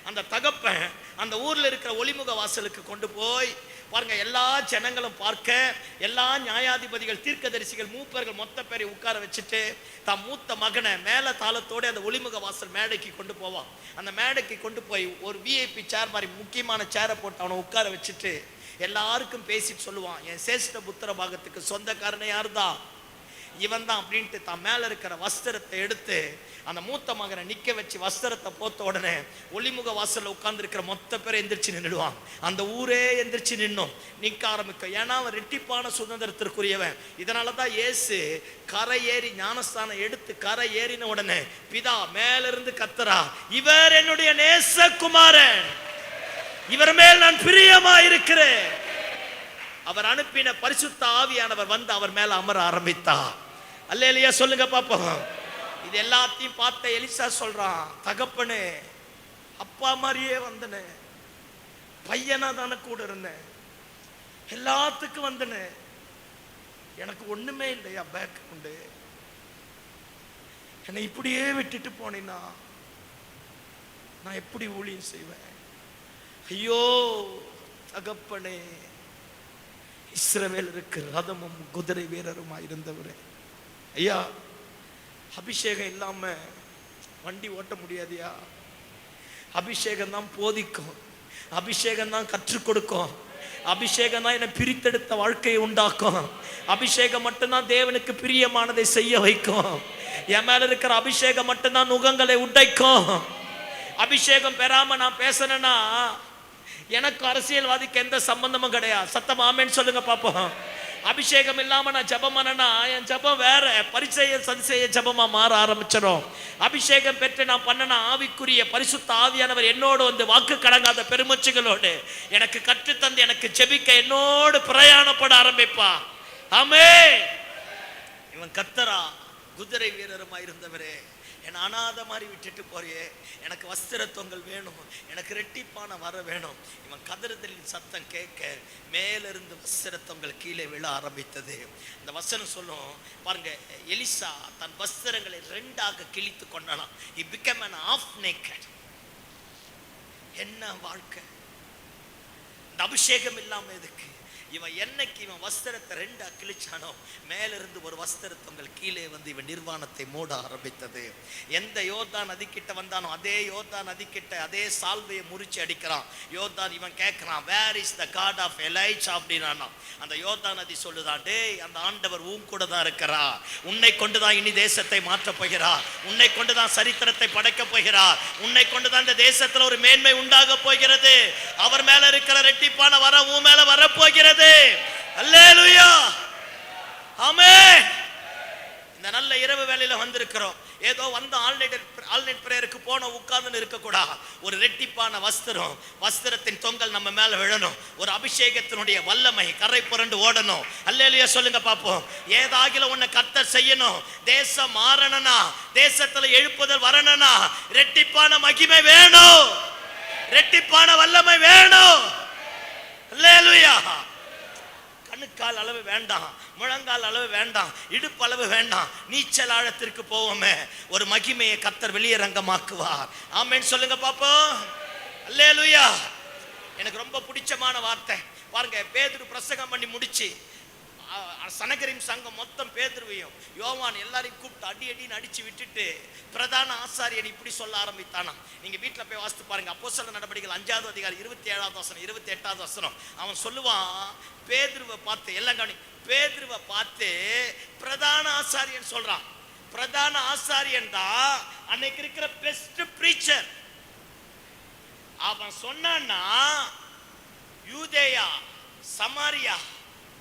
அந்த தகப்பன் அந்த ஊர்ல இருக்கிற ஒளிமுக வாசலுக்கு கொண்டு போய் பாருங்க, எல்லா ஜனங்களும் பார்க்க, எல்லா நியாயாதிபதிகள், தீர்க்கதரிசிகள், மூப்பர்கள் மொத்த பேரை உட்கார வச்சுட்டு தான் மூத்த மகனை மேல தாளத்தோட அந்த ஒளிமுக வாசல் மேடைக்கு கொண்டு போவான். அந்த மேடைக்கு கொண்டு போய் ஒரு விஐபி சேர் மாதிரி முக்கியமான சேரை போட்டு அவனை உட்கார வச்சுட்டு எல்லாருக்கும் பேசிட்டு சொல்லுவான், என் சேஷ்ட புத்திர பாகத்துக்கு சொந்தக்காரனை யாருதான், இவன் தான் அப்படின்ட்டு தான் மேல இருக்கிற வஸ்திரத்தை எடுத்து அந்த மூத்த மகனை நிக்க வச்சு வஸ்திரத்தை போத்த உடனே ஒளிமுக வாசல்ல உட்கார்ந்து இருக்கிற மொத்த பேரை எந்திரிச்சு நின்றுடுவான். அந்த ஊரே எந்திரிச்சு நின்னும் நிக்க ஆரம்பிக்கும். ஏன்னா அவன் ரெட்டிப்பான சுதந்திரத்திற்குரியவன். இதனாலதான் இயேசு கரை ஏறி ஞானஸ்தானம் எடுத்து கரை ஏறின உடனே பிதா மேல இருந்து கத்தரா, இவர் என்னுடைய நேசகுமாரன், இவர் மேல் நான் பிரியமா இருக்கிறேன். அவர் அனுப்பின பரிசுத்த ஆவியானவர் வந்து அவர் மேல அமர ஆரம்பித்தார். அல்லேலூயா சொல்லுங்க பாப்போம். இது எல்லாத்தையும் பார்த்த எலிசா சொல்றான், தகப்பனே அப்பா மாதிரியே வந்தனே, பையனா தானே கூட இருந்தேன், எல்லாத்துக்கும் வந்தனே, எனக்கு ஒண்ணுமே இல்லையா பேக்ரவுண்டு, என்னை இப்படியே விட்டுட்டு போனேன்னா நான் எப்படி ஊழியம் செய்வேன்? ஐயோ தகப்பனே, இஸ்ரவேலருக்கு ரதமும் குதிரை வீரருமா இருந்தவரே, ஐயா அபிஷேகம் இல்லாம வண்டி ஓட்ட முடியாதியா. அபிஷேகம் தான் போதிக்கும், அபிஷேகம் தான் கற்றுக் கொடுக்கும், அபிஷேகம் தான் என்னை பிரித்தெடுத்த வாழ்க்கையை உண்டாக்கும், அபிஷேகம் மட்டும்தான் தேவனுக்கு பிரியமானதை செய்ய வைக்கும், என் மேல இருக்கிற அபிஷேகம் மட்டும்தான் நுகங்களை உடைக்கும். அபிஷேகம் பெறாம நான் பேசணும்னா எனக்கு அரசியல்வாதிக்கு எந்த சம்பந்தமும் கிடையாது. சத்தம் ஆமேன்னு சொல்லுங்க பாப்போம். அபிஷேகம் இல்லாம நான் ஜபம் பண்ணனா என் ஜபம் வேற பரிசெய சதிசெய்ய ஜபமா மாற ஆரம்பிச்சிடும். அபிஷேகம் பெற்று நான் பண்ணனா ஆவிக்குரிய பரிசுத்த ஆவியானவர் என்னோடு வந்து வாக்கு கடங்காத பெருமச்சுகளோடு எனக்கு கற்றுத்தந்து எனக்கு ஜெபிக்க என்னோடு பிரயாணப்பட ஆரம்பிப்பா. ஆமென். இவன் கத்தரா குதிரை வீரருமா இருந்தவரே, என்னை அனாத மாதிரி விட்டுட்டு போறியே, எனக்கு வஸ்திர தொங்கல் வேணும், எனக்கு ரெட்டிப்பான வர வேணும். இவன் கதறுதலின் சத்தம் கேட்க மேலிருந்து வஸ்திர தொங்கல் கீழே விழ ஆரம்பித்தது. இந்த வசனம் சொல்லும் பாருங்க, எலிசா தன் வஸ்திரங்களை 2ஆக கிழித்து கொண்டானாம். He became an half naked. என்ன வாழ்க்கை! இந்த அபிஷேகம் இல்லாம எதுக்கு? இவன் என்னைக்கு இவன் வஸ்திரத்தை ரெண்டா கிழிச்சானோ மேலிருந்து ஒரு வஸ்திரத்தை உங்கள் கீழே வந்து இவன் நிர்வாணத்தை மூட ஆரம்பித்தது. எந்த யோர்தான் நதிக்கிட்ட வந்தானோ அதே யோர்தான் நதிக்கிட்ட அதே சால்வையை முறிச்சு அடிக்கிறான். யோர்தான் இவன் கேட்கிறான், where is the God of Elisha அப்படின்னா அந்த யோர்தான் நதி சொல்லுதான், டேய் அந்த ஆண்டவர் உன் கூட தான் இருக்கிறா, உன்னை கொண்டுதான் இனி தேசத்தை மாற்றப் போகிறார், உன்னை கொண்டுதான் சரித்திரத்தை படைக்க போகிறார், உன்னை கொண்டுதான் இந்த தேசத்துல ஒரு மேன்மை உண்டாக போகிறது, அவர் மேல இருக்கிற ரெட்டிப்பான வர உன் மேல வரப்போகிறது. அல்லேலூயா, ஆமென். இந்த நல்ல இரவு வேளையில வந்திருக்கிறோம். ஏதோ வந்து ஆல்நைட் பிரேயருக்கு போன உட்கார்ந்து இருக்க கூடாது. ஒரு ரெட்டிப்பான வஸ்திரம், வஸ்திரத்தின் தொங்கல் நம்ம மேல விழணும். ஒரு அபிஷேகத்தினுடைய வல்லமை கரை புரண்டு ஓடணும். அல்லேலூயா சொல்லுங்க பாப்போம். ஏதாகில உன்னை கர்த்தர் செய்யணும். தேசம் மாறணும்னா, தேசத்துல எழுப்புதல் வரணும்னா ரெட்டிப்பான மகிமை வேணும், ரெட்டிப்பான வல்லமை வேணும். அல்லேலூயா. கணுக்கால் அளவு வேண்டாம், முழங்கால் அளவு வேண்டாம், இடுப்பு அளவு வேண்டாம், நீச்சல் ஆழத்திற்கு போவோமே ஒரு மகிமையை கர்த்தர் வெளியரங்கமாக்குவார். ஆமென் சொல்லுங்க பாப்போம். அல்லேலூயா. எனக்கு ரொம்ப பிடிச்சமான வார்த்தை பாருங்க. பேதுரு பிரசங்கம் பண்ணி முடிச்சு சனகரின் சங்கம் மொத்தம் பேதுருவையும் யோவான் எல்லாரையும் கூப்பிட்டு அடி அடின்னு அடிச்சு விட்டுட்டு பிரதான ஆசாரியன் இப்படி சொல்ல ஆரம்பித்தானா. நீங்க வீட்டுல போய் வாசித்து பாருங்க. அப்போஸ்தலர் நடபடிகள் 5வது அதிகாரம் 27வது வசனம் 28வது வசனம். அவன் சொல்லுவான், பேதுருவை பார்த்து எல்லாம் கவனி, பேதுருவை பார்த்து பிரதான ஆசாரியன் சொல்றான். பிரதான ஆசாரியன் தான் அன்னைக்கு இருக்கிற பெஸ்ட் பிரீச்சர். அவன் சொன்னான்னா யூதேயா சமாரியா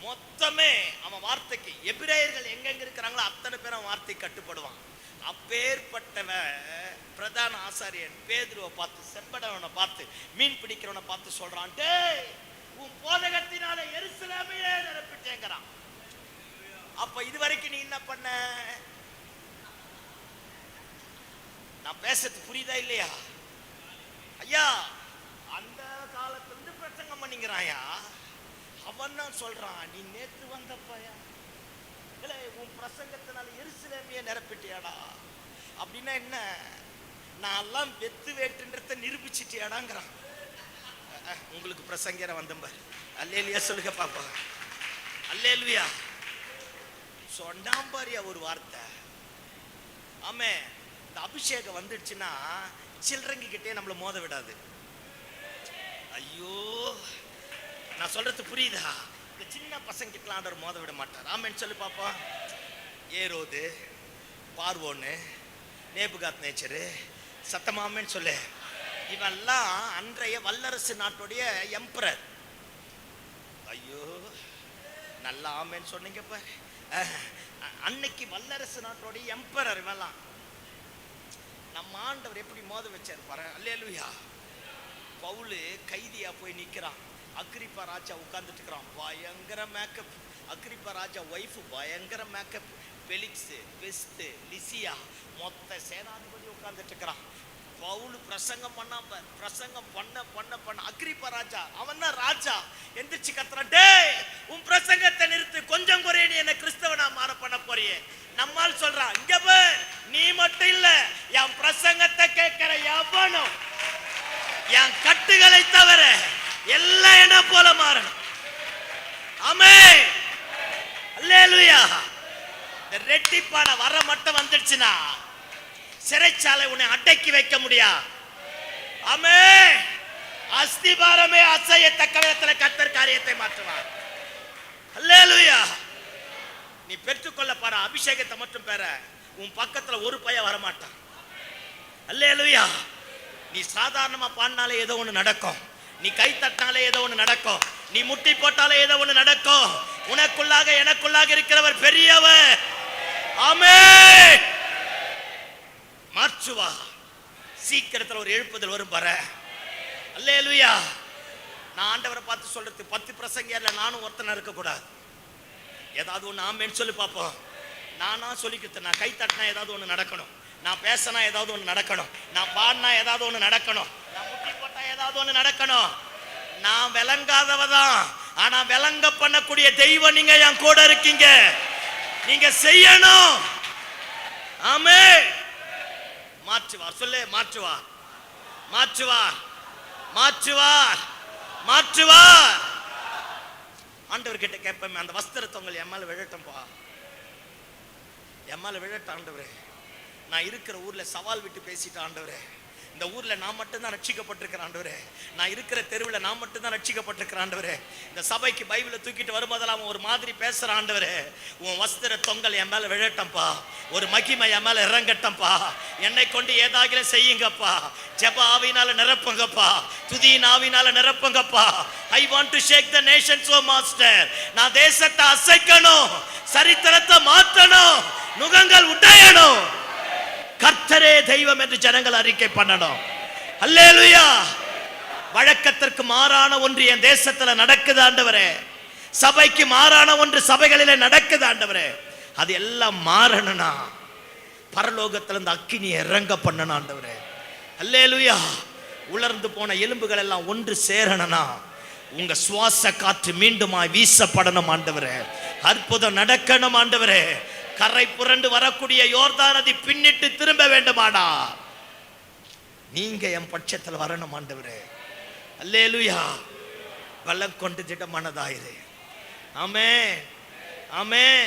மொத்தமே அவன் வார்த்தைக்கு, எபிரேயர்கள் எங்கெங்க இருக்கிறாங்களோ அத்தனை பேர் அவன் வார்த்தை கட்டுப்படுவான். அப்பேற்பட்டவன் பிரதான ஆசாரியன் பேதுருவை பார்த்து, செம்படவனை பார்த்து, மீன் பிடிக்கிறவனை பார்த்து சொல்றான், டேய் உன் போதகத்தினால எருசலேமையே நிரப்பிட்டேங்கிறான். அப்ப இதுவரைக்கும் நீ என்ன பண்ண? நான் பேசுறது புரியுதா இல்லையா? ஐயா அந்த காலத்திலிருந்து பிரசங்கம் பண்ணிக்கிறாயா. அவன் தான் சொல்றான், நீ நேற்று வந்தப்பயா இல்ல உன் பிரசங்கத்தினால எருசலேமையே நிரப்பிட்டியாடா. அப்படின்னா என்ன? நான் எல்லாம் வெத்து வேட்டுன்றத நிரூபிச்சிட்டியாடாங்கிறான். உங்களுக்கு பிரசங்கர வந்தம்பார். அல்லேலூயா சொல்லுங்க பாப்பா. அல்லேலூயா சொன்னாம்பாரியா ஒரு வார்த்தை. ஆமே, இந்த அபிஷேகம் வந்துடுச்சுன்னா சில்லறங்கிக்கிட்டே நம்மளை மோத விடாது. ஐயோ நான் சொல்றது புரியுதா? இந்த சின்ன பசங்க கிட்ட ஆண்டவர் மோத விட மாட்டார். ஆமென் சொல்லு பாப்பா. ஏரோது, பார்வோன்னு, நேபுகாத் நேச்சரு, சத்தமாமேன்னு சொல்லு. இவெல்லாம் அன்றைய வல்லரசு நாட்டுடைய எம்பரர். ஐயோ நல்லா ஆமேன்னு சொன்னீங்கப்பா. அன்னைக்கு வல்லரசு நாட்டுடைய எம்பரர் இவெல்லாம். நம்ம ஆண்டவர் எப்படி மோத வச்சார் பாரு. அல்லேலூயா. பவுலு கைதியா போய் நிக்கிறான். அக்ரிப்பா ராஜா உட்கார்ந்துட்டு இருக்கிறான். பயங்கர மேக்கப். அக்ரிப்பா ராஜா ஒய்ஃப் பயங்கர மேக்கப். பெலிக்ஸ், பெஸ்ட், லிசியா மொத்த சேனாதிபதி உட்கார்ந்துட்டு இருக்கிறான். பவுல் பிரசங்கம் பண்ண அக்ரிப்பா ராஜா, அவன் தான் ராஜா, எந்திரிச்சு கத்துறான், டேய் உன் பிரசங்கத்தை நிறுத்து, கொஞ்சம் குறைய நீ என்ன கிறிஸ்தவனா மாற பண்ண போறியே. நம்மால் சொல்றான், இங்க பார், நீ மட்டும் இல்ல என் பிரசங்கத்தை கேட்கிற எவனும் என் கட்டுகளை தவிர எல்லாம் என்ன போல மாறணும். ஆமென் அல்லேலூயா. இந்த ரெட்டிப்பான வர மட்டும் வந்துடுச்சுன்னா சிறைச்சாலை உன்னை அடக்கி வைக்க முடியாது. ஆமென். அஸ்திபாரமே அசையத்தக்க விதத்தில் கர்த்தர் காரியத்தை மாற்றுவார். அல்லேலூயா. நீ பெற்றுக்கொள்ள பாரு அபிஷேகத்தை மட்டும் பெற. உன் பக்கத்துல ஒரு பையன் வரமாட்டான். அல்லேலூயா. நீ சாதாரணமா பாடினாலே ஏதோ ஒண்ணு நடக்கும். நீ கை தட்டினாலே ஏதோ ஒண்ணு நடக்கும். நீ முட்டி போட்டாலே ஏதோ ஒண்ணு நடக்கும். உனக்குள்ளாக எனக்குள்ளாக இருக்கிறவர் பெரியவர். ஆமென். மாற்றுவா. சீக்கிரத்தில் ஒரு எழுப்புதல் வரும் பாரு. அல்லேலூயா. நான் ஆண்டவரை பார்த்து சொல்றது 10 பிரசங்கியர்ல நானும் ஒருத்தனா இருக்க கூடாது. ஏதாவது ஒண்ணு ஆமென்னு சொல்லி பார்ப்போம். நானா சொல்லிக்கிட்டு நான் கை தட்டினா ஏதாவது ஒண்ணு நடக்கணும். நான் பேசினா ஏதாவது ஒண்ணு நடக்கணும். நான் பாடினா ஏதாவது ஒண்ணு நடக்கணும். நான் முட்டி போட்டா ஏதாவது ஒண்ணு நடக்கணும். நான் விளங்காதவதான், ஆனா விளங்க பண்ணக்கூடிய தெய்வம் நீங்க என் கூட இருக்கீங்க. நீங்க செய்யணும். ஆமென். மாற்றுவார் சொல்லு. மாற்றுவார், மாற்றுவார், மாற்றுவார். மாற்றுவார். ஆண்டவர் கிட்ட கேட்பேன், அந்த வஸ்திர தொங்கல் என் மேல விழட்டும்பா, என் மேல விழட்டும் ஆண்டவரே. நான் இருக்கிற ஊர்ல சவால் விட்டு பேசிட்டேன் ஆண்டவரே. இந்த ஊர்ல நான் மட்டும்தான் ரட்சிக்கப்பட்டிருக்கிறேன் ஆண்டவரே. நான் இருக்கிற தெருவில் நான் மட்டும்தான் ரட்சிக்கப்பட்டிருக்கிறேன் ஆண்டவரே. இந்த சபைக்கு பைபிளை தூக்கிட்டு வரும்போதெல்லாம் அவன் ஒரு மாதிரி பேசுறான் ஆண்டவரே. உன் வஸ்திர தொங்கல் என் மேல விழட்டம்பா, ஒரு மகிமை என் மேல இறங்கட்டம்பா, என்னை கொண்டு ஏதாகிலும் செய்யுங்கப்பா, ஜெப ஆவினால நிரப்புங்கப்பா, துதியின் ஆவினால நிரப்புங்கப்பா. I want to shake the nation so master. நான் தேசத்தை அசைக்கணும், சரித்திரத்தை மாற்றணும், நுகங்கள் உடையணும். கர்த்தரே தெய்வம் என்று ஜனங்கள் அறிக்கை பண்ணணும். அல்லேலூயா. வழக்கத்திற்கு மாறான ஒன்று என் தேசத்துல நடக்குது ஆண்டவரே. சபைக்கு மாறான ஒன்று சபைகளிலே நடக்குது ஆண்டவரே. அது எல்லாம் மாறணும்னா பரலோகத்துல இருந்து அக்கினி இறங்க பண்ணணும் ஆண்டவரே. அல்லேலூயா. உலர்ந்து போன எலும்புகள் எல்லாம் ஒன்று சேரணும்னா உங்க சுவாச காற்று மீண்டுமாய் வீசப்படணும் ஆண்டவரே. அற்புதம் நடக்கணும் ஆண்டவரே. கரை புரண்டு வரக்கூடிய யோர்தான் நதி பின்னிட்டு திரும்ப வேண்டுமானா நீங்க என் பட்சத்தில் வரணும் ஆண்டவரே. அல்லேலூயா. பலம் கொண்டு திடமானதாயிரு. ஆமென், ஆமென்.